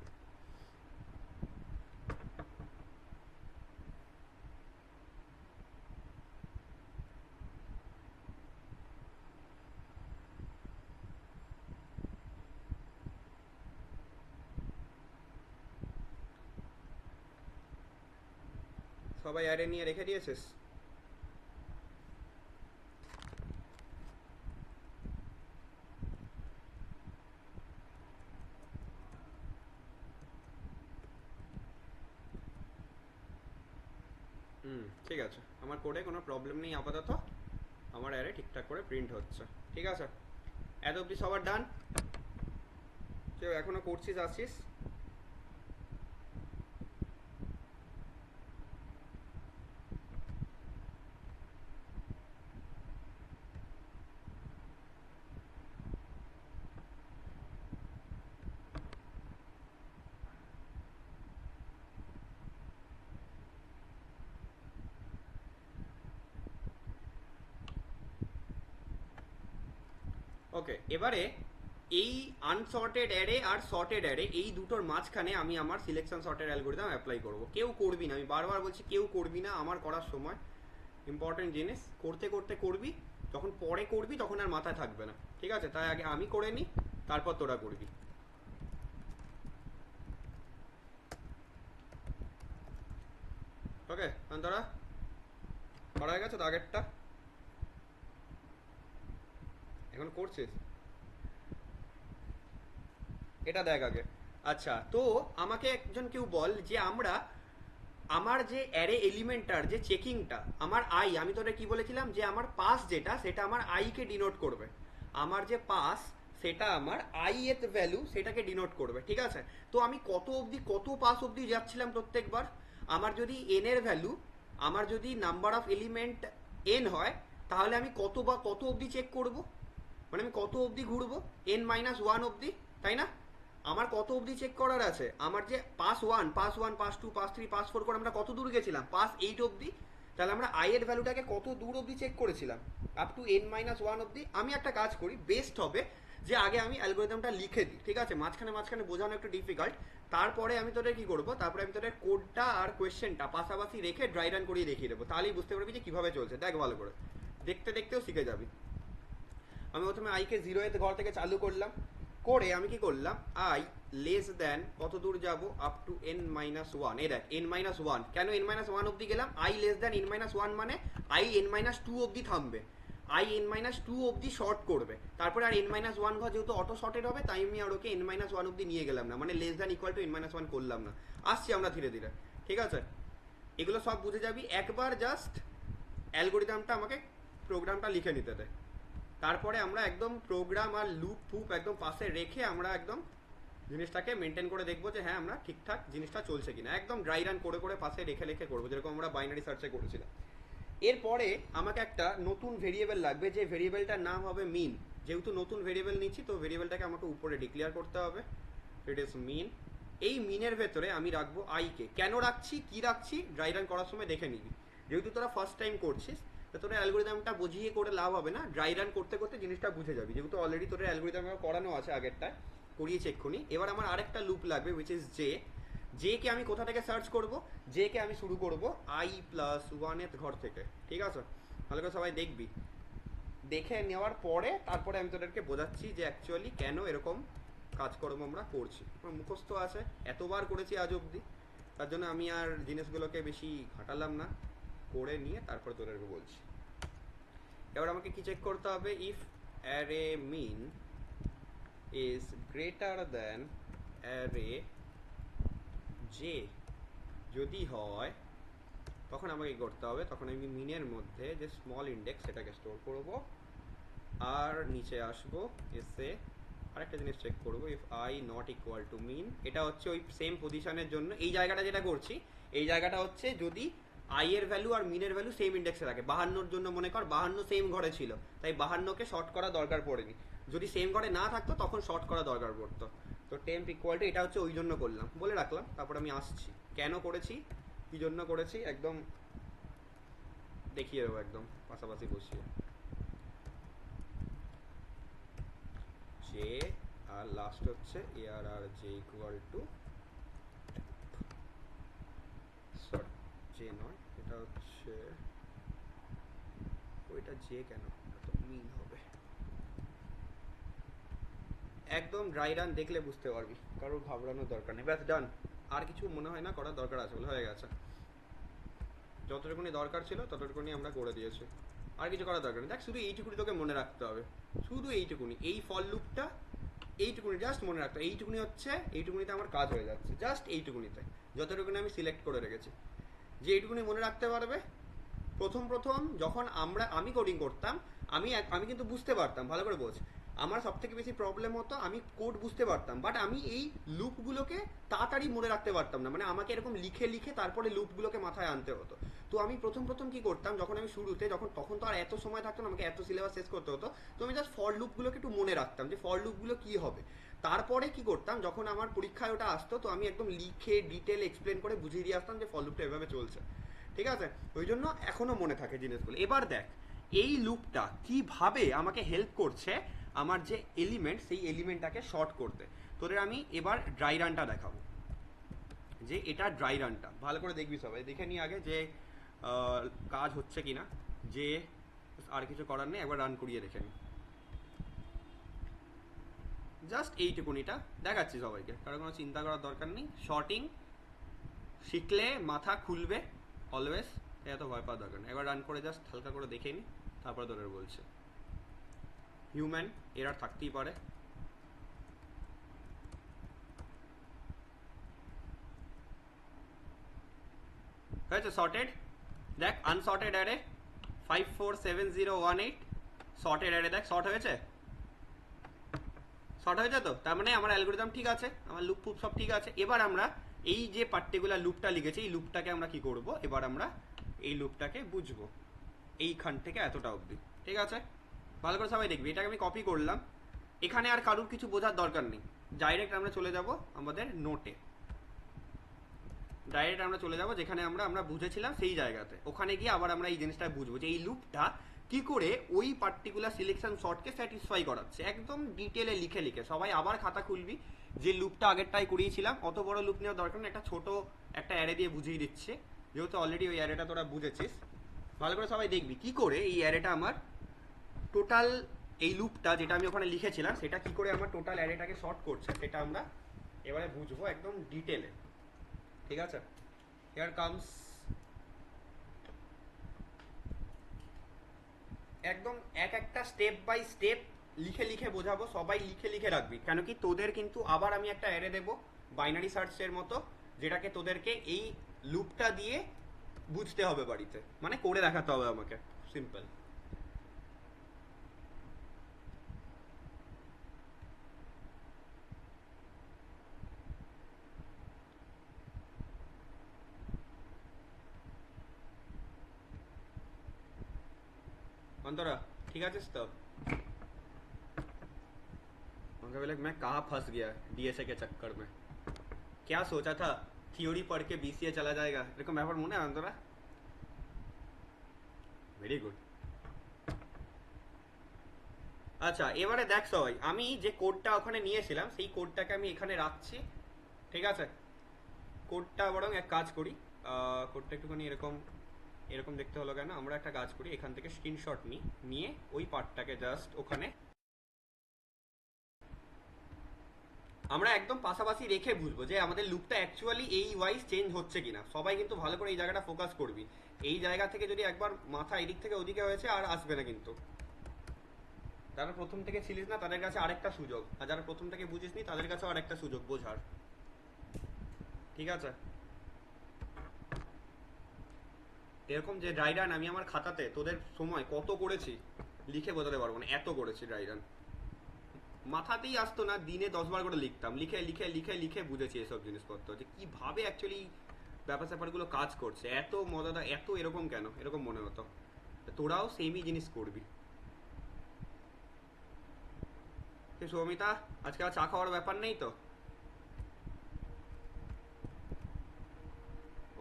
সবাই অ্যারে নিয়ে রেখে দিয়েছিস? ঠিক আছে, আমার কোডে কোনো প্রবলেম নেই আপাতত, আমার অ্যারে ঠিকঠাক করে প্রিন্ট হচ্ছে। ঠিক আছে, এত অবধি সবার ডান? কেউ এখনো করছিস আসছিস? ওকে, এবারে এই আনসর্টেড অ্যারে আর সর্টেড অ্যারে এই দুটোর মাঝখানে আমি আমার সিলেকশন সর্টেড অ্যালগরিদম অ্যাপ্লাই করব। কেউ করবি না, আমি বারবার বলছি কেউ করবি না আমার করার সময়। ইম্পর্টেন্ট জিনিস, করতে করতে করবি, যখন পরে করবি তখন আর মাথায় থাকবে না। ঠিক আছে, তাই আগে আমি করে নিই, তারপর তোরা করবি। ওকে, তোরা করা হয়ে গেছে তো আগেরটা? এখন করছিস এটা দেখ আগে। আচ্ছা, তো আমাকে একজন কেউ বল যে আমার যে অ্যারে এলিমেন্টটার যে চেকিংটা, আমার আমি তোদের কি বলেছিলাম যে আমার পাস যেটা, সেটা আমার কে ডিনোট করবে। আমার যে পাস সেটা আমার এর ভ্যালু সেটাকে ডিনোট করবে। ঠিক আছে, তো আমি কত পাস অবধি যাচ্ছিলাম প্রত্যেকবার। আমার যদি এন এর ভ্যালু, আমার যদি নাম্বার অফ এলিমেন্ট এন হয়, তাহলে আমি কত অবধি চেক করব, মানে আমি কত অবধি ঘুরবো, n-1 অবধি, তাই না? আমার কত অবধি চেক করার আছে, আমার যে পাস 1, পাস 2, পাস 3, পাস 4 করে আমরা কত দূর গেছিলাম, পাস 8 অবধি। তাহলে আমরা এর ভ্যালুটাকে কত দূর অবধি চেক করেছিলাম, আপ টু n-1 অবধি। আমি একটা কাজ করি, বেস্ট হবে যে আগে আমি অ্যালগরিদমটা লিখে দিই। ঠিক আছে, মাঝখানে বোঝানো একটু ডিফিকাল্ট। তারপরে আমি তোদের কি করবো, তারপরে আমি তোদের কোডটা আর কোয়েশ্চেনটা পাশাপাশি রেখে ড্রাই রান করিয়ে দেখিয়ে দেবো, তাহলেই বুঝতে পারবি যে কিভাবে চলছে। দেখ ভালো করে, দেখতে দেখতেও শিখে যাবি। আমি প্রথমে কে 0 ঘর থেকে চালু করলাম, করে আমি কি করলাম, লেস দেন কত দূর যাব, আপ টু n-1। এই দেখ n-1, কেন n-1 অবধি গেলাম, লেস দেন n-1 মানে n-2 অবধি থামবে, n-2 অবধি শর্ট করবে, তারপরে আর n-1 ঘর যেহেতু অটো শর্টেড হবে, তাই আমি আর ওকে n-1 অবধি নিয়ে গেলাম না, মানে less than equal to n-1 করলাম না। আসছি আমরা ধীরে ধীরে। ঠিক আছে, এগুলো সব বুঝে যাবি একবার, জাস্ট অ্যালগোরিদমটা আমাকে প্রোগ্রামটা লিখে নিতে দেয়। তারপরে আমরা একদম প্রোগ্রাম আর লুপ ফুপ একদম পাশে রেখে আমরা একদম জিনিসটাকে মেনটেন করে দেখবো যে হ্যাঁ আমরা ঠিকঠাক জিনিসটা চলছে কিনা, একদম ড্রাই রান করে করে পাশে রেখে রেখে করবো, যেরকম আমরা বাইনারি সার্চে করেছিলাম। এরপরে আমাকে একটা নতুন ভেরিয়েবল লাগবে, যে ভেরিয়েবলটার নাম হবে মিন। যেহেতু নতুন ভেরিয়েবল নিচ্ছি তো ভেরিয়েবলটাকে আমাকে উপরে ডিক্লেয়ার করতে হবে, ইট ইজ মিন। এই মিনের ভেতরে আমি রাখবো আইকে। কেন রাখছি কি রাখছি ড্রাই রান করার সময় দেখে নিবি। যেহেতু তোরা ফার্স্ট টাইম করছিস তো তোর অ্যালগোরিদমটা বুঝিয়ে করে লাভ হবে না, ড্রাই রান করতে করতে জিনিসটা বুঝে যাবি, যেহেতু অলরেডি তোর অ্যালগোরিদম করানো আছে আগেরটায়, করিয়েছি এক্ষুনি। এবার আমার আরেকটা লুপ লাগবে which is J. J K আমি কোথা থেকে সার্চ করব? জে কে আমি শুরু করব i+1 ঘর থেকে, ঠিক আছে? ভালো করে সবাই দেখবি, দেখে নেওয়ার পরে তারপরে আমি তোদেরকে বোঝাচ্ছি যে অ্যাকচুয়ালি কেন এরকম কাজকর্ম আমরা করছি। আমার মুখস্থ আছে, এতবার করেছি আজ অবধি, তার জন্য আমি আর জিনিসগুলোকে বেশি ঘাটালাম না, করে নিয়ে তারপর তোদেরকে বলছি। এবার আমাকে কি চেক করতে হবে? If array min is greater than array J, যদি হয় তখন আমাকে কি করতে হবে? তখন আমি মিনের মধ্যে যে স্মল ইন্ডেক্স সেটাকে স্টোর করব, আর নিচে আসবো, এসে আরেকটা জিনিস চেক করবো, if i not equal to min. এটা হচ্ছে ওই সেম পজিশনের জন্য এই জায়গাটা যেটা করছি, এই জায়গাটা হচ্ছে যদি আই এর ভ্যালু আর মিনের ভ্যালু সেম ইন্ডেক্সে থাকে। 52 জন্য মনে কর 52 সেম ঘরে ছিল, তাই 52কে শর্ট করা দরকার পড়েনি। যদি সেম ঘরে না থাকতো তখন শর্ট করা দরকার পড়তো। তো টেম্প ইকুয়াল টু, এটা হচ্ছে ওই জন্য করলাম, বলে রাখলাম। তারপর আমি আসছি কেন করেছি, কি জন্য করেছি, একদম দেখিয়ে দেবো একদম পাশাপাশি বসিয়ে। জে আর লাস্ট হচ্ছে ARR J equal to, sorry J নয়, এটা হচ্ছে ওইটা জে কেন, এটা তো মিন হবে। একদম ড্রাই রান দেখলে বুঝতে পারবি, কারোর ঘাবড়ানোর দরকার নেই। ব্যাস ডান, আর কিছু মনে হয় না করার দরকার আছে বলে, হয়ে গেছে। যতটুকুনি দরকার ছিল ততটুকুনি আমরা করে দিয়েছি, আর কিছু করার দরকার নেই। দেখ শুধু এইটুকুনি তোকে মনে রাখতে হবে, শুধু এইটুকুনি, এই ফল লুপটা এইটুকুনি জাস্ট মনে রাখতে হবে। এইটুকুনি হচ্ছে, এইটুকুনিতে আমার কাজ হয়ে যাচ্ছে, জাস্ট এইটুকুনিতে যতটুকুনি আমি সিলেক্ট করে রেখেছি। যে এইটুকুনি মনে রাখতে পারবে, প্রথম প্রথম যখন আমি কোডিং করতাম, আমি কিন্তু বুঝতে পারতাম, ভালো করে বোঝ, আমার সব থেকে বেশি প্রবলেম হতো আমি কোড বুঝতে পারতাম, বাট আমি এই লুপগুলোকে তাড়াতাড়ি মনে রাখতে পারতাম না। মানে আমাকে এরকম লিখে লিখে তারপরে লুপগুলোকে মাথায় আনতে হতো। তো আমি প্রথম প্রথম কি করতাম, যখন আমি শুরুতে, তখন তো আর এত সময় থাকতো না, আমাকে এত সিলেবাস শেষ করতে হতো, তো আমি জাস্ট ফর লুপগুলোকে একটু মনে রাখতাম যে ফর লুপগুলো কি হবে। তারপরে কি করতাম, যখন আমার পরীক্ষায় ওটা আসতো তো আমি একদম লিখে ডিটেল এক্সপ্লেন করে বুঝিয়ে দিয়ে আসতাম যে ফর লুপটা এভাবে চলছে, ঠিক আছে? ওই জন্য এখনো মনে থাকে জিনিসগুলো। এবার দেখ এই লুপটা কিভাবে আমাকে হেল্প করছে আমার যে এলিমেন্ট, সেই এলিমেন্টটাকে শর্ট করতে। তোদের আমি এবার ড্রাই রানটা দেখাবো, যে এটা ড্রাই রানটা ভালো করে দেখবি, সবাই দেখে নি আগে যে কাজ হচ্ছে কিনা। যে আর কিছু করার নেই, একবার রান করিয়ে দেখে নি, জাস্ট এইটুকুনিটা দেখাচ্ছি সবাইকে, কারণ কোনো চিন্তা করার দরকার নেই। শর্টিং শিখলে মাথা খুলবে অলওয়েজ, এত ভয় পাওয়ার দরকার নেই। এবার রান করে জাস্ট হালকা করে দেখে নি, তারপরে তোদের বলছে। হিউম্যান এরার থাকতেই পারে, হয়েছে সর্টেড। দেখ আনসর্টেড অ্যারে 547018 সর্টেড অ্যারে, দেখ শর্ট হয়েছে, শর্ট হয়েছে। তো তার মানে আমার অ্যালগোরিদম ঠিক আছে, আমার লুপ ফুপ সব ঠিক আছে। এবার আমরা এই যে পার্টিকুলার লুপটা লিখেছি, এই লুপটাকে আমরা কি করব, এবার আমরা এই লুপটাকে বুঝবো এইখান থেকে এতটা অবধি, ঠিক আছে? ভালো করে সবাই দেখবি, এটাকে আমি কপি করলাম। এখানে আর কারুর কিছু বোঝার দরকার নেই, ডাইরেক্ট আমরা চলে যাব আমাদের নোটে, ডাইরেক্ট আমরা চলে যাব যেখানে আমরা বুঝেছিলাম সেই জায়গাতে। ওখানে গিয়ে আবার আমরা এই জিনিসটা বুঝবো যে এই লুপটা কি করে ওই পার্টিকুলার সিলেকশন শর্টকে স্যাটিসফাই করাচ্ছে, একদম ডিটেলে লিখে লিখে। সবাই আবার খাতা খুলবি, যে লুপটা আগেরটাই করিয়েছিলাম, অত বড় লুপ নেওয়ার দরকার নেই, একটা ছোট একটা অ্যারে দিয়ে বুঝিয়ে দিচ্ছে, যেহেতু অলরেডি ওই অ্যারেটা তোরা বুঝেছিস। ভালো করে সবাই দেখবি কি করে এই অ্যারেটা আমার টোটাল, এই লুপটা যেটা আমি ওখানে লিখেছিলাম সেটা কি করে আমার টোটাল অ্যারেটাকে শর্ট করছে, সেটা আমরা এবারে বুঝবো একদম ডিটেলে, ঠিক আছে? হিয়ার কামস, একদম এক একটা স্টেপ বাই স্টেপ লিখে লিখে বোঝাবো, সবাই লিখে লিখে রাখবি। কেন কি তোদের কিন্তু আবার আমি একটা অ্যারে দেবো বাইনারি সার্চের মতো, যেটাকে তোদেরকে এই লুপটা দিয়ে বুঝতে হবে বাড়িতে, মানে করে দেখাতে হবে আমাকে, সিম্পল। অন্তরা ठीक आছিস तो? उनका बोले मैं कहाँ फंस गया डीएसए के चक्कर में, क्या सोचा था থিওরি पढ़ के बीसीए चला जाएगा, এরকম ব্যাপার মনে হয় অন্তরা? Very good. আচ্ছা এবারে দেখ সবাই, আমি যে কোডটা ওখানে নিয়েছিলাম সেই কোডটাকে আমি এখানে রাখছি, ঠিক আছে? কোডটা বরং এক কাজ করি, কোডটা একটুখানি এরকম এরকম দেখতে হলো কেন, আমরা একটা কাজ করি, এখান থেকে স্ক্রিনশট নিয়ে ওই পার্টটাকে জাস্ট ওখানে আমরা একদম পাশাপাশি রেখে বুঝবো যে আমাদের লুপটা অ্যাকচুয়ালি এই ওয়াইজ চেঞ্জ হচ্ছে কিনা। সবাই কিন্তু ভালো করে এই জায়গাটা ফোকাস করবি, এই জায়গা থেকে যদি একবার মাথা এদিক থেকে ওদিকে হয়েছে আর আসবে না কিন্তু। যারা প্রথম থেকে ছিলিস না তাদের কাছে আরেকটা সুযোগ, আর যারা প্রথম থেকে বুঝিসনি তাদের কাছেও আরেকটা সুযোগ বোঝার, ঠিক আছে? এরকম যে ড্রাই রান আমি আমার খাতাতে তোদের সময় কত করেছি লিখে বোঝাতে পারবো না, এত করেছি ড্রাই রান, মাথাতেই আসতো না, দিনে 10 বার করে লিখতাম, লিখে লিখে লিখে লিখে বুঝেছি এসব জিনিসপত্র যে কিভাবে অ্যাকচুয়ালি ব্যাপার স্যাপারগুলো কাজ করছে, এত মজাদার, এত এরকম কেন, এরকম মনে হতো। তোরাও সেমই জিনিস করবি। সৌমিতা আজকে আর চা খাওয়ার ব্যাপার নেই তো?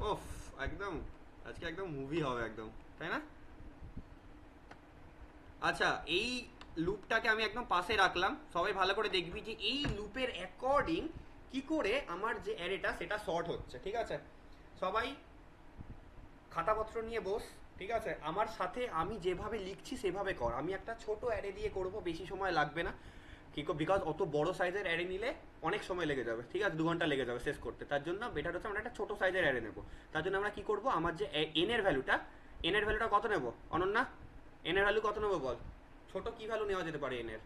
ওফ একদম আজকে একদম মুভি হবে একদম, তাই না? আচ্ছা এই লুপটাকে আমি একদম পাশে রাখলাম, সবাই ভালো করে দেখবি যে এই লুপের অ্যাকর্ডিং কি করে আমার যে অ্যারেটা সেটা শর্ট হচ্ছে, ঠিক আছে? সবাই খাতাপত্র নিয়ে বস, ঠিক আছে? আমার সাথে আমি যেভাবে লিখছি সেভাবে কর, আমি একটা ছোট অ্যারে দিয়ে করব, বেশি সময় লাগবে না, বিকজ অত বড় সাইজের অ্যারে নিলে অনেক সময় লেগে যাবে, ঠিক আছে? 2 ঘন্টা লেগে যাবে শেষ করতে, তার জন্য বেটার হচ্ছে আমরা একটা ছোট সাইজের অ্যারে নেবো। তার জন্য আমরা কি করব, আমার যে এন এর ভ্যালুটা কত নেব অনন্যা? এন এর ভ্যালু কত নেবো বল? ছোট কি ভ্যালু নেওয়া যেতে পারে এন এর,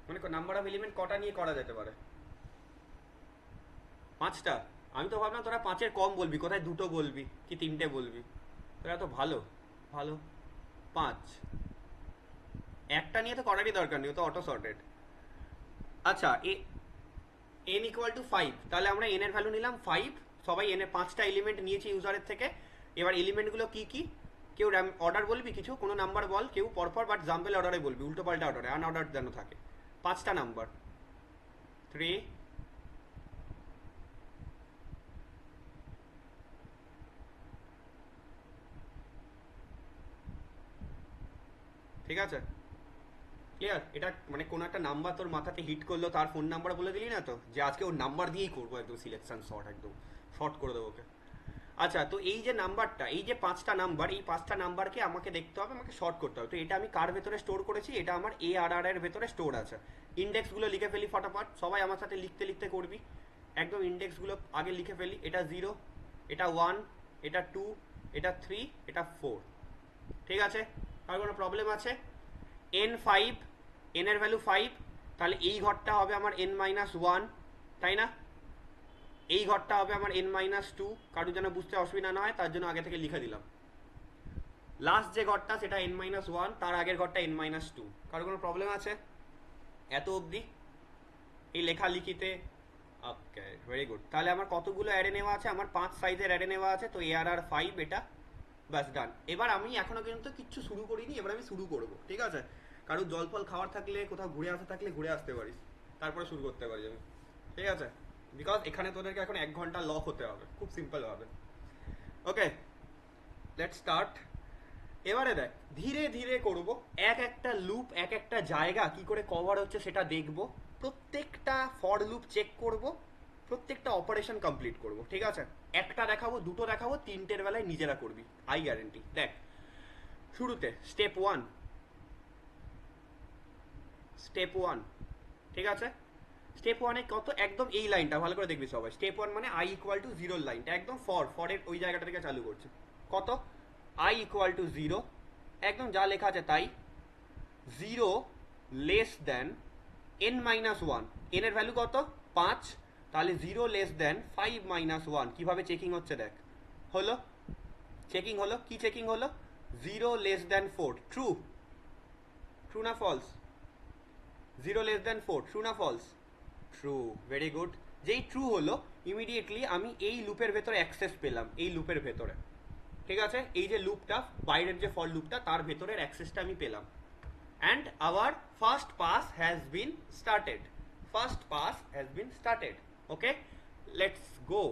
মানে নাম্বার অফ এলিমেন্ট কটা নিয়ে করা যেতে পারে? 5টা। আমি তো ভাবলাম তোরা 5-এর কম বলবি, কোথায় 2টো বলবি কি 3টে বলবি, তোরা তো ভালো ভালো। 5 একটা নিয়ে তো করারই দরকার নেই, ও তো অটো সর্টেড। আচ্ছা এন ইকুয়াল টু 5, তাহলে আমরা এন এর ভ্যালু নিলাম 5, সবাই এন এর 5টা এলিমেন্ট নিয়েছি ইউজারের থেকে। এবার এলিমেন্টগুলো কি কি, কেউ অর্ডার বলবি, কিছু কোনো নাম্বার বল, কেউ পরপর, বাট জাম্পেল অর্ডারে বলবি, উল্টো পাল্টা অর্ডারে, আনঅর্ডার যেন থাকে। 5টা নাম্বার 3, ঠিক আছে? ক্লিয়ার? এটা মানে কোনো একটা নাম্বার তোর মাথাতে হিট করলো, তার ফোন নাম্বার বলে দিলি না তো, যে আজকে ওর নাম্বার দিয়েই করবো একদম সিলেকশন শর্ট, একদম শর্ট করে দেবো ওকে। আচ্ছা তো এই যে নাম্বারটা, এই যে 5টা নাম্বার, এই 5টা নাম্বারকে আমাকে দেখতে হবে, আমাকে শর্ট করতে হবে। তো এটা আমি কার ভেতরে স্টোর করেছি, এটা আমার ARR এর ভেতরে স্টোর আছে। ইন্ডেক্সগুলো লিখে ফেলি ফটাফট, সবাই আমার সাথে লিখতে লিখতে করবি, একদম ইন্ডেক্সগুলো আগে লিখে ফেলি। এটা 0, এটা 1, এটা 2, এটা 3, এটা 4, ঠিক আছে? আর কোনো প্রবলেম আছে? n5, n এর ভ্যালু 5, তাহলে এই ঘরটা হবে আমার n-1, তাই না? এই ঘরটা হবে আমার n-2, কারোর যেন বুঝতে অসুবিধা না হয় তার জন্য আগে থেকে লিখে দিলাম। লাস্ট যে ঘরটা সেটা n-1, তার আগের ঘরটা n-2। কারোর কোনো প্রবলেম আছে এত অবধি এই লেখালেখিতে? Okay very good. তাহলে আমার কতগুলো অ্যারে নেওয়া আছে, আমার 5 সাইজের অ্যারে নেওয়া আছে, তো ARR 5 এটা ব্যাস ডান। এবার আমি এখনো কিন্তু কিচ্ছু শুরু করিনি, এবার আমি শুরু করব, ঠিক আছে? কারোর জল ফল খাওয়ার থাকলে, কোথাও ঘুরে আসতে থাকলে ঘুরে আসতে পারিস, তারপরে শুরু করতে পারি আমি, ঠিক আছে? বিকজ এখানে তোদেরকে এখন 1 ঘন্টা লক হতে হবে, খুব সিম্পল হবে। Okay let's start. এবারে দেখ ধীরে ধীরে করব, এক একটা লুপ, এক একটা জায়গা কি করে কভার হচ্ছে সেটা দেখব, প্রত্যেকটা ফর লুপ চেক করব, প্রত্যেকটা অপারেশন কমপ্লিট করব, ঠিক আছে? একটা দেখাবো, দুটো দেখাবো, 3টের বেলায় নিজেরা করবি, আই গ্যারেন্টি। দেখ শুরুতে স্টেপ ওয়ান, ঠিক আছে? স্টেপ 1-এ কত, একদম এই লাইনটা ভালো করে দেখবি সবাই। স্টেপ 1 মানে i ইকুয়াল টু 0 লাইনটা, একদম ফরের ওই জায়গাটা থেকে চালু করছে। কত? i ইকুয়াল টু 0, একদম যা লেখা আছে তাই। 0 লেস দেন n-1, n এর ভ্যালু কত? 5, তাহলে 0 লেস দেন 5-1, কিভাবে চেকিং হচ্ছে দেখ, হলো? চেকিং হলো, কি চেকিং হলো? 0 লেস দ্যান 4, ট্রু, ট্রু না ফলস? 0 লেস দ্যান 4, ট্রু না ফলস? True, very good. যেই ট্রু হলো ইমিডিয়েটলি আমি এই লুপের ভেতরে অ্যাক্সেস পেলাম, এই লুপের ভেতরে, ঠিক আছে? এই যে লুপটা, বাইরের যে ফর লুপটা, তার ভেতরের অ্যাক্সেসটা আমি পেলাম। And our first pass has been started, first pass has been started. Okay, let's go.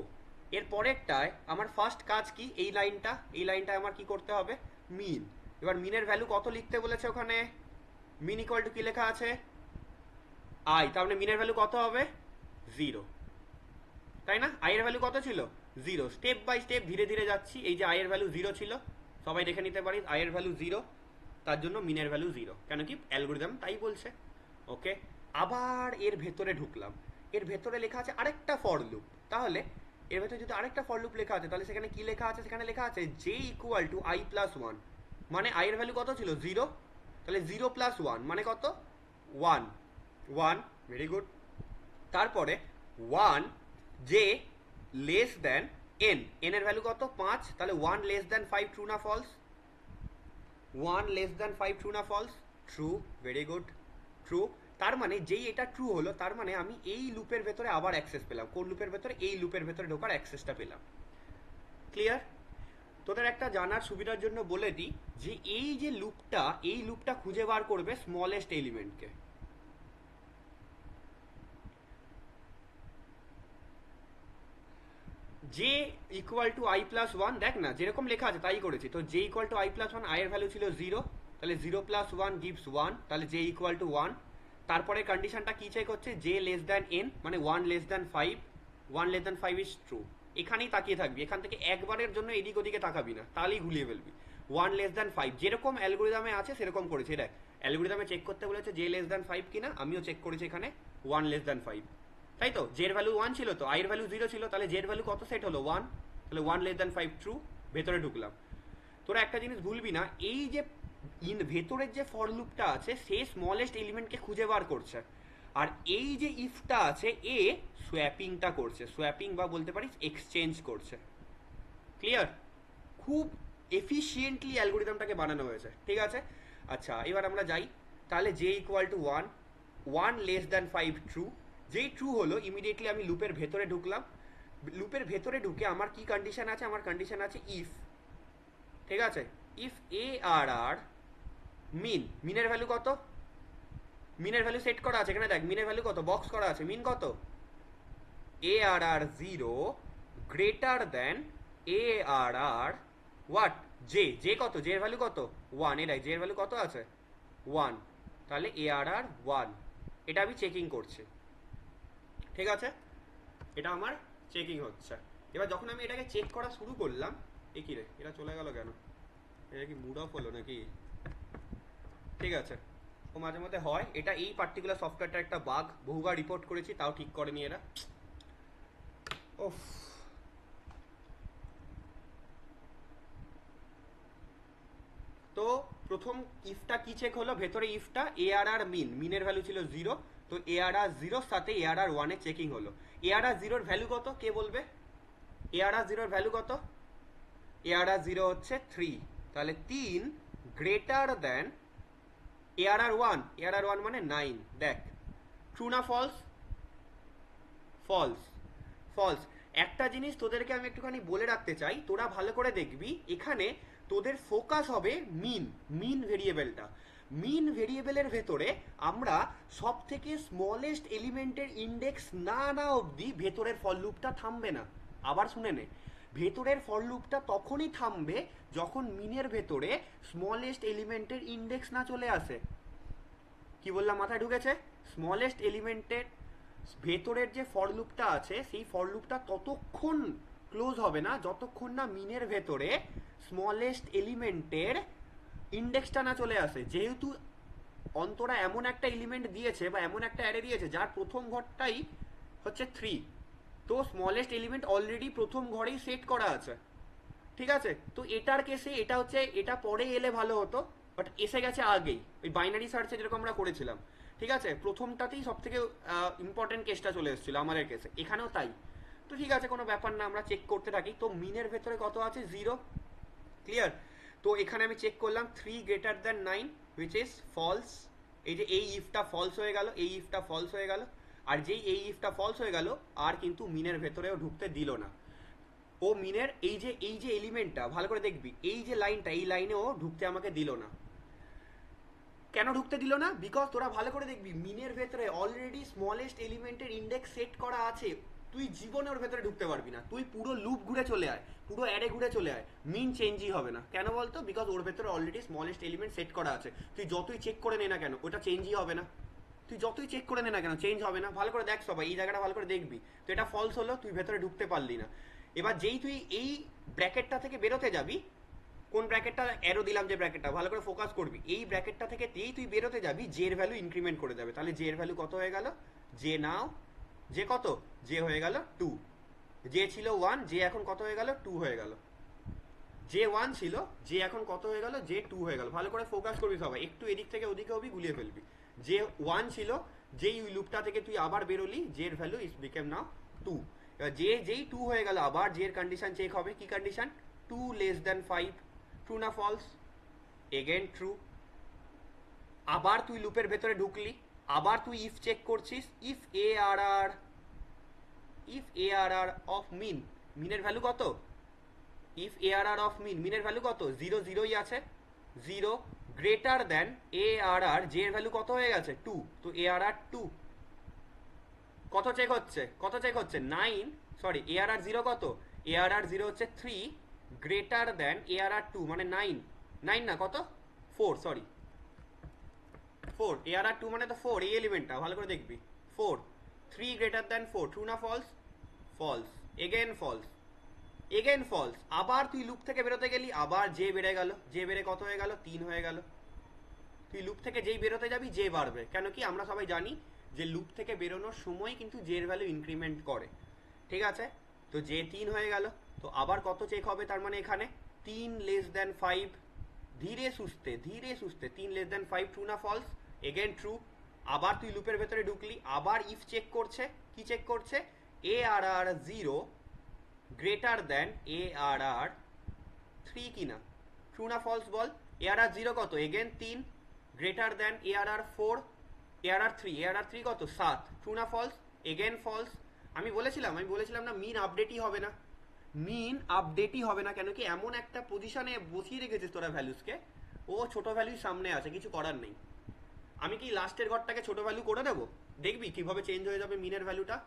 এর পরেরটায় আমার ফার্স্ট কাজ কি? এই লাইনটা, এই লাইনটায় আমার কি করতে হবে? মিন। এবার মিনের ভ্যালু কত লিখতে বলেছে ওখানে? মিন ইকুয়াল টু কি লেখা আছে? আই, তার মানে মিনের ভ্যালু কত হবে? 0, তাই না? আই এর ভ্যালু কত ছিল? 0। স্টেপ বাই স্টেপ ধীরে ধীরে যাচ্ছি। এই যে আই এর ভ্যালু 0 ছিল, সবাই দেখে নিতে পারি আই এর ভ্যালু 0, তার জন্য মিনের ভ্যালু 0, কেন কি অ্যালগোরিদম তাই বলছে। ওকে, আবার এর ভেতরে ঢুকলাম। এর ভেতরে লেখা আছে আরেকটা ফর লুপ। তাহলে এর ভেতরে যদি আরেকটা ফর লুপ লেখা আছে, তাহলে সেখানে কি লেখা আছে? সেখানে লেখা আছে J equal to i plus 1, মানে আই এর ভ্যালু কত ছিল? 0, তাহলে 0 প্লাস 1 মানে কত? 1, 1, ভেরি গুড। তারপরে 1 J less than N, N এর ভ্যালু কত? 5, তাহলে 1 লেস দ্যান 5, ট্রু না ফলস? 1 লেস দ্যান 5, ট্রু না false? True, very good, true. তার মানে যেই এটা ট্রু হলো, তার মানে আমি এই লুপের ভেতরে আবার অ্যাক্সেস পেলাম। কোন লুপের ভেতরে? এই লুপের ভেতরে ঢোকার অ্যাক্সেসটা পেলাম। ক্লিয়ার? তোদের একটা জানার সুবিধার জন্য বলে দিই যে এই যে লুপটা, এই লুপটা খুঁজে বার করবে স্মলেস্ট এলিমেন্টকে। J equal to i plus 1, দেখ না যেরকম লেখা আছে তাই করেছি। তো j equal to i plus 1, i এর ভ্যালু ছিল 0, তাহলে 0 প্লাস 1 গিভস 1, তাহলে জে ইকুয়াল টু 1। তারপরে কন্ডিশনটা কি চেক হচ্ছে? জে লেস দ্যান এন, মানে 1 less than 5, 1 less than 5 is true. এখানেই তাকিয়ে থাকবি, এখান থেকে একবারের জন্য এদিক ওদিকে তাকাবি না, তাহলেই ঘুলিয়ে ফেলবি। 1 লেস দ্যান 5 যেরকম অ্যালগোরিদমে আছে সেরকম করেছি। দেখ অ্যালগোরিদমে চেক করতে বলেছে জে লেস দ্যান 5 কিনা, আমিও চেক করেছি এখানে 1 লেস দ্যান 5, তাই তো? জের ভ্যালু 1 ছিল, তো আই এর ভ্যালু 0 ছিল, তাহলে জের ভ্যালু কত সেট হলো? 1, তাহলে 1 লেস দ্যান 5, ট্রু। ভেতরে ঢুকলাম। তোরা একটা জিনিস ভুলবি না, এই যে ভেতরের যে ফর লুপটা আছে সে স্মলেস্ট এলিমেন্টকে খুঁজে বার করছে, আর এই যে ইফটা আছে এ সোয়াপিংটা করছে। সোয়াপিং বা বলতে পারিস এক্সচেঞ্জ করছে। ক্লিয়ার? খুব এফিসিয়েন্টলি অ্যালগোরিদমটাকে বানানো হয়েছে, ঠিক আছে? আচ্ছা, এবার আমরা যাই। তাহলে J equal two 1, 1 less than 5, true. যেই ট্রু হলো ইমিডিয়েটলি আমি লুপের ভেতরে ঢুকলাম। লুপের ভেতরে ঢুকে আমার কি কন্ডিশন আছে? আমার কন্ডিশন আছে ইফ, ঠিক আছে? ইফ এ আর আর মিন, মিনের ভ্যালু কত? মিনের ভ্যালু সেট করা আছে এখানে, দেখ মিনের ভ্যালু কত, বক্স করা আছে। মিন কত? A R R 0 greater than A R R what? J, J কত? জে এর ভ্যালু কত? 1, এটাই জে এর ভ্যালু কত আছে? 1, তাহলে এ আর আর 1। এটা আমি চেকিং করছি, ঠিক আছে? এটা আমার চেকিং হচ্ছে। এবার যখন আমি এটাকে চেক করা শুরু করলাম, এ কি রে, এটা চলে গেল কেন? এটা কি মুড অফ হলো নাকি? ঠিক আছে, ও মাঝে মধ্যে হয় এটা। এই পার্টিকুলার সফটওয়্যারটা একটা বাগ, বহুবার রিপোর্ট করেছি, তাও ঠিক করেনি এরা। ওফ। তো প্রথম ইফটা কি চেক হলো? ভেতরে ইফটা এ আর আর মিন, মিনের ভ্যালু ছিল 0, তো এ আর আর 0 সাথে এ আর আর 1 এর চেকিং হলো। এ আর আর 0 এর ভ্যালু কত কে বলবে? এ আর আর 0 এর ভ্যালু কত? এ আর আর 0 হচ্ছে 3, তাহলে 3 greater than A R R 1, A R আর 1 মানে 9। দেখ ট্রু না ফলস? False, false. একটা জিনিস তোদেরকে আমি একটুখানি বলে রাখতে চাই, তোরা ভালো করে দেখবি, এখানে তোদের ফোকাস হবে মিন, মিন ভেরিয়েবলটা। মিন ভেরিয়েবলের ভেতরে আমরা সব থেকে স্মলেস্ট এলিমেন্টের ইন্ডেক্স না না অবধি ভেতরের ফর লুপটা থামবে না। আবার শুনে নে, ভেতরের ফর লুপটা তখনই থামবে যখন মিনের ভেতরে স্মলেস্ট এলিমেন্টের ইন্ডেক্স না চলে আসে। কি বললাম, মাথায় ঢুকেছে? স্মলেস্ট এলিমেন্টের ভেতরের যে ফর লুপটা আছে সেই ফর লুপটা ততক্ষণ ক্লোজ হবে না যতক্ষণ না মিনের ভেতরে স্মলেস্ট এলিমেন্টের ইন্ডেক্সটা না চলে আসে। যেহেতু অন্তরা এমন একটা এলিমেন্ট দিয়েছে বা এমন একটা অ্যারে দিয়েছে যার প্রথম ঘরটাই হচ্ছে 3, তো স্মলেস্ট এলিমেন্ট অলরেডি প্রথম ঘরেই সেট করা আছে, ঠিক আছে? তো এটার কেসে এটা হচ্ছে, এটা পরে এলে ভালো হতো, বাট এসে গেছে আগেই, ওই বাইনারি সার্চে যেরকম আমরা করেছিলাম, ঠিক আছে? প্রথমটাতেই সব থেকে ইম্পর্টেন্ট কেসটা চলে এসেছিল আমাদের কেসে, এখানেও তাই। তো ঠিক আছে, কোনো ব্যাপার না, আমরা চেক করতে থাকি। তো মিনের ভেতরে কত আছে? 0, ক্লিয়ার? তো এখানে আমি চেক করলাম 3 greater than 9 which is false. এই যে এই ইফটা ফলস হয়ে গেল, এই ইফটা ফলস হয়ে গেল, আর যেই এই ইফটা ফলস হয়ে গেল আর কিন্তু মিনের ভেতরেও ঢুকতে দিল না। ও মিনের এই যে এলিমেন্টটা ভালো করে দেখবি, এই যে লাইনটা, এই লাইনে ও ঢুকতে আমাকে দিল না। কেন ঢুকতে দিল না? বিকজ তোরা ভালো করে দেখবি মিনের ভেতরে অলরেডি স্মলেস্ট এলিমেন্টের ইন্ডেক্স সেট করা আছে। তুই জীবনে ওর ভেতরে ঢুকতে পারবি না। তুই পুরো লুপ ঘুরে চলে আয়, পুরো অ্যারে ঘুরে চলে আয়, মিন চেঞ্জই হবে না। কেন বলতো? বিকজ ওর ভেতরে অলরেডি স্মলেস্ট এলিমেন্ট সেট করা আছে। তুই যতই চেক করে নে না কেন ওটা চেঞ্জই হবে না। তুই যতই চেক করে নে না কেন চেঞ্জ হবে না। ভালো করে দেখ সবাই, এই জায়গাটা ভালো করে দেখবি। তো এটা ফলস হলো, তুই ভেতরে ঢুকতে পারলি না। এবার যেই তুই এই ব্র্যাকেটটা থেকে বেরোতে যাবি, কোন ব্র্যাকেটটা অ্যারো দিলাম যে ব্র্যাকেটটা ভালো করে ফোকাস করবি, এই ব্র্যাকেটটা থেকে তুই বেরোতে যাবি, জে এর ভ্যালু ইনক্রিমেন্ট করে যাবে। তাহলে জে এর ভ্যালু কত হয়ে গেল? জে নাও জে কত? জে হয়ে গেল 2। জে ছিল 1, জে এখন কত হয়ে গেল? 2 হয়ে গেল। জে 1 ছিল, জে এখন কত হয়ে গেল? জে 2 হয়ে গেল। ভালো করে ফোকাস করবি সবাই, একটু এদিক থেকে ওদিকে হবি, গুলিয়ে ফেলবি। জে 1 ছিল, যেই লুপটা থেকে তুই আবার বেরোলি, জে এর ভ্যালু ইজ বিকেম নাও 2। এবার যেই 2 হয়ে গেল আবার জে এর কন্ডিশন চেক হবে। কি কন্ডিশন? 2 less than 5। ট্রু না ফলস? Again true. আবার তুই লুপের ভেতরে ঢুকলি, আবার তুই ইফ চেক করছিস, ইফ এআরআর অফ মিন, মিনের ভ্যালু কত? ইফ এআরআর অফ মিন, মিনের ভ্যালু কত? 0 0ই আছে, 0 গ্রেটার দেন এআরআর, জে এর ভ্যালু কত হয়ে গেছে? 2। তো এআরআর 2 কত চেক হচ্ছে? কত চেক হচ্ছে? 9, সরি এআরআর 0 কত? এআরআর 0 হচ্ছে 3 গ্রেটার দেন এআরআর 2 মানে 9, 9 না কত? 4, সরি 4। এআরআর 2 মানে তো 4, এই এলিমেন্টটা ভালো করে দেখবি 4। 3 গ্রেটার দেন 4, ট্রু না false? False. Again false, again false. আবার তুই লুপ থেকে বেরোতে গেলি, আবার জে বেড়ে গেল, জে বেড়ে কত হয়ে গেল? 3 হয়ে গেল। তুই লুপ থেকে যেই বেরোতে যাবি জে বাড়বে। কেন কি? আমরা সবাই জানি যে লুপ থেকে বেরোনোর সময় কিন্তু জে এর ভ্যালু ইনক্রিমেন্ট করে। ঠিক আছে? তো জে 3 হয়ে গেল। তো আবার কত চেক হবে? তার মানে এখানে 3 লেস দ্যান 5, ধীরে সুস্থে 3 লেস দ্যান 5, ট্রু না ফলস? Again true. আবার তুই লুপের ভেতরে ঢুকলি, আবার ইফ চেক করছে। কি চেক করছে? এআরআর 0 গ্রেটার দেন এআরআর 3 কিনা? ট্রু না ফলস বল? এআরআর 0 কত? এগেন 3 গ্রেটার দেন এআরআর 4, এআরআর 3, এআরআর 3 কত? 7। ট্রু না ফলস? Again false. আমি বলেছিলাম না মিন আপডেটই হবে না। মিন আপডেটই হবে না। কেন কি? এমন একটা পজিশনে বসিয়ে রেখেছিস তোরা ভ্যালুসকে, ও ছোট ভ্যালুর সামনে আছে, কিছু করার নেই। আমি কি লাস্টের ঘরটাকে ছোট ভ্যালু করে দেবো? দেখবি কিভাবে চেঞ্জ হয়ে যাবে মিনের ভ্যালুটা?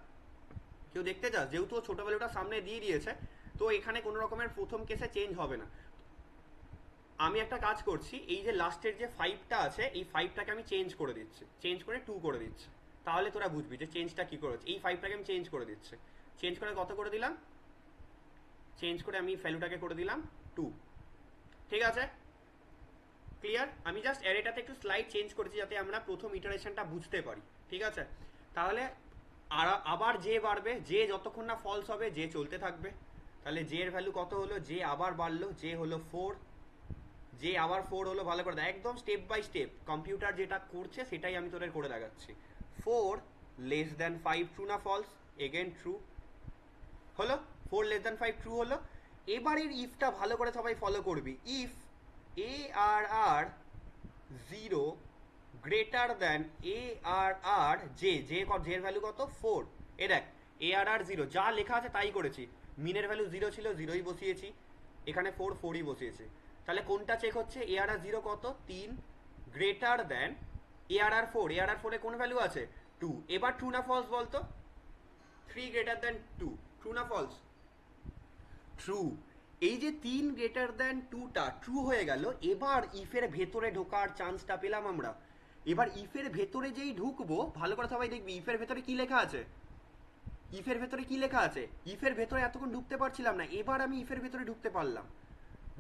কেউ দেখতে চাস? যেহেতু ও ছোট ভ্যালুটা সামনে দিয়ে দিয়েছে, তো এখানে কোনো রকমের প্রথম কেসে চেঞ্জ হবে না। আমি একটা কাজ করছি, এই যে লাস্টের যে 5টা আছে, এই 5টাকে আমি চেঞ্জ করে দিচ্ছি, চেঞ্জ করে 2 করে দিচ্ছি। তাহলে তোরা বুঝবি যে চেঞ্জটা কি করেছে। এই 5টাকে আমি চেঞ্জ করে দিচ্ছি। চেঞ্জ করে কত করে দিলাম? চেঞ্জ করে আমি ভ্যালুটাকে করে দিলাম 2। ঠিক আছে? ক্লিয়ার? আমি জাস্ট অ্যারেটাতে একটু স্লাইড চেঞ্জ করেছি যাতে আমরা প্রথম ইটারেশনটা বুঝতে পারি। ঠিক আছে? তাহলে আবার জে বাড়বে, জে যতক্ষণ না ফলস হবে জে চলতে থাকবে। তাহলে জে এর ভ্যালু কত হলো? জে আবার বাড়লো, জে হলো 4, জে আবার 4 হলো। ভালো করে দেখ, একদম স্টেপ বাই স্টেপ কম্পিউটার যেটা করছে সেটাই আমি তোদের করে দেখাচ্ছি। 4 লেস দ্যান 5, ট্রু না ফলস? এগেন ট্রু হলো। 4 লেস দ্যান 5 ট্রু হলো। এবারের ইফটা ভালো করে সবাই ফলো করবি। If ARR 0 greater than ARR J, জের ভ্যালু কত? 4। এ দেখ এআরআর 0 যা লেখা আছে তাই করেছি। মিনের ভ্যালু 0 ছিল, 0ই বসিয়েছি। এখানে 4, 4ই বসিয়েছি। তাহলে কোনটা চেক হচ্ছে? এআরআর 0 কত? 3 গ্রেটার দ্যান এআরআর 4, এআরআর 4 এ কোন ভ্যালু আছে? 2। এবার ট্রু না ফলস বলতো? 3 গ্রেটার দ্যান 2, ট্রু না ফলস? ট্রু। এই যে 3 গ্রেটার দ্যান 2টা ট্রু হয়ে গেল। এবার ইফের ভেতরে ঢোকার চান্সটা পেলাম আমরা। এবার ইফের ভেতরে যেই ঢুকবো, ভালো করে সবাই দেখবি ইফের ভেতরে কি লেখা আছে। ইফের ভেতরে কি লেখা আছে? ইফের ভেতরে এতক্ষণ ঢুকতে পারছিলাম না, এবার আমি ইফের ভেতরে ঢুকতে পারলাম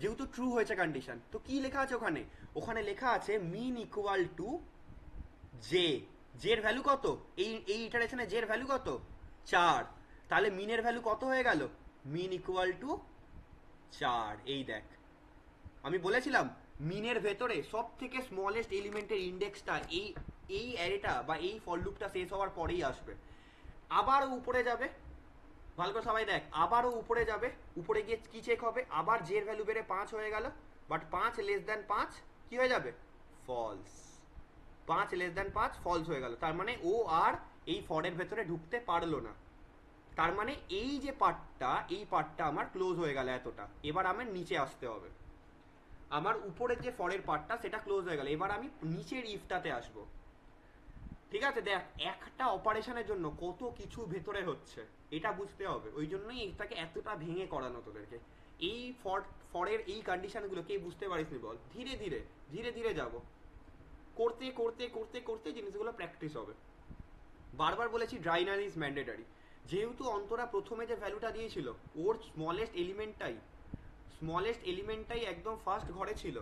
যেহেতু ট্রু হয়েছে কন্ডিশন। তো কি লেখা আছে ওখানে? ওখানে লেখা আছে মিন ইকুয়াল টু জে। জের ভ্যালু কত? এই ইটারেশনে জের ভ্যালু কত? 4। তাহলে মিনের ভ্যালু কত হয়ে গেল? মিন ইকুয়াল টু 4। এই দেখ, আমি বলেছিলাম মিনের ভেতরে সব থেকে স্মলেস্ট এলিমেন্টের ইন্ডেক্সটা এই অ্যারেটা বা এই ফর লুপটা শেষ হওয়ার পরেই আসবে। আবার উপরে যাবে, ভালো করে সবাই দেখ, আবারও উপরে যাবে, উপরে গিয়ে কি চেক হবে, আবার জের ভ্যালু বেড়ে 5 হয়ে গেল, বাট 5 লেস দ্যান 5 কি হয়ে যাবে, ফলস। 5 লেস দ্যান 5 ফলস হয়ে গেল, তার মানে ও আর এই ফরের ভেতরে ঢুকতে পারলো না। তার মানে এই যে পার্টটা, এই পার্টটা আমার ক্লোজ হয়ে গেল এতটা, এবার আমার নিচে আসতে হবে। আমার উপরের যে ফরের পার্টটা সেটা ক্লোজ হয়ে গেল, এবার আমি নিচের ইফটাতে আসবো। ঠিক আছে, দেখ একটা অপারেশনের জন্য কত কিছু ভেতরে হচ্ছে এটা বুঝতে হবে, ওই জন্যই এটাকে এতটা ভেঙে করানো তোদেরকে। এই ফরের এই কন্ডিশনগুলো কে বুঝতে পারিসনি বল, ধীরে ধীরে ধীরে ধীরে যাব, করতে করতে করতে করতে জিনিসগুলো প্র্যাকটিস হবে। বারবার বলেছি ড্রাইনার ইজ ম্যান্ডেটারি, যেহেতু অন্তরা প্রথমে যে ভ্যালুটা দিয়েছিল ওর স্মলেস্ট এলিমেন্টটাই একদম ফার্স্ট ঘরে ছিল,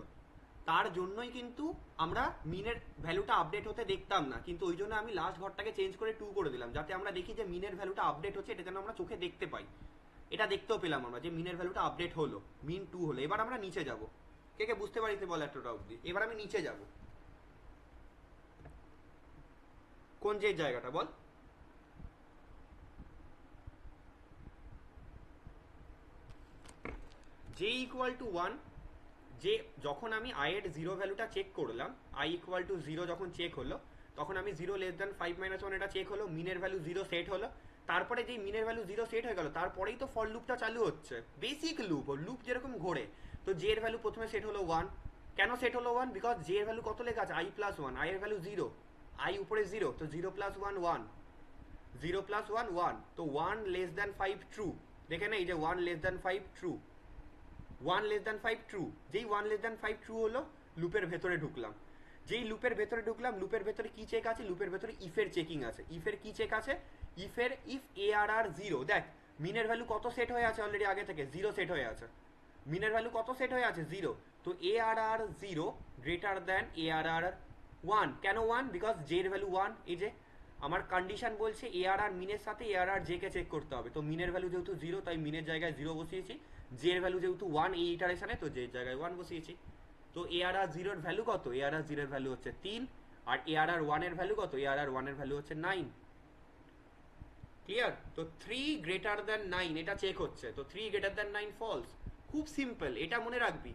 তার জন্যই কিন্তু আমরা মিনের ভ্যালুটা আপডেট হতে দেখতাম না, কিন্তু ওই জন্য আমি লাস্ট ঘরটাকে চেঞ্জ করে 2 করে দিলাম, যাতে আমরা দেখি যে মিনের ভ্যালুটা আপডেট হচ্ছে, এটা যেন আমরা চোখে দেখতে পাই। এটা দেখতেও পেলাম আমরা যে মিনের ভ্যালুটা আপডেট হলো, মিন 2 হলো। এবার আমরা নিচে যাব, কে কে বুঝতে পারিস বল এতটা অবধি? এবার আমি নিচে যাব, কোন যে জায়গাটা বল, যে ইকুয়াল টু 1, যে যখন আমি আই এর জিরো ভ্যালুটা চেক করলাম, আই ইকুয়াল টু 0 যখন চেক হলো, তখন আমি 0 লেস দ্যান 5 মাইনাস 1 এটা চেক হলো, মিনের ভ্যালু 0 সেট হলো। তারপরে যেই মিনের ভ্যালু 0 সেট হয়ে গেল, তারপরেই তো ফর লুপটা চালু হচ্ছে, বেসিক লুপ যেরকম ঘোরে। তো জে এর ভ্যালু প্রথমে সেট হলো 1, কেন সেট হলো 1? বিকজ জে এর ভ্যালু কত লেখা আছে, আই প্লাস 1, আই এর ভ্যালু 0, আই উপরে 0, তো 0 প্লাস 1 1, 0 প্লাস 1 1, তো 1 লেস দ্যান 5 ট্রু। দেখে না এই যে 1 less than 5 true, 1 less than 5 true, যেই 1 লেস দ্যান 5 ট্রু হলো, লুপের ভেতরে ঢুকলাম। যেই লুপের ভেতরে ঢুকলাম, লুপের ভেতরে কি চেক আছে, লুপের ভেতরে ইফের চেকিং আছে। ইফের কি চেক আছে, ইফের ইফ এ আর আর 0, দেখ মিনের ভ্যালু কত সেট হয়ে আছে অলরেডি আগে থেকে, 0 সেট হয়ে আছে। মিনের ভ্যালু কত সেট হয়ে আছে, 0, তো এ R R 0 greater than A R আর 1, কেন 1? বিকজ জে এর ভ্যালু 1, এই যে আমার কন্ডিশন বলছে এ আর আর মিনের সাথে এ আর আর জে কে চেক করতে হবে, তো মিনের ভ্যালু যেহেতু 0 তাই মিনের জায়গায় 0 বসিয়েছি, জে এর ভ্যালু যেহেতু 1 এই ইটারেশনে, তো জে এর জায়গায় 1 বসিয়েছি। তো এ আর আর 0 এর ভ্যালু কত, এ আর আর 0 এর ভ্যালু হচ্ছে 3, আর এ আর আর 1 এর ভ্যালু কত, এ আর আর 1 এর ভ্যালু হচ্ছে 9। ক্লিয়ার? তো 3 গ্রেটার দ্যান 9 এটা চেক হচ্ছে, তো 3 গ্রেটার দ্যান 9 ফলস। খুব সিম্পল, এটা মনে রাখবি।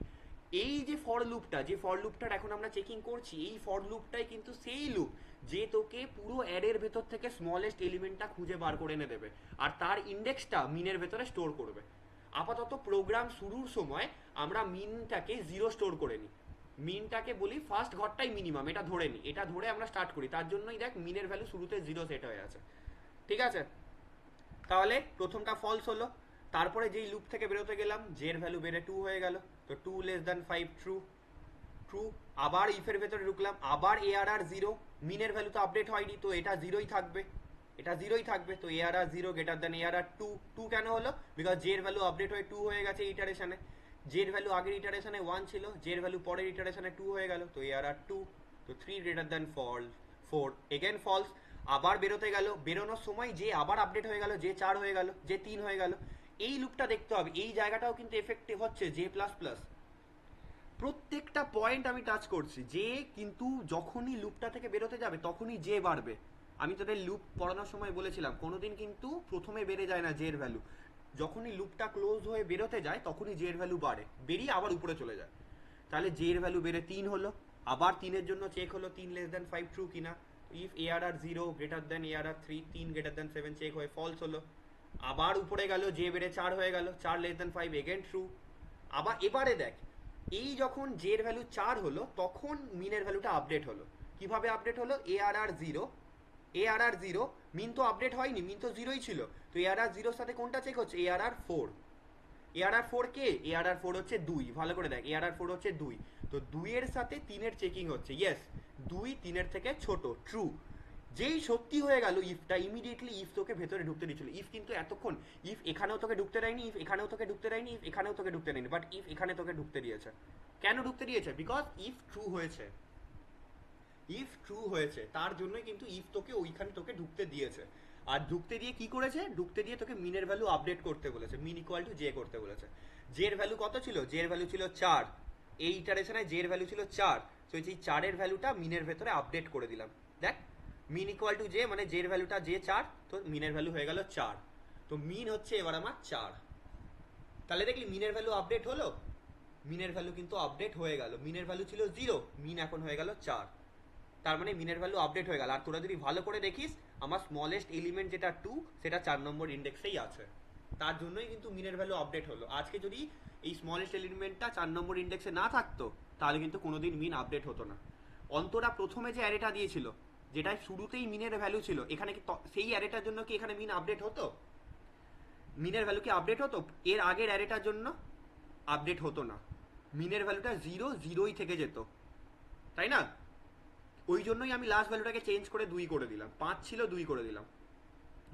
এই যে ফর লুপটার এখন আমরা চেকিং করছি, এই ফর লুপটাই কিন্তু সেই লুপ যে তোকে পুরো অ্যারের ভেতর থেকে স্মলেস্ট এলিমেন্টটা খুঁজে বার করে এনে দেবে, আর তার ইন্ডেক্সটা মিনের ভেতরে স্টোর করবে। আপাতত প্রোগ্রাম শুরুর সময় আমরা মিনটাকে 0 স্টোর করে নিই, মিনটাকে বলি ফার্স্ট ঘরটাই মিনিমাম, এটা ধরে নিই, এটা ধরে আমরা স্টার্ট করি, তার জন্যই দেখ মিনের ভ্যালু শুরুতে 0 সেট হয়ে আছে। ঠিক আছে, তাহলে প্রথমটা ফলস হলো। তারপরে যেই লুপ থেকে বেরোতে গেলাম, জের ভ্যালু বেড়ে 2 হয়ে গেল, তো 2 লেস দ্যান 5 ট্রু, ট্রু। আবার ইফের ভেতরে ঢুকলাম, আবার এ আর আর 0, মিনের ভ্যালু তো আপডেট হয়নি, তো এটা 0ই থাকবে, এটা 0ই থাকবে, তো এ R R 0 greater than A R আর 2, 2 কেন হলো? বিকজ জের ভ্যালু আপডেট হয়ে 2 হয়ে গেছে ইটারেশনে, জের ভ্যালু আগের ইটারেশনে 1 ছিল, জের ভ্যালু পরের ইটারেশনে 2 হয়ে গেল, তো এ আর আর 2, তো 3 গ্রেটার দ্যান 4, এগেন ফলস। আবার বেরোতে গেল, বেরোনোর সময় যে আবার আপডেট হয়ে গেল, যে 4 হয়ে গেল, যে 3 হয়ে গেল। এই লুপটা দেখতে হবে, এই জায়গাটাও কিন্তু এফেক্টিভ হচ্ছে জে প্লাস প্লাস। প্রত্যেকটা পয়েন্ট আমি টাচ করছি, যে কিন্তু যখনই লুপটা থেকে বেরোতে যাবে তখনই জে বাড়বে। আমি তোদের লুপ পড়ানোর সময় বলেছিলাম কোনোদিন কিন্তু প্রথমে বেড়ে যায় না জের ভ্যালু, যখনই লুপটা ক্লোজ হয়ে বেরোতে যায় তখনই জের ভ্যালু বাড়ে, বেরিয়ে আবার উপরে চলে যায়। তাহলে জের ভ্যালু বেড়ে 3 হলো, আবার 3-এর জন্য চেক হলো 3 লেস দ্যান 5 ট্রু কিনা, if A R R 0 greater than A R R 3, 3 greater than 7 check হয়ে ফলস হলো। আবার উপরে গেল, জে বেড়ে 4 হয়ে গেল, 4 লেস দ্যান 5 এগেন ট্রু। আবার এবারে দেখ, এই যখন জে এর ভ্যালু 4 হলো তখন মিনের ভ্যালুটা আপডেট হলো। কিভাবে আপডেট হলো? এ আর আর 0, এ আর আর 0, মিন তো আপডেট হয়নি, মিন তো 0ই ছিল, তো এ আর আর 0-র সাথে কোনটা চেক হচ্ছে? এ আর আর 4। এ আর আর 4 কে? এ আর আর 4 হচ্ছে 2, ভালো করে দেখ, এ আর আর 4 হচ্ছে 2, তো 2 এর সাথে 3 এর চেকিং হচ্ছে, ইয়েস 2 3 এর থেকে ছোট, ট্রু। যেই সত্যি হয়ে গেল ইফটা, ইমিডিয়েটলি ইফ তোকে ভেতরে ঢুকতে দিচ্ছিল। ইফ কিন্তু এতক্ষণ ইফ এখানেও তোকে ঢুকতে দেয়নি, ইফ এখানেও তোকে ঢুকতে দেয়নি, ইফ এখানেও তোকে ঢুকতে দেয়নি, বাট ইফ এখানে তোকে ঢুকতে দিয়েছে। কেন ঢুকতে দিয়েছে? বিকজ ইফ ট্রু হয়েছে, ইফ ট্রু হয়েছে তার জন্যই কিন্তু ইফ তোকে ওইখানে তোকে ঢুকতে দিয়েছে। আর ঢুকতে দিয়ে কি করেছে? ঢুকতে দিয়ে তোকে মিনের ভ্যালু আপডেট করতে বলেছে, মিন ইকুয়াল টু জে করতে বলেছে। জের ভ্যালু কত ছিল? জের ভ্যালু ছিল 4, এই ইটারেশনে জের ভ্যালু ছিল 4, তো এই 4-এর ভ্যালুটা মিনের ভেতরে আপডেট করে দিলাম। দেখ মিন ইকুয়াল টু জে মানে জের ভ্যালুটা জে 4, তো মিনের ভ্যালু হয়ে গেল 4। তো মিন হচ্ছে এবার আমার 4। তাহলে দেখলি মিনের ভ্যালু আপডেট হলো, মিনের ভ্যালু কিন্তু আপডেট হয়ে গেল। মিনের ভ্যালু ছিল 0, মিন এখন হয়ে গেল 4। তার মানে মিনের ভ্যালু আপডেট হয়ে গেল। আর তোরা যদি ভালো করে দেখিস আমার স্মলেস্ট এলিমেন্ট যেটা 2 সেটা 4 নম্বর ইন্ডেক্সেই আছে, তার জন্যই কিন্তু মিনের ভ্যালু আপডেট হলো। আজকে যদি এই স্মলেস্ট এলিমেন্টটা 4 নম্বর ইন্ডেক্সে না থাকতো তাহলে কিন্তু কোনোদিন মিন আপডেট হতো না। অন্তরা প্রথমে যে অ্যারেটা দিয়েছিল যেটা শুরুতেই মিনের ভ্যালু ছিল, এখানে কি সেই অ্যারেটার জন্য কি এখানে মিন আপডেট হতো? মিনের ভ্যালু কি আপডেট হতো? এর আগের অ্যারেটার জন্য আপডেট হতো না, মিনের ভ্যালুটা 0 0ই থেকে যেত, তাই না? ওই জন্যই আমি লাস্ট ভ্যালুটাকে চেঞ্জ করে 2 করে দিলাম, 5 ছিল 2 করে দিলাম,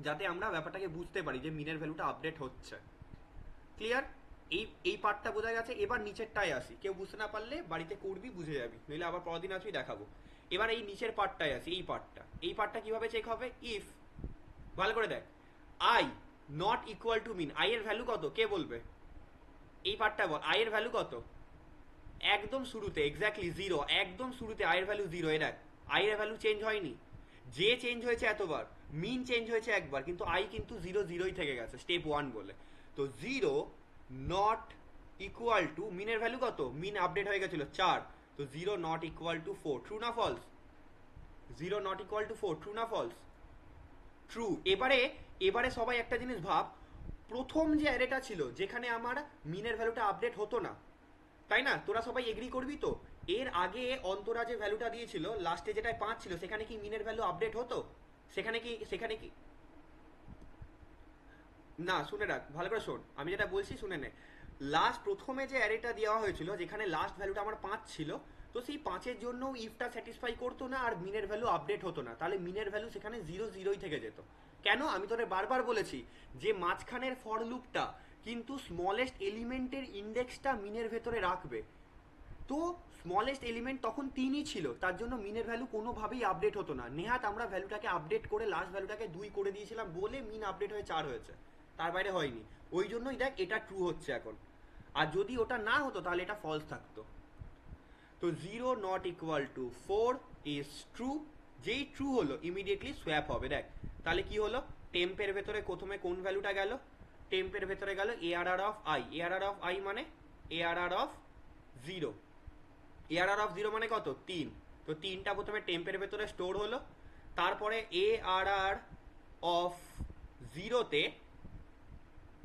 যাতে আমরা ব্যাপারটাকে বুঝতে পারি যে মিনের ভ্যালুটা আপডেট হচ্ছে। ক্লিয়ার? এই পার্টটা বোঝা গেছে। এবার নিচেরটায় আসি, কেউ বুঝতে না পারলে বাড়িতে করবি, বুঝে যাবি, নইলে আবার পরদিন আসবি দেখাবো। এবার এই নিচের পার্টটায় আসি। এই পার্টটা কিভাবে চেক হবে? ইফ, ভালো করে দেখ, I not equal to min, I এর ভ্যালু কত কে বলবে? এই পার্টটা বল, আই এর ভ্যালু কত? একদম শুরুতে এক্স্যাক্টলি 0, একদম শুরুতে আই এর ভ্যালু 0। এ দেখ আই এর ভ্যালু চেঞ্জ হয়নি, যে চেঞ্জ হয়েছে এতবার, মিন চেঞ্জ হয়েছে একবার, কিন্তু আই কিন্তু 0 0ই থেকে গেছে স্টেপ 1 বলে। তো 0 নট ইকুয়াল টু মিনের ভ্যালু কত? মিন আপডেট হয়ে গেছিল 4, তো 0 নট ইকুয়াল টু 4, ট্রু না false? 0 not equal to 4, true না ফলস? ট্রু। এবারে সবাই একটা জিনিস ভাব, প্রথম যে অ্যারেটা ছিল যেখানে আমার মিনের ভ্যালুটা আপডেট হতো না, তাই না? তোরা সবাই এগ্রি করবি তো? এর আগে অন্তরা যে ভ্যালুটা দিয়েছিল লাস্টে যেটায় 5 ছিল, সেখানে কি মিনের ভ্যালু আপডেট হতো? সেখানে কি না? শুনে রাখ, ভালো করে শোন, আমি যেটা বলছি শুনে নে। লাস্ট প্রথমে যে অ্যারেটা দেওয়া হয়েছিল যেখানে লাস্ট ভ্যালুটা আমার 5 ছিল, তো সেই 5-এর জন্য ইফটা স্যাটিসফাই করতো না আর মিনের ভ্যালু আপডেট হতো না, তাহলে মিনের ভ্যালু সেখানে 0 0ই থেকে যেত। কেন? আমি তোদের বারবার বলেছি যে মাঝখানের ফর লুপটা কিন্তু স্মলেস্ট এলিমেন্টের ইন্ডেক্সটা মিনের ভেতরে রাখবে। তো স্মলেস্ট এলিমেন্ট তখন 3ই ছিল, তার জন্য মিনের ভ্যালু কোনোভাবেই আপডেট হতো না। নেহাত আমরা ভ্যালুটাকে আপডেট করে লাস্ট ভ্যালুটাকে 2 করে দিয়েছিলাম বলে মিন আপডেট হয়ে 4 হয়েছে, তার বাইরে হয়নি। ওই জন্যই দেখ এটা ট্রু হচ্ছে এখন, আর যদি ওটা না হতো তাহলে এটা ফলস থাকতো। তো 0 not equal to 4 is true. যেই ট্রু হলো ইমিডিয়েটলি সোয়াপ হবে। দেখ তাহলে কি হলো, টেম্পের ভেতরে প্রথমে কোন ভ্যালুটা গেল? টেম্পের ভেতরে গেল ARR of I. ARR of I মানে এআরআর অফ 0। এআরআর অফ 0 মানে কত? 3। তো 3টা প্রথমে টেম্পের ভেতরে স্টোর হলো, তারপরে এআরআর অফ 0তে,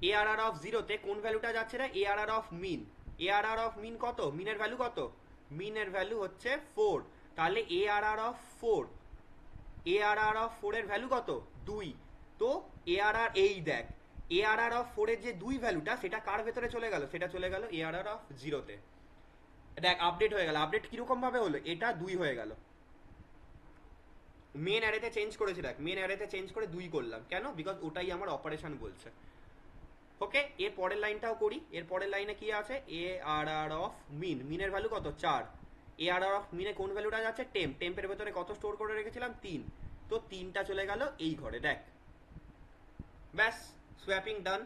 এআরআর অফ 0তে কোন ভ্যালুটা যাচ্ছে না? ARR of min. ARR of min কত? মিনের ভ্যালু কত? মিনের ভ্যালু হচ্ছে 4, তাহলে এআরআর অফ 4, এআরআর অফ 4 এর ভ্যালু কত? 2। তো এআরআর, এই দেখ এআরআর অফ 4 এর যে 2 ভ্যালুটা সেটা কার ভেতরে চলে গেল? সেটা চলে গেল এআরআর অফ 0তে। দেখ আপডেট হয়ে গেল। আপডেট কিরকম ভাবে হলো? এটা 2 হয়ে গেল। মেন অ্যারেতে চেঞ্জ করেছি, দেখ মেন অ্যারেতে চেঞ্জ করে 2 করলাম, কেন? বিকজ ওটাই আমার অপারেশন বলছে। ওকে, এর পরের লাইনটাও করি। এর পরের লাইনে কি আছে? ARR of min. মিনের ভ্যালু কত? 4। এআরআর অফ মিনে কোন ভ্যালুটা যাচ্ছে? টেম্প। টেম্পের ভেতরে কত স্টোর করে রেখেছিলাম? 3। তো 3টা চলে গেল এই ঘরে। দেখ ব্যাস, সোয়াপিং ডান।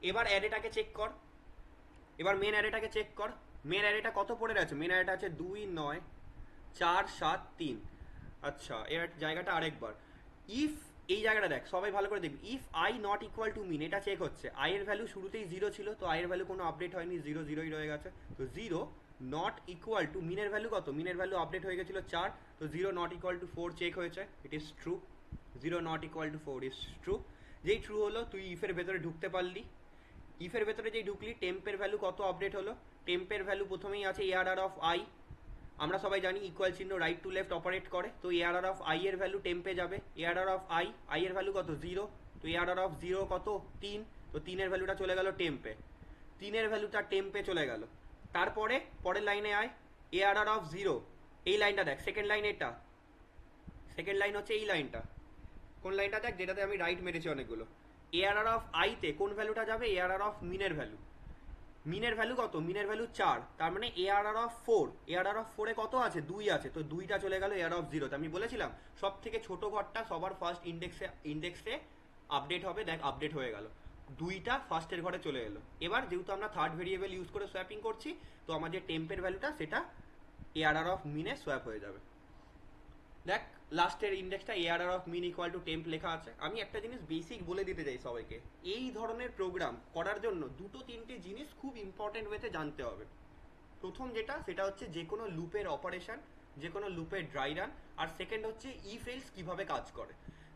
এবার অ্যারেটাকে চেক কর, এবার মেন অ্যারেটাকে চেক কর। মেন অ্যারেটা কত পড়ে আছে? মেন অ্যারেটা আছে 2 9 4 7 3। আচ্ছা, এর জায়গাটা আরেকবার, ইফ, এই জায়গাটা দেখ সবাই ভালো করে দেখবি, if i not equal to min, এটা চেক হচ্ছে। আই এর ভ্যালু শুরুতেই 0 ছিল, তো আই এর ভ্যালু কোনো আপডেট হয়নি, 0 0ই রয়ে গেছে। তো 0 নট ইকুয়াল টু মিনের ভ্যালু কত? মিনের ভ্যালু আপডেট হয়ে গেছিল 4, তো 0 নট ইকুয়াল টু 4 চেক হয়েছে, it is true. 0 not equal to 4 is true. যেই ট্রু হলো তুই ইফের ভেতরে ঢুকতে পারলি। ইফের ভেতরে যেই ঢুকলি, টেম্পের ভ্যালু কত আপডেট হলো? টেম্পের ভ্যালু প্রথমেই আছে এআরআর অফ আই। আমরা সবাই জানি ইকুয়াল চিহ্ন রাইট টু লেফট অপারেট করে, তো এআরআর অফ আই এর ভ্যালু টেম্পে যাবে। এআরআর অফ আই, আই এর ভ্যালু কত? 0, তো এআরআর অফ 0 কত? 3, তো 3 এর ভ্যালুটা চলে গেল টেম্পে। 3 এর ভ্যালুটা টেম্পে চলে গেল। তারপরে পরের লাইনে আয়, এআরআর অফ 0, এই লাইনটা দেখ, সেকেন্ড লাইন এটা, সেকেন্ড লাইন হচ্ছে এই লাইনটা। কোন লাইনটা দেখ? যেটাতে আমি রাইট মেরেছি অনেকগুলো। এআরআর অফ আইতে কোন ভ্যালুটা যাবে? এআরআর অফ মিনের ভ্যালু। মিনের ভ্যালু কত? মিনের ভ্যালু 4, তার মানে এআরআর অফ 4, এআরআর অফ 4 এ কত আছে? 2 আছে, তো 2টা চলে গেল এআর অফ 0তে। আমি বলেছিলাম সব থেকে ছোট ঘরটা সবার ফার্স্ট ইন্ডেক্সে আপডেট হবে। দেখ আপডেট হয়ে গেল, 2টা ফার্স্টের ঘরে চলে এলো। এবার যেহেতু আমরা থার্ড ভেরিয়েবল ইউজ করে সোয়াপিং করছি, তো আমার যে টেম্পের ভ্যালুটা সেটা এআরআর অফ মিনে সোয়াপ হয়ে যাবে। দেখ লাস্টের ইন্ডেক্সটা ARR of min equal to temp লেখা আছে। আমি একটা জিনিস বেসিক বলে দিতে চাই সবাইকে, এই ধরনের প্রোগ্রাম করার জন্য দুটো তিনটে জিনিস খুব ইম্পর্টেন্ট ওয়েতে জানতে হবে। প্রথম যেটা সেটা হচ্ছে যে কোনো লুপের অপারেশন, যে কোনো লুপের ড্রাই রান, আর সেকেন্ড হচ্ছে ইফ এলস কিভাবে কাজ করে।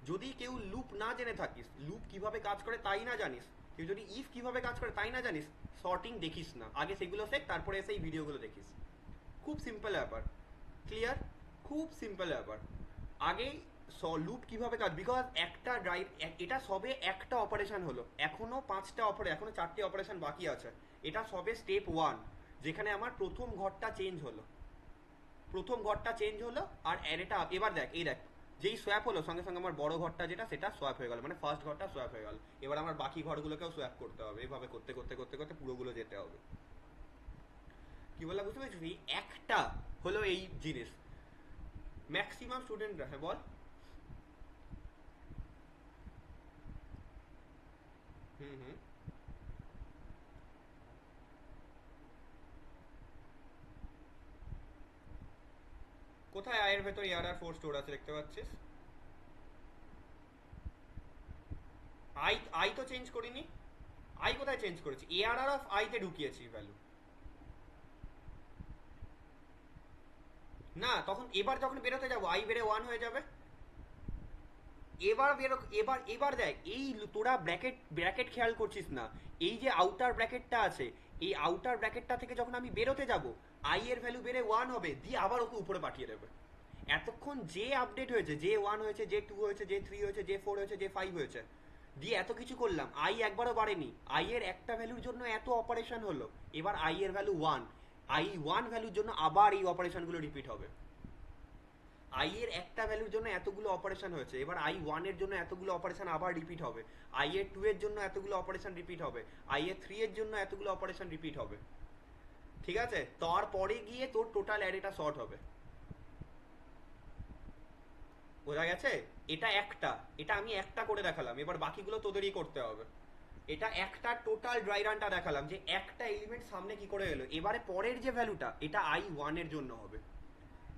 যদি কেউ লুপ না জেনে থাকিস, লুপ কিভাবে কাজ করে তাই না জানিস, কেউ যদি ইফ কিভাবে কাজ করে তাই না জানিস, সর্টিং দেখিস না, আগে সেগুলো শেখ, তারপরে এসে এই ভিডিওগুলো দেখিস। খুব সিম্পল ব্যাপার, ক্লিয়ার? খুব সিম্পল ব্যাপার। আগে লুপ কিভাবে কাজ, বিকজ একটা ড্রাইভ, এটা সবে একটা অপারেশন হলো, এখনো 5টা অপারেশন, এখনো 4টে অপারেশন বাকি আছে। এটা সবে স্টেপ 1, যেখানে আমার প্রথম ঘরটা চেঞ্জ হলো, প্রথম ঘরটা চেঞ্জ হলো। আর অ্যারেটা এবার দেখ, এই দেখ, যেই সোয়াপ হলো সঙ্গে সঙ্গে আমার বড় ঘরটা যেটা সেটা সোয়াপ হয়ে গেল, মানে ফার্স্ট ঘরটা সোয়াপ হয়ে গেল। এবার আমার বাকি ঘরগুলোকেও সোয়াপ করতে হবে, এভাবে করতে করতে করতে করতে পুরোগুলো যেতে হবে। কি বললাম বুঝতে পেরেছিস? এই একটা হলো এই জিনিস, ম্যাক্সিমাম স্টুডেন্টরা, হ্যাঁ বল। হুম হুম। কোথায় আয়ের ভেতর এআরআর 4 স্টোর আছে দেখতে পাচ্ছিস? আই আই তো চেঞ্জ করিনি। আই কোথায় চেঞ্জ করেছি? এআরআর অফ আই তে ঢুকিয়েছি ভ্যালু। না, তখন এবার যখন বেরোতে যাবো আই বেড়ে 1 হয়ে যাবে। এবার বেরো, এবার এবার দেখ, এই তোরা ব্র্যাকেট ব্র্যাকেট খেয়াল করছিস না, এই যে আউটার ব্র্যাকেটটা আছে, এই আউটার ব্র্যাকেটটা থেকে যখন আমি বেরোতে যাব, আই এর ভ্যালু বেড়ে 1 হবে, দিয়ে আবার ওকে উপরে পাঠিয়ে দেবে। এতক্ষণ যে আপডেট হয়েছে, যে 1 হয়েছে, যে 2 হয়েছে, যে 3 হয়েছে, যে 4 হয়েছে, যে 5 হয়েছে, দিয়ে এত কিছু করলাম, আই একবারও বাড়েনি, আই এর একটা ভ্যালুর জন্য এত অপারেশন হলো। এবার আই এর ভ্যালু 1, আই 1 ভ্যালুর জন্য আবার এই অপারেশনগুলো রিপিট হবে। আই এর একটা ভ্যালুর জন্য এতগুলো অপারেশন হয়েছে, এবার আই 1 এর জন্য এতগুলো অপারেশন আবার রিপিট হবে, আই এর 2 এর জন্য এতগুলো অপারেশন রিপিট হবে, আই এর 3 এর জন্য এতগুলো অপারেশন রিপিট হবে। ঠিক আছে, তারপরে গিয়ে তোর টোটাল অ্যারেটা শর্ট হবে। বোঝা গেছে? এটা একটা, এটা আমি একটা করে দেখালাম, এবার বাকিগুলো তোদেরই করতে হবে। এটা একটা টোটাল ড্রাই রানটা দেখালাম যে একটা এলিমেন্ট সামনে কি করে এলো। এবারে পরের যে ভ্যালুটা, এটা আই 1 এর জন্য হবে।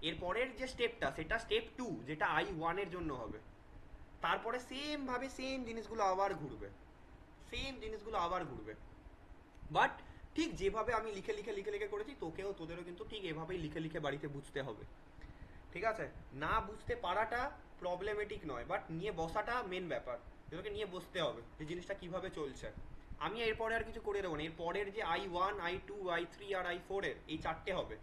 এর পরের যে স্টেপটা সেটা স্টেপ 2, যেটা আই 1 এর জন্য হবে। তারপরে সেম ভাবে সেম জিনিসগুলো আবার ঘুরবে, সেম জিনিসগুলো আবার ঘুরবে। বাট ঠিক যেভাবে আমি লিখে লিখে লিখে লিখে করেছি, তোকেও তোদেরও কিন্তু ঠিক এভাবেই লিখে লিখে বাড়িতে বুঝতে হবে। ঠিক আছে? না বুঝতে পারাটা প্রবলেমেটিক নয়, বাট নিয়ে বসাটা মেন ব্যাপার। তোকে নিয়ে বসতে হবে যে জিনিসটা কিভাবে চলছে। আমি এরপরে আর কিছু করে দেবো না, এর পরের যে আই 1, আই 2, আই 3 আর আই 4 এর এই 4টে হবে,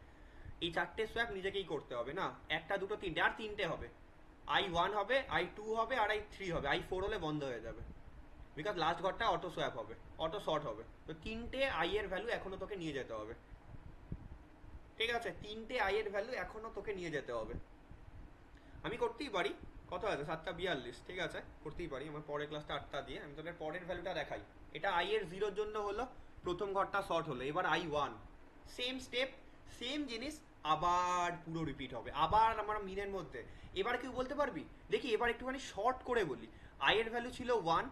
এই 4টে সোয়াপ নিজেকেই করতে হবে না, একটা দুটো তিনটে, আর 3টে হবে। আই 1 হবে, আই 2 হবে, আর আই 3 হবে, আই 4 হলে বন্ধ হয়ে যাবে, বিকজ লাস্ট ঘরটা অটো সোয়াপ হবে, অটো শর্ট হবে। তো 3টে আই এর ভ্যালু এখনো তোকে নিয়ে যেতে হবে। ঠিক আছে, 3টে আই এর ভ্যালু এখনো তোকে নিয়ে যেতে হবে। আমি করতেই পারি, কত আছে 7:42, ঠিক আছে করতেই পারি, আমার পরের ক্লাসটা 8টা দিয়ে আমি তোদের পরের ভ্যালুটা দেখাই। এটা আই এর 0-র জন্য হলো, প্রথম ঘরটা শর্ট হলো, এবার আই 1, সেম স্টেপ, সেম জিনিস, আবার পুরো রিপিট হবে, আবার আমার মিনের মধ্যে। এবার কেউ বলতে পারবি? দেখি এবার একটুখানি শর্ট করে বলি। আই এর ভ্যালু ছিল 1,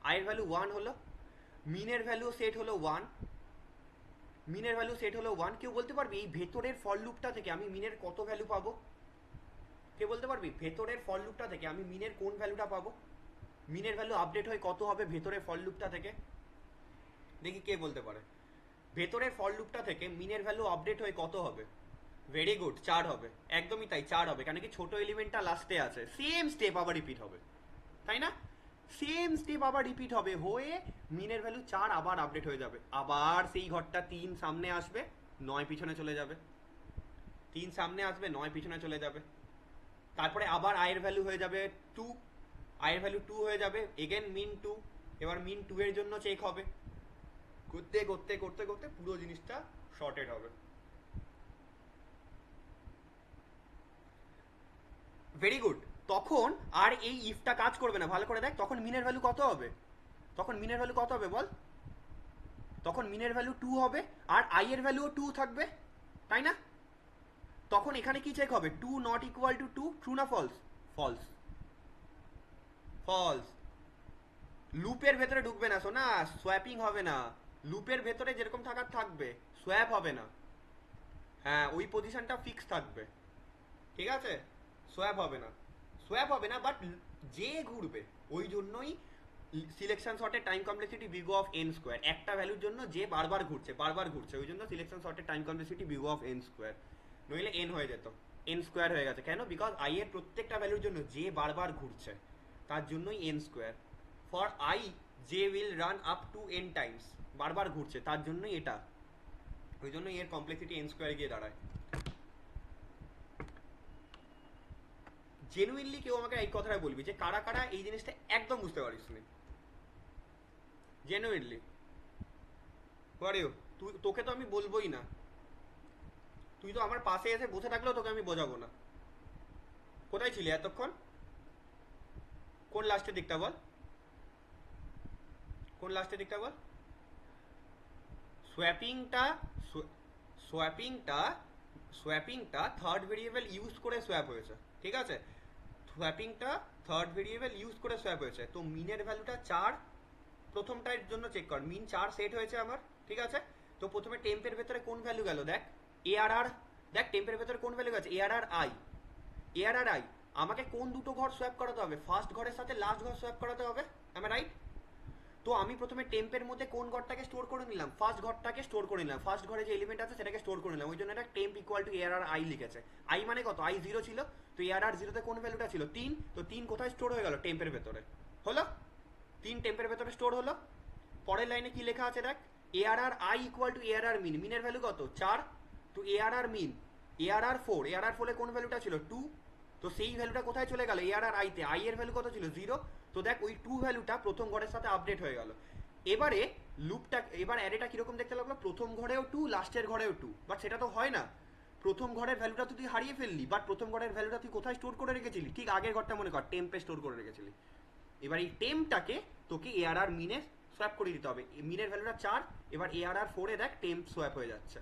আই এর ভ্যালু 1 হলো, মিনের ভ্যালু সেট হলো 1, মিনের ভ্যালু সেট হলো 1। কেউ বলতে পারবি এই ভেতরের ফর লুপটা থেকে আমি মিনের কত ভ্যালু পাবো? কে বলতে পারবি ভেতরের ফর লুপটা থেকে আমি মিনের কোন ভ্যালুটা পাবো? মিনের ভ্যালু আপডেট হয় কত হবে ভেতরের ফর লুপটা থেকে? দেখি কে বলতে পারে। ভেতরের ফর লুপটা থেকে মিনের ভ্যালু আপডেট হয়ে কত হবে? ভেরি গুড, 4 হবে। একদমই তাই, 4 হবে, কেন কি ছোট এলিমেন্টটা লাস্টে আছে। সেম স্টেপ আবার রিপিট হবে, তাই না? সেম স্টেপ আবার রিপিট হবে, হয়ে মিনের ভ্যালু 4 আবার আপডেট হয়ে যাবে, আবার সেই ঘরটা 3 সামনে আসবে, 9 পিছনে চলে যাবে, 3 সামনে আসবে, 9 পিছনে চলে যাবে। তারপরে আবার আয়ের ভ্যালু হয়ে যাবে 2, আয়ের ভ্যালু 2 হয়ে যাবে, এগেন মিন 2, এবার মিন 2 এর জন্য চেক হবে, করতে করতে করতে করতে পুরো জিনিসটা শর্টেড হবে। Very good. তখন আর এই ইফটা কাজ করবে না, ভালো করে দেখ, তখন মিনের ভ্যালু কত হবে? তখন মিনের ভ্যালু কত হবে বল? তখন মিনের ভ্যালু 2 হবে, আর আই এর ভ্যালুও 2 থাকবে, তাই না? তখন এখানে কি চেক হবে? 2 নট ইকুয়াল টু 2, ট্রু না ফলস? False, false. লুপের ভেতরে ঢুকবে না শোনা, সোয়াপিং হবে না। লুপের ভেতরে যেরকম থাকার থাকবে, সোয়াপ হবে না। হ্যাঁ, ওই পজিশনটা ফিক্স থাকবে, ঠিক আছে, সোয়াপ হবে না। সোয়াপ হবে না, বাট যে ঘুরবে ওই জন্যই সিলেকশন শর্টের time complexity big of n square, একটা ভ্যালুর জন্য যে বারবার ঘুরছে ওই জন্য সিলেকশন শর্টের time complexity big of n square, নইলে এন হয়ে যেত, এন স্কোয়ার হয়ে গেছে। কেন? বিকজ আই এর প্রত্যেকটা ভ্যালুর জন্য যে বারবার ঘুরছে তার জন্যই N square. For I J will run up to N Times, বারবার ঘুরছে তার জন্যই এটা, ওই জন্য এর কমপ্লেক্সিটি এন স্কোয়ার গিয়ে দাঁড়ায়। জেনুইনলি কেউ আমাকে এই কথাটা বলবি যে কারা কারা এই জিনিসটা একদম বুঝতে পারিস নি, জেনুইনলি তুই, তোকে তো আমি বলবোই না, তুই তো আমার পাশে এসে বসে থাকলেও তোকে আমি বোঝাবো না। কোথায় ছিলি এতক্ষণ? কোন লাস্টের দিকটা বল, কোন লাস্টের দিকটা বল। সোয়াপিংটা সোয়াপিংটা সোয়াপিংটা থার্ড ভেরিয়েবল ইউজ করে সোয়াপ হয়েছে, ঠিক আছে? সোয়াপিংটা থার্ড ভেরিয়েবল ইউজ করে সোয়াপ হয়েছে। তো মিনের ভ্যালুটা 4, প্রথমটার জন্য চেক কর, মিন 4 সেট হয়েছে আমার, ঠিক আছে? তো প্রথমে টেম্পের ভেতরে কোন ভ্যালু গেল দেখ, এআরআর, দেখ টেম্পের ভেতরে কোন ভ্যালু গেছে, এআরআর আই, এআরআর আই। আমাকে কোন দুটো ঘর সোয়াপ করাতে হবে? ফার্স্ট ঘরের সাথে লাস্ট ঘর সোয়াপ করাতে হবে, am I রাইট? তো আমি প্রথমে টেম্পের মধ্যে কোন ঘরটাকে স্টোর করে নিলাম? ফার্স্ট ঘরটাকে স্টোর করে নিলাম, ফার্স্ট ঘরে যে এলিমেন্ট আছে সেটাকে স্টোর করে নিলাম, ওই জন্য এটা temp equal to ARR I লিখেছে। আই মানে কত? আই 0 ছিল, তো এআরআর 0তে কোন ভ্যালুটা ছিল? 3, তো 3 কোথায় স্টোর হয়ে গেল? টেম্পের ভেতরে, হলো 3 টেম্পের ভেতরে স্টোর হলো। পরের লাইনে কি লেখা আছে দেখ, ARR i equal to ARR min, মিনের ভ্যালু কত? 4, তো এআরআর মিন এআরআর 4, এআরআর 4 এ কোন ভ্যালুটা ছিল? 2, তো সেই ভ্যালুটা কোথায় চলে গেল? এআরআর আইতে, আই এর ভ্যালু কত ছিল? 0, তো দেখ ওই 2 ভ্যালুটা প্রথম ঘরের সাথে আপডেট হয়ে গেল। এবারে লুপটা, এবার অ্যারেটা কিরকম দেখতে লাগলো? প্রথম ঘরেও 2, লাস্টের ঘরেও 2, বাট সেটা তো হয় না। প্রথম ঘরের ভ্যালুটা তুই হারিয়ে ফেললি, বাট প্রথম ঘরের ভ্যালুটা তুই কোথায় স্টোর করে রেখেছিলি? ঠিক আগের ঘরটা মনে কর, টেম্পে স্টোর করে রেখেছিলি। এবার এই টেম্পটাকে তোকে এআরআর মিনে সোয়াপ করে দিতে হবে, মিনের ভ্যালুটা 4, এবার এআরআর 4 এ দেখ টেম্প সোয়াপ হয়ে যাচ্ছে।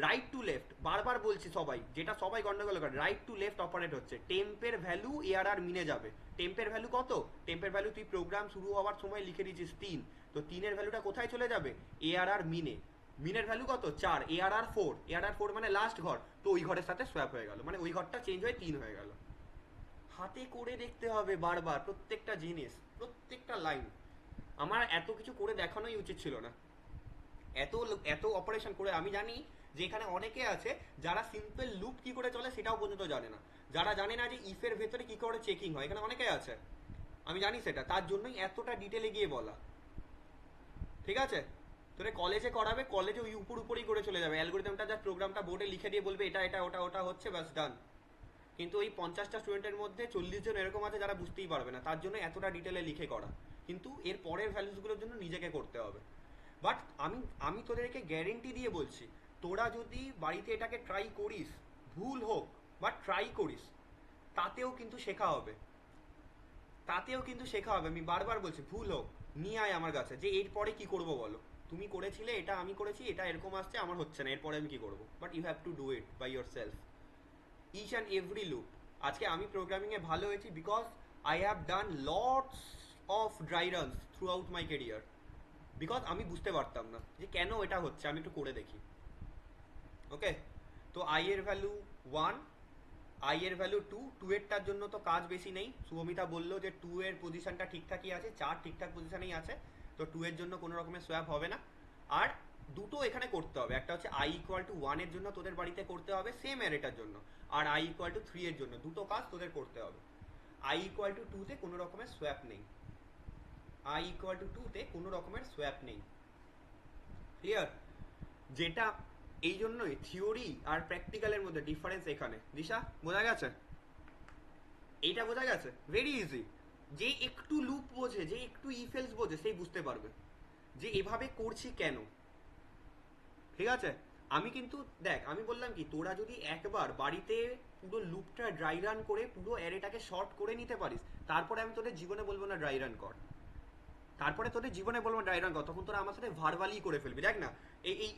রাইট টু লেফট, বারবার বলছি সবাই, যেটা সবাই গন্ডগোল করে, রাইট টু লেফট অপারেট হচ্ছে। টেম্পের ভ্যালু এআরআর মিনে যাবে, টেম্পের ভ্যালু কত? টেম্পের ভ্যালু তুই প্রোগ্রাম শুরু হওয়ার সময় লিখে দিয়েছিস 3, তো 3 এর ভ্যালুটা কোথায় চলে যাবে? এআরআর মিনে, মিনের ভ্যালু কত? 4, এআরআর 4, এআরআর 4 মানে লাস্ট ঘর, তো ওই ঘরের সাথে সোয়াপ হয়ে গেল, মানে ওই ঘরটা চেঞ্জ হয়ে 3 হয়ে গেল। হাতে করে দেখতে হবে বারবার প্রত্যেকটা জিনিস, প্রত্যেকটা লাইন। আমার এত কিছু করে দেখানোই উচিত ছিল না, এত এত অপারেশন করে। আমি জানি যে এখানে অনেকে আছে যারা সিম্পল লুপ কি করে চলে সেটাও পর্যন্ত জানে না, যারা জানে না যে ইফের ভেতরে কি করে চেকিং হয়, এখানে অনেকে আছে, আমি জানি সেটা, তার জন্যই এতটা ডিটেলে গিয়ে বলা, ঠিক আছে? তোরে কলেজে করাবে, কলেজে ওই উপরই করে চলে যাবে, অ্যালগোরিদমটা যা প্রোগ্রামটা বোর্ডে লিখে দিয়ে বলবে এটা এটা ওটা ওটা হচ্ছে, বাস ডান। কিন্তু ওই 50টা স্টুডেন্টের মধ্যে 40 জন এরকম আছে যারা বুঝতেই পারবে না, তার জন্য এতটা ডিটেলে লিখে করা। কিন্তু এর পরের ভ্যালুসগুলোর জন্য নিজেকে করতে হবে। বাট আমি আমি তোদেরকে গ্যারেন্টি দিয়ে বলছি, তোরা যদি বাড়িতে এটাকে ট্রাই করিস, ভুল হোক বাট ট্রাই করিস, তাতেও কিন্তু শেখা হবে, তাতেও কিন্তু শেখা হবে। আমি বারবার বলছি, ভুল হোক নিয়ে আয় আমার কাছে, যে এরপরে কি করবো বলো, তুমি করেছিলে এটা, আমি করেছি এটা, এরকম আসছে, আমার হচ্ছে না, এরপরে আমি কি করবো? But you have to do it by yourself, each and every loop. আজকে আমি প্রোগ্রামিংয়ে ভালো হয়েছি because I have done lots of dry runs throughout my career, because আমি বুঝতে পারতাম না যে কেন এটা হচ্ছে, আমি একটু করে দেখি। ওকে, তো আই এর ভ্যালু 1, আই এর ভ্যালু 2, 2 এরটার জন্য তো কাজ বেশি নেই, শুভমিতা বললো যে 2 এর পজিশনটা ঠিকঠাকই আছে, 4 ঠিকঠাক পজিশনেই আছে, তো 2 এর জন্য কোনো রকমের সোয়াপ হবে না। আর দুটো এখানে করতে হবে, একটা হচ্ছে আই ইকুয়াল টু 1 এর জন্য তোদের বাড়িতে করতে হবে সেম অ্যারেটার জন্য, আর আই ইকুয়াল টু 3 এর জন্য, দুটো কাজ তোদের করতে হবে। আই ইকুয়াল টু 2 তে কোনো রকমের সোয়াপ নেই, আই ইকুয়াল টু 2 তে কোনো রকমের সোয়াপ নেই, ক্লিয়ার? যেটা এই জন্যই থিওরি আর প্র্যাকটিক্যালের মধ্যে ডিফারেন্স এখানে। দিশা বোঝা গেছে? এইটা বোঝা গেছে? Very easy. যে একটু লুপ বোঝে, যে একটু ইফেলস বোঝে, সেই বুঝতে পারবে যে এভাবে করছি কেন, ঠিক আছে? আমি কিন্তু দেখ, আমি বললাম কি, তোরা যদি একবার বাড়িতে পুরো লুপটা ড্রাই রান করে পুরো অ্যারেটাকে শর্ট করে নিতে পারিস, তারপরে আমি তোদের জীবনে বলবো না ড্রাই রান কর, তারপরে তোদের জীবনে বলবো ড্রাই রান কর, তখন তোরা আমার সাথে ভার্বালি করে ফেলবি। দেখ না,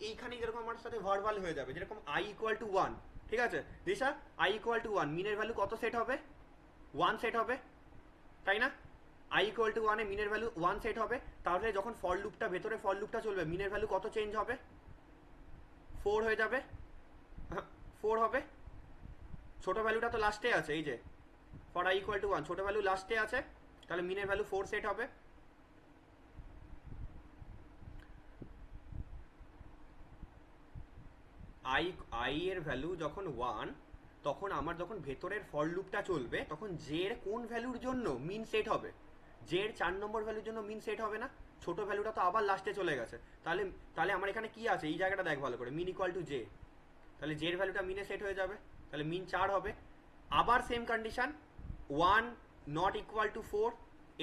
এইখানে যেরকম আমার সাথে ভার্বাল হয়ে যাবে, যেরকম আই ইকুয়াল টু 1, ঠিক আছে দিশা? আই ইকুয়াল টু 1, মিনের ভ্যালু কত সেট হবে? 1 সেট হবে, তাই না? আই ইকুয়াল টু 1 এ মিনের ভ্যালু 1 সেট হবে, তাহলে যখন ফর লুপটা, ভেতরে ফর লুপটা চলবে, মিনের ভ্যালু কত চেঞ্জ হবে? 4 হয়ে যাবে, 4 হবে। ছোট ভ্যালুটা তো লাস্টে আছে, এই যে ফর আই ইকুয়াল টু 1, ছোট ভ্যালু লাস্টে আছে, তাহলে মিনের ভ্যালু 4 সেট হবে। আই এর ভ্যালু যখন 1, তখন আমার যখন ভেতরের ফর লুপটা চলবে তখন জে এর কোন ভ্যালুর জন্য মিন সেট হবে? জে এর 4 নম্বর ভ্যালুর জন্য মিন সেট হবে না? ছোট ভ্যালুটা তো আবার লাস্টে চলে গেছে, তাহলে তাহলে আমার এখানে কি আছে এই জায়গাটা দেখ ভালো করে, মিন ইকুয়াল টু জে, তাহলে জে এর ভ্যালুটা মিনে সেট হয়ে যাবে, তাহলে মিন 4 হবে। আবার same condition, 1 not equal to 4,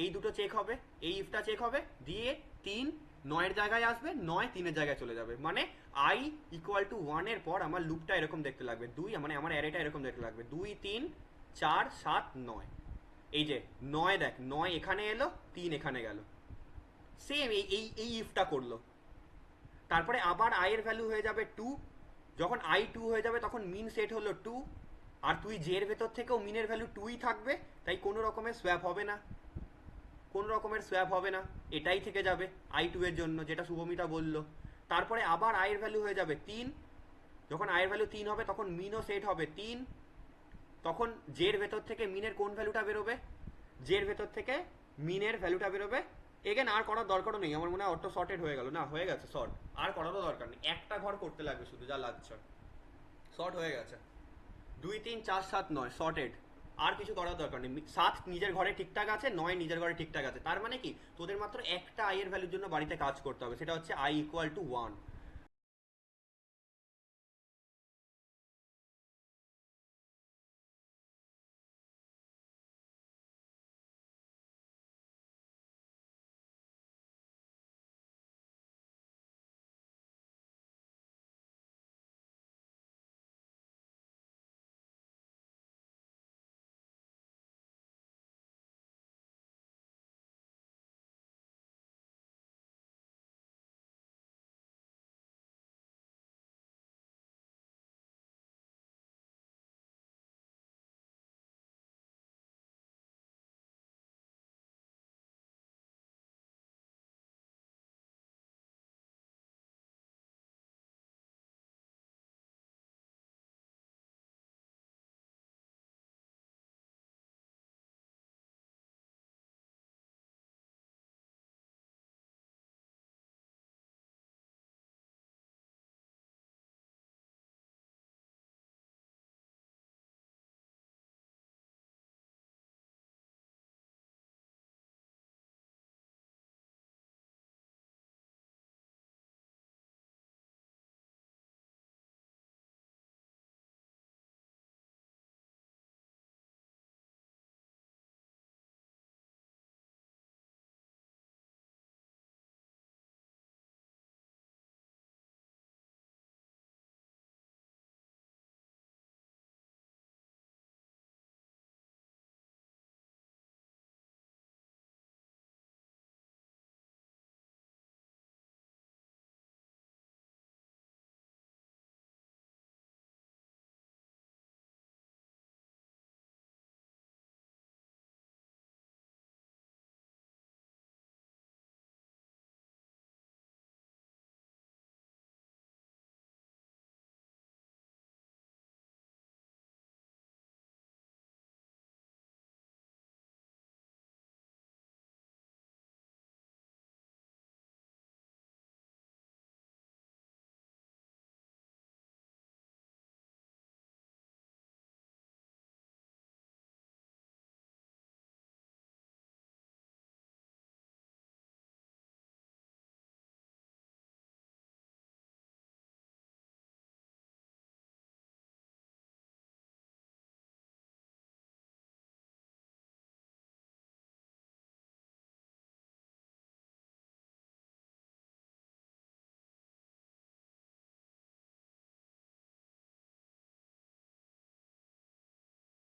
এই দুটো চেক হবে, এই ইফটা চেক হবে, দিয়ে 3 9 জায়গায় আসবে, 9 3 জায়গায় চলে যাবে, মানে আই ইকুয়াল টু 1 এর পর আমার লুপটা এরকম দেখতে লাগবে, 2 মানে আমার অ্যারেটা এরকম দেখতে লাগবে, 2 3 4 7 9, এই যে 9 দেখ, 9 এখানে এলো, 3 এখানে গেল, সেম এই এই এই ইফটা করলো। তারপরে আবার আই এর ভ্যালু হয়ে যাবে 2, যখন আই 2 হয়ে যাবে তখন মিন সেট হলো 2, আর তুই জে এর ভেতর থেকেও মিনের ভ্যালু 2ই থাকবে, তাই কোনো রকমের সোয়াপ হবে না, কোন রকমের সোয়াপ হবে না, এটাই থেকে যাবে আই 2 এর জন্য, যেটা শুভমিতা বলল। তারপরে আবার আই এর ভ্যালু হয়ে যাবে 3, যখন আই এর ভ্যালু 3 হবে তখন মিনও সেট হবে 3, তখন জে এর ভেতর থেকে মিনের কোন ভ্যালুটা বেরোবে? জে এর ভেতর থেকে মিনের ভ্যালুটা বেরোবে। এগেন আর করার দরকারও নেই, আমার মনে হয় অটো সর্টেড হয়ে গেল, না হয়ে গেছে শর্ট, আর করারও দরকার নেই, একটা ঘর করতে লাগবে শুধু, যা লাগছে শর্ট হয়ে গেছে। 2 3 4 7 9 সর্টেড, আর কিছু করার দরকার নেই। 7 নিজের ঘরে ঠিকঠাক আছে, 9 নিজের ঘরে ঠিকঠাক আছে, তার মানে কি তোদের মাত্র একটা আই এর ভ্যালুর জন্য বাড়িতে কাজ করতে হবে, সেটা হচ্ছে আই ইকুয়াল টু 1।